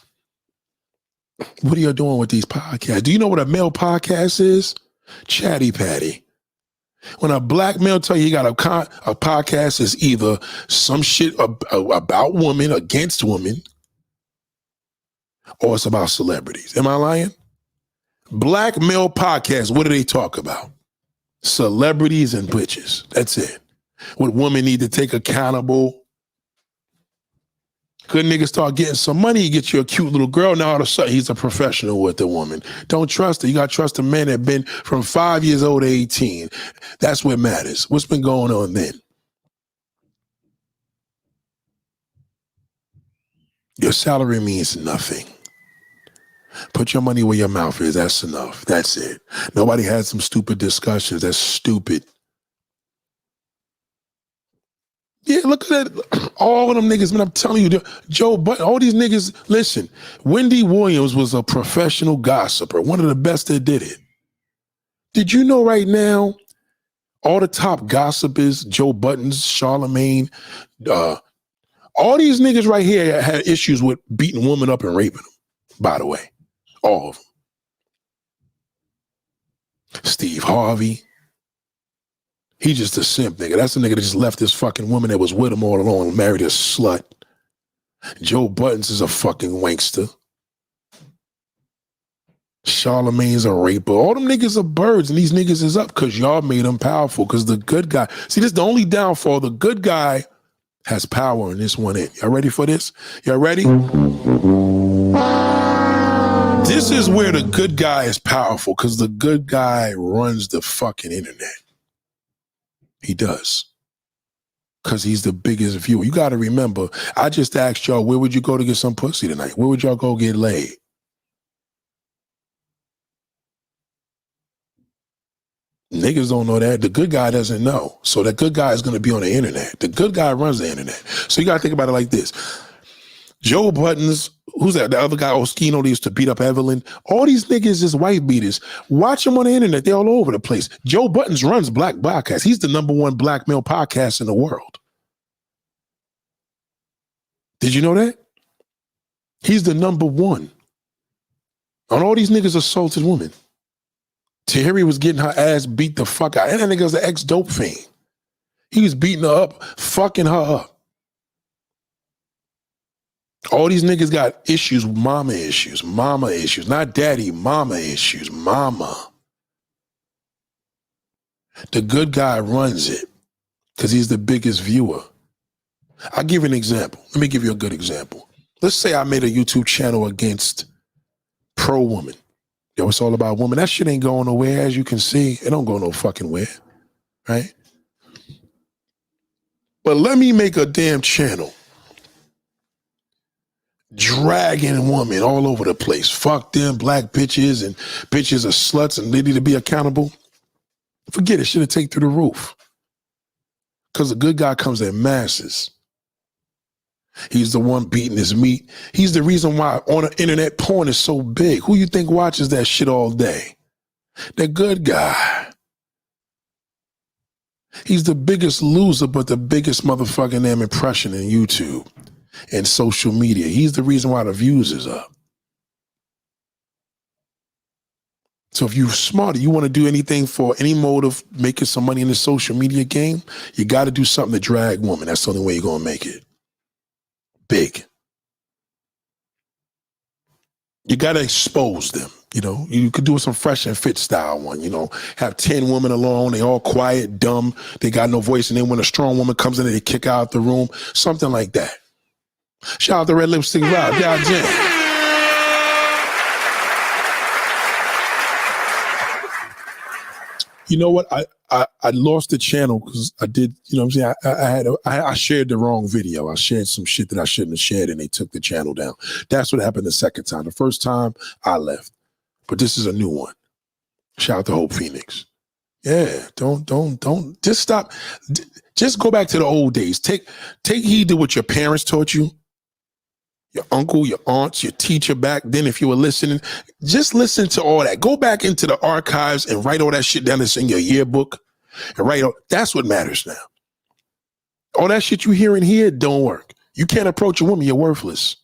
What are you doing with these podcasts? Do you know what a male podcast is? Chatty Patty. When a black male tell you he got a podcast, is either some shit about women, against women, or it's about celebrities. Am I lying? Black male podcasts, what do they talk about? Celebrities and bitches. That's it. What women need to take accountable. Good niggas start getting some money, you get you a cute little girl, now all of a sudden he's a professional with the woman. Don't trust her. You got to trust a man that been from 5 years old to 18. That's what matters. What's been going on then? Your salary means nothing. Put your money where your mouth is. That's enough. That's it. Nobody had some stupid discussions. That's stupid. Yeah, look at that. All of them niggas, man, I'm telling you, Joe Button, all these niggas, listen, Wendy Williams was a professional gossiper, one of the best that did it. Did you know right now, all the top gossipers, Joe Buttons, Charlemagne, all these niggas right here had issues with beating women up and raping them, by the way. All of them. Steve Harvey. He just a simp nigga. That's the nigga that just left this fucking woman that was with him all along and married a slut. Joe Buttons is a fucking wankster. Charlemagne's a raper. All them niggas are birds, and these niggas is up because y'all made them powerful. Because the good guy, see, this is the only downfall. The good guy has power in this one. Y'all ready for this? Y'all ready? This is where the good guy is powerful because the good guy runs the fucking internet. He does. Because he's the biggest viewer. You got to remember, I just asked y'all, where would you go to get some pussy tonight? Where would y'all go get laid? Niggas don't know that. The good guy doesn't know. So the good guy is going to be on the internet. The good guy runs the internet. So you got to think about it like this. Joe Buttons, who's that? The other guy, Oskino, that used to beat up Evelyn. All these niggas is wife beaters. Watch them on the internet. They're all over the place. Joe Buttons runs Black Podcast. He's the #1 black male podcast in the world. Did you know that? He's the #1. On all these niggas assaulted women. Terry was getting her ass beat the fuck out. And that nigga's an ex-dope fiend. He was beating her up, fucking her up. All these niggas got issues, mama issues, not daddy, mama issues, mama. The good guy runs it because he's the biggest viewer. I'll give you an example. Let me give you a good example. Let's say I made a YouTube channel against pro-woman. Yo, it's all about women. That shit ain't going nowhere, as you can see. It don't go no fucking where, right? But let me make a damn channel dragging women all over the place. Fuck them black bitches, and bitches are sluts and they need to be accountable. Forget it. Shit'll take through the roof. Because the good guy comes in masses. He's the one beating his meat. He's the reason why on the internet porn is so big. Who you think watches that shit all day? The good guy. He's the biggest loser, but the biggest motherfucking damn impression in YouTube and social media. He's the reason why the views is up. So if you're smart, you want to do anything for any motive, making some money in the social media game, you got to do something to drag women. That's the only way you're going to make it. Big. You got to expose them. You know, you could do some fresh and fit style one, you know, have 10 women alone. They all quiet, dumb. They got no voice. And then when a strong woman comes in, they kick out the room. Something like that. Shout out to Red Lipstick Rob. God damn. You know what? I lost the channel because I did, you know what I'm saying? I shared the wrong video. I shared some shit that I shouldn't have shared and they took the channel down. That's what happened the second time. The first time I left, but this is a new one. Shout out to Hope Phoenix. Yeah, don't, just stop. Just go back to the old days. Take heed to what your parents taught you. Your uncle, your aunts, your teacher back then, if you were listening, just listen to all that. Go back into the archives and write all that shit down that's in your yearbook and write all, that's what matters now. All that shit you hear in here don't work. You can't approach a woman, you're worthless.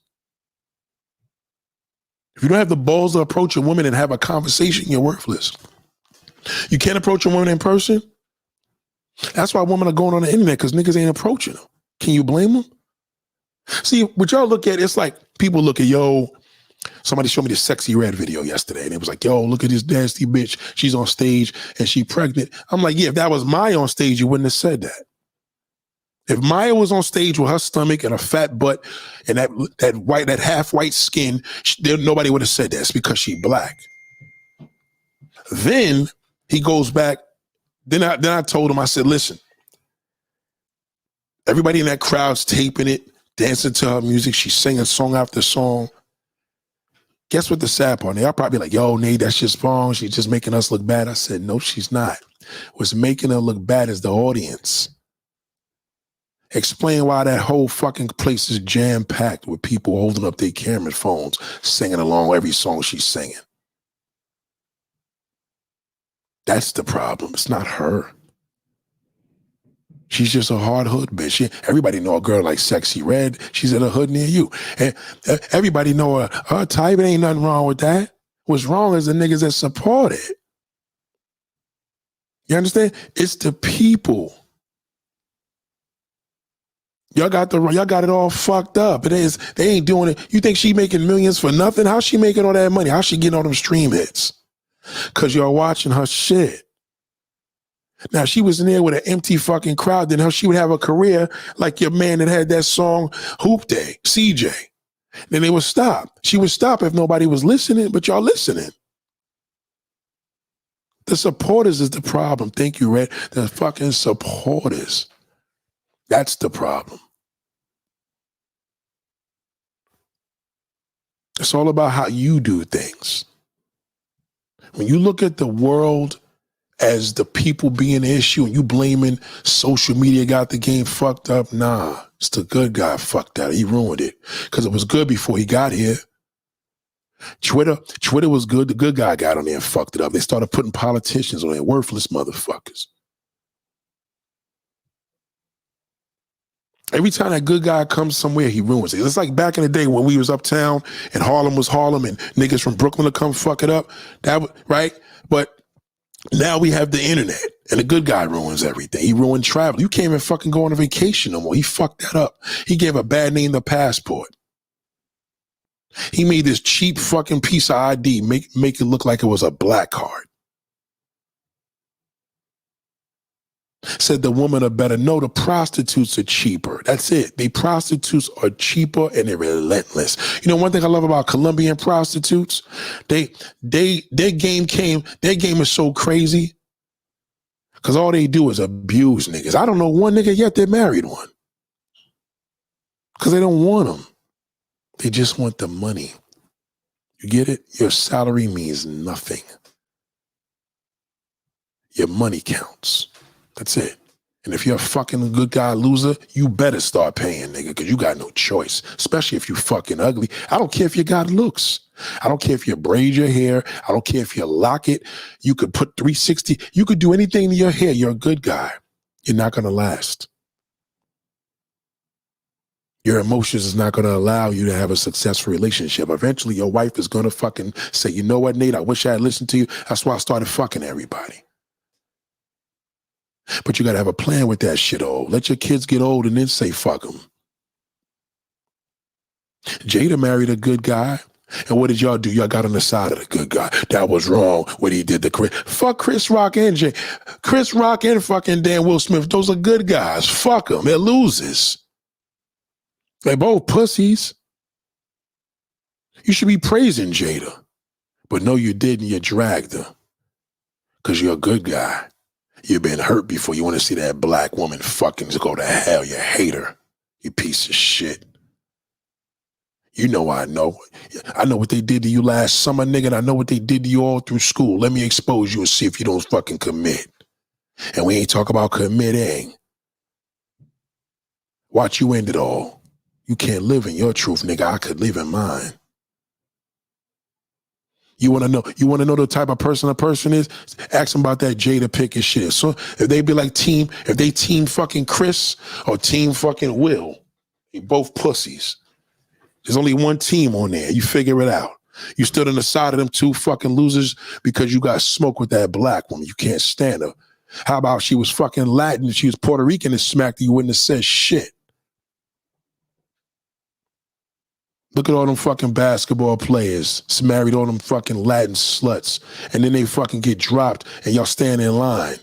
If you don't have the balls to approach a woman and have a conversation, you're worthless. You can't approach a woman in person. That's why women are going on the internet, because niggas ain't approaching them. Can you blame them? See, what y'all look at, it's like people look at, yo, somebody showed me this Sexy Red video yesterday, and it was like, yo, look at this nasty bitch. She's on stage, and she pregnant. I'm like, yeah, if that was Maya on stage, you wouldn't have said that. If Maya was on stage with her stomach and a fat butt and that half white skin, nobody would have said that. It's because she black. Then he goes back. Then I told him, I said, listen, everybody in that crowd's taping it, dancing to her music. She's singing song after song. Guess what the sad part? They'll probably be like, yo, Nate, that's just wrong. She's just making us look bad. I said, no, she's not. What's making her look bad is the audience. Explain why that whole fucking place is jam-packed with people holding up their camera phones, singing along every song she's singing. That's the problem. It's not her. She's just a hard hood bitch. Everybody know a girl like Sexy Red. She's in a hood near you. And everybody know her type. It ain't nothing wrong with that. What's wrong is the niggas that support it. You understand? It's the people. Y'all got it all fucked up. They ain't doing it. You think she making millions for nothing? How's she making all that money? How's she getting all them stream hits? Because y'all watching her shit. Now, if she was in there with an empty fucking crowd, then how she would have a career like your man that had that song Hoop Day, CJ. Then they would stop. She would stop if nobody was listening, but y'all listening. The supporters is the problem. Thank you, Red. The fucking supporters. That's the problem. It's all about how you do things. When you look at the world as the people being the issue and you blaming social media got the game fucked up, nah, it's the good guy fucked up. He ruined it because it was good before he got here. Twitter was good. The good guy got on there and fucked it up. They started putting politicians on there, worthless motherfuckers. Every time that good guy comes somewhere, he ruins it. It's like back in the day when we was uptown and Harlem was Harlem and niggas from Brooklyn would come fuck it up. Right? But now we have the internet and the good guy ruins everything. He ruined travel. You can't even fucking go on a vacation no more. He fucked that up. He gave a bad name to passport. He made this cheap fucking piece of ID make it look like it was a black card. Said the women are better. No, the prostitutes are cheaper. That's it. The prostitutes are cheaper and they're relentless. You know, one thing I love about Colombian prostitutes, their game is so crazy because all they do is abuse niggas. I don't know one nigga yet that married one because they don't want them. They just want the money. You get it? Your salary means nothing. Your money counts. That's it. And if you're a fucking good guy loser, you better start paying, nigga, because you got no choice, especially if you fucking ugly. I don't care if you got looks. I don't care if you braid your hair. I don't care if you lock it. You could put 360. You could do anything to your hair. You're a good guy. You're not going to last. Your emotions is not going to allow you to have a successful relationship. Eventually, your wife is going to fucking say, you know what, Nate, I wish I had listened to you. That's why I started fucking everybody. But you got to have a plan with that shit, let your kids get old and then say, fuck them. Jada married a good guy. And what did y'all do? Y'all got on the side of the good guy. That was wrong what he did to Chris. Fuck Chris Rock and Jay. Chris Rock and fucking Dan Will Smith. Those are good guys. Fuck them. They're losers. They both pussies. You should be praising Jada. But no, you didn't. You dragged her. Because you're a good guy. You've been hurt before. You want to see that black woman fucking go to hell. You hate her. You piece of shit. You know I know. I know what they did to you last summer, nigga, and I know what they did to you all through school. Let me expose you and see if you don't fucking commit. And we ain't talk about committing. Watch you end it all. You can't live in your truth, nigga. I could live in mine. You want to know the type of person a person is? Ask them about that Jada Pinkett shit. So if they be like if they team fucking Chris or team fucking Will, they both pussies. There's only one team on there. You figure it out. You stood on the side of them two fucking losers because you got smoke with that black woman. You can't stand her. How about she was fucking Latin and she was Puerto Rican and smacked you, wouldn't have said shit. Look at all them fucking basketball players. Married all them fucking Latin sluts. And then they fucking get dropped and y'all stand in line.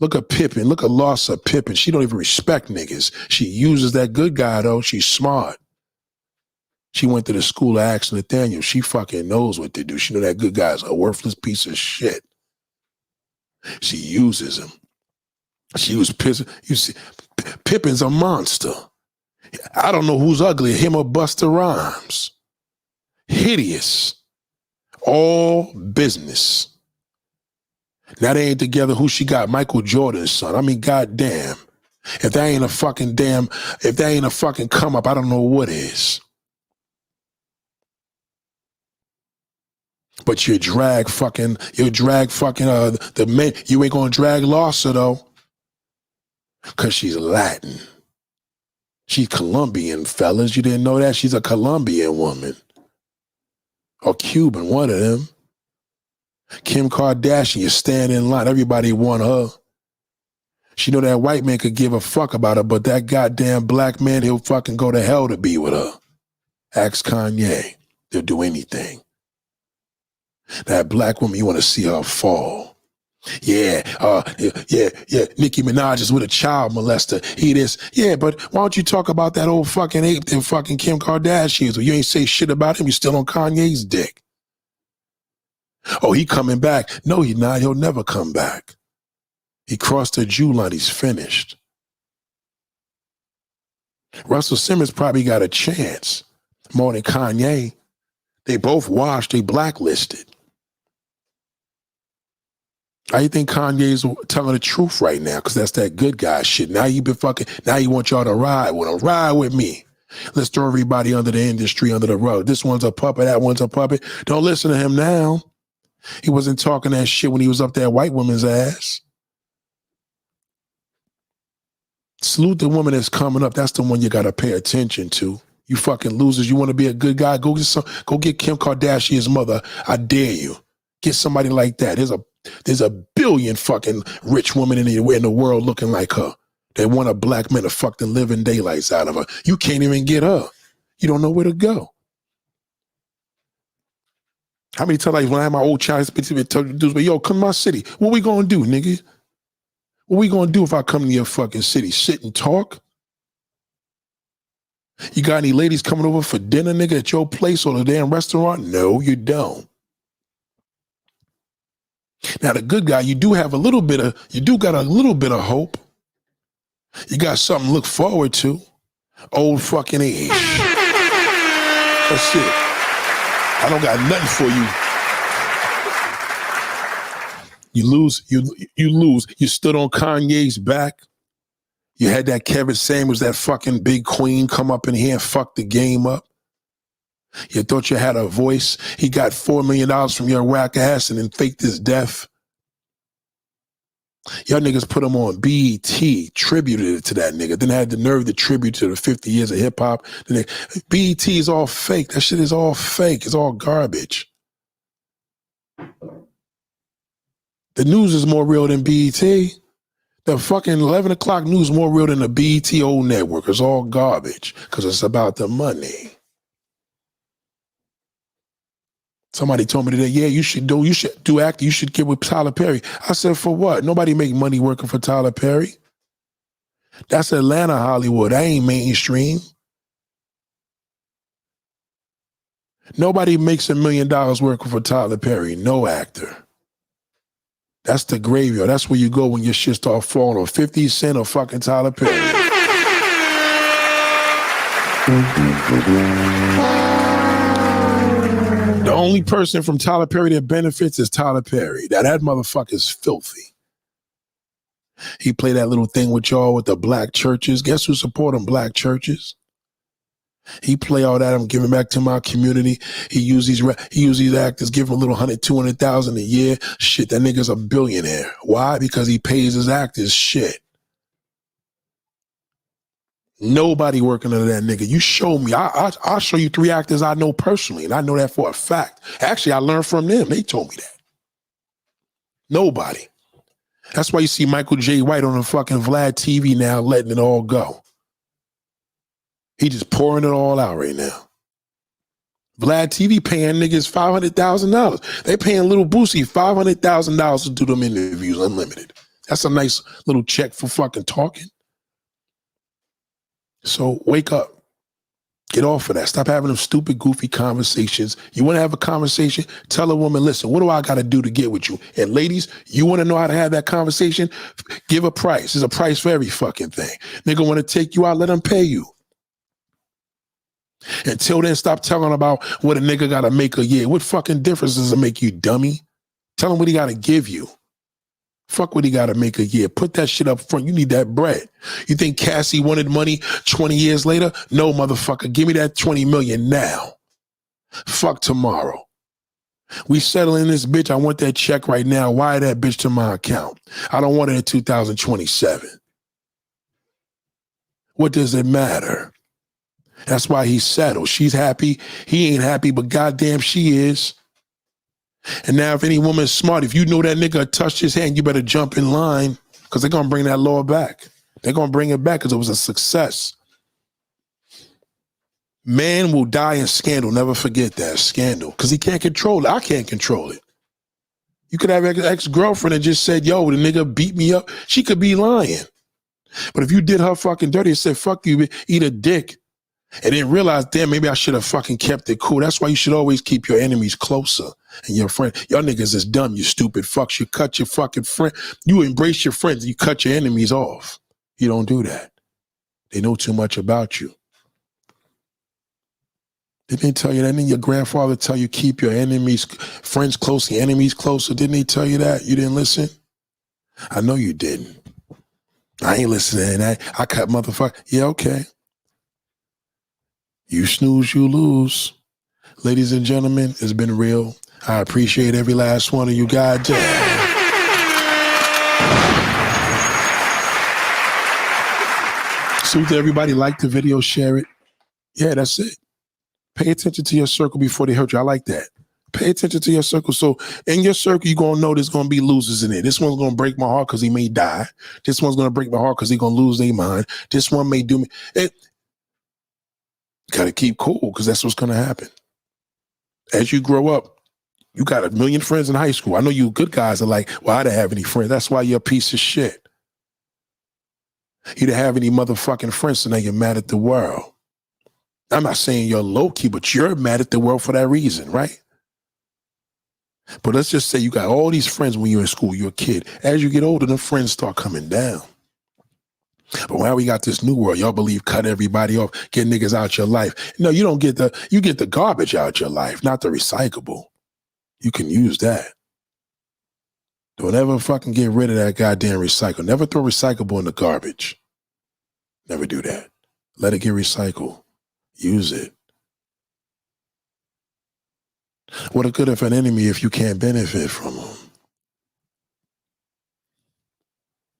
Look at Pippen. Look at Larsa Pippen. She don't even respect niggas. She uses that good guy, though. She's smart. She went to the school of Axel Nathaniel. She fucking knows what to do. She know that good guy's a worthless piece of shit. She uses him. She was pissing. You see, Pippen's a monster. I don't know who's ugly, him or Busta Rhymes. Hideous. All business. Now they ain't together. Who she got? Michael Jordan's son. I mean, goddamn. If that ain't a fucking come up, I don't know what is. But you drag fucking the men. You ain't gonna drag Larsa though. Cause she's Latin. She's Colombian, fellas. You didn't know that? She's a Colombian woman. Or Cuban, one of them. Kim Kardashian, you stand in line. Everybody want her. She know that white man could give a fuck about her, but that goddamn black man, he'll fucking go to hell to be with her. Ask Kanye. They'll do anything. That black woman, you want to see her fall. Yeah. Nicki Minaj is with a child molester. He this. Yeah, but why don't you talk about that old fucking ape and fucking Kim Kardashian? You ain't say shit about him. You still on Kanye's dick. Oh, he coming back. No, he's not. He'll never come back. He crossed the Jew line. He's finished. Russell Simmons probably got a chance more than Kanye. They both washed. They blacklisted. I think Kanye's telling the truth right now because that's that good guy shit. Now you want y'all to ride with him. Ride with me. Let's throw everybody under the industry, under the rug. This one's a puppet, that one's a puppet. Don't listen to him now. He wasn't talking that shit when he was up there white woman's ass. Salute the woman that's coming up. That's the one you got to pay attention to. You fucking losers. You want to be a good guy? Go get Kim Kardashian's mother. I dare you. Get somebody like that. There's a billion fucking rich women in the world looking like her. They want a black man to fuck the living daylights out of her. You can't even get her. You don't know where to go. How many times when I had my old child, yo, come to my city. What we gonna do, nigga? What we gonna do if I come to your fucking city? Sit and talk? You got any ladies coming over for dinner, nigga, at your place or the damn restaurant? No, you don't. Now, the good guy, you do got a little bit of hope. You got something to look forward to. Old fucking age. That's it. I don't got nothing for you. You lose. You stood on Kanye's back. You had that Kevin Samuels, that fucking big queen, come up in here and fuck the game up. You thought you had a voice. He got $4 million from your whack ass and then faked his death. Y'all niggas put him on BET, tributed it to that nigga. Then had the nerve to tribute to the 50 years of hip hop. BET is all fake. That shit is all fake. It's all garbage. The news is more real than BET. The fucking 11 o'clock news is more real than the BET old network. It's all garbage because it's about the money. Somebody told me today, yeah, you should do acting. You should get with Tyler Perry. I said, for what? Nobody make money working for Tyler Perry. That's Atlanta Hollywood. I ain't mainstream. Nobody makes $1 million working for Tyler Perry. No actor. That's the graveyard. That's where you go when your shit start falling, or 50 Cent or fucking Tyler Perry. The only person from Tyler Perry that benefits is Tyler Perry. That motherfucker's filthy. He played that little thing with y'all with the black churches. Guess who support them? Black churches. He play all that. I'm giving back to my community. He use these actors, give him a little 100, 200,000 a year. Shit, that nigga's a billionaire. Why? Because he pays his actors shit. Nobody working under that nigga. You show me. I'll show you 3 actors I know personally, and I know that for a fact. Actually, I learned from them. They told me that. Nobody. That's why you see Michael J. White on the fucking Vlad TV now letting it all go. He just pouring it all out right now. Vlad TV paying niggas $500,000. They paying Little Boosie $500,000 to do them interviews unlimited. That's a nice little check for fucking talking. So wake up. Get off of that. Stop having them stupid, goofy conversations. You want to have a conversation? Tell a woman, listen, what do I got to do to get with you? And ladies, you want to know how to have that conversation? Give a price. There's a price for every fucking thing. Nigga want to take you out, let them pay you. Until then, stop telling about what a nigga got to make a year. What fucking difference does it make, you dummy? Tell him what he got to give you. Fuck what he got to make a year. Put that shit up front. You need that bread. You think Cassie wanted money 20 years later? No, motherfucker. Give me that 20 million now. Fuck tomorrow. We settling this bitch. I want that check right now. Wire that bitch to my account. I don't want it in 2027. What does it matter? That's why he's settled. She's happy. He ain't happy, but goddamn she is. And now if any woman's smart, if you know that nigga touched his hand, you better jump in line. because they're going to bring that law back. They're going to bring it back because it was a success. Man will die in scandal. Never forget that. Scandal. Because he can't control it. I can't control it. You could have an ex-girlfriend and just said, yo, the nigga beat me up. She could be lying. But if you did her fucking dirty and said, fuck you, eat a dick, and then realize, damn, maybe I should have fucking kept it cool. That's why you should always keep your enemies closer. And your friend, y'all niggas is dumb, you stupid fucks. You cut your fucking friend. You embrace your friends. You cut your enemies off. You don't do that. They know too much about you. Didn't they tell you that? Didn't your grandfather tell you keep your enemies, friends close, your enemies closer? Didn't he tell you that? You didn't listen? I know you didn't. I ain't listening to that. I cut motherfucker. Yeah, okay. You snooze, you lose. Ladies and gentlemen, it's been real. I appreciate every last one of you guys. So to everybody, like the video, share it. Yeah, that's it. Pay attention to your circle before they hurt you. I like that. Pay attention to your circle. So in your circle, you're going to know there's going to be losers in it. This one's going to break my heart because he may die. This one's going to break my heart because he's going to lose their mind. This one may do me. Got to keep cool because that's what's going to happen. As you grow up, you got a million friends in high school. I know you good guys are like, well, I didn't have any friends. That's why you're a piece of shit. You didn't have any motherfucking friends, so now you're mad at the world. I'm not saying you're low-key, but you're mad at the world for that reason, right? But let's just say you got all these friends when you're in school, you're a kid. As you get older, the friends start coming down. But now we got this new world. Y'all believe cut everybody off, get niggas out your life. No, you don't get you get the garbage out your life, not the recyclable. You can use that. Don't ever fucking get rid of that goddamn recycle. Never throw recyclable in the garbage. Never do that. Let it get recycled. Use it. What a good of an enemy if you can't benefit from them.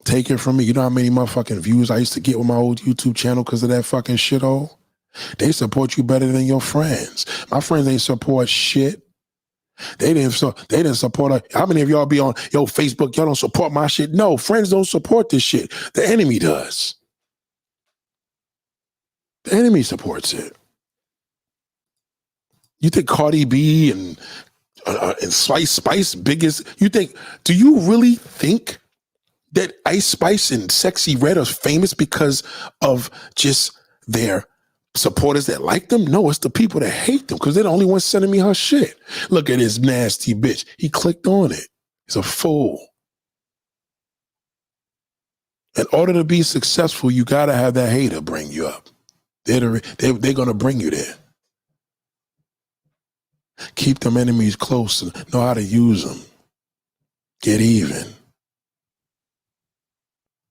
Take it from me. You know how many motherfucking views I used to get with my old YouTube channel because of that fucking shithole? They support you better than your friends. My friends ain't support shit. They didn't support. How many of y'all be on Facebook? Y'all don't support my shit. No, friends don't support this shit. The enemy does. The enemy supports it. You think Cardi B and Spice biggest? Do you really think that Ice Spice and Sexy Red are famous because of just their supporters that like them? No, it's the people that hate them because they're the only ones sending me her shit. Look at this nasty bitch. He clicked on it. He's a fool. In order to be successful, you got to have that hater bring you up. They're going to bring you there. Keep them enemies close and know how to use them. Get even.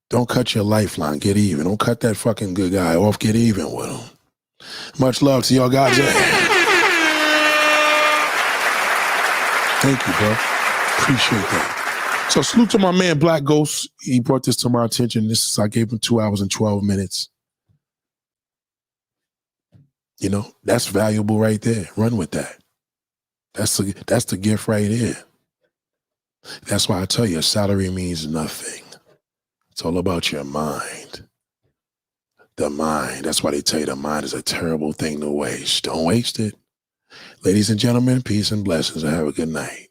Don't cut your lifeline. Get even. Don't cut that fucking good guy off. Get even with him. Much love to y'all guys. Thank you, bro. Appreciate that. So salute to my man Black Ghost. He brought this to my attention. I gave him 2 hours and 12 minutes. You know, that's valuable right there. Run with that. That's the gift right there. That's why I tell you, a salary means nothing. It's all about your mind. The mind. That's why they tell you the mind is a terrible thing to waste. Don't waste it. Ladies and gentlemen, peace and blessings. Have a good night.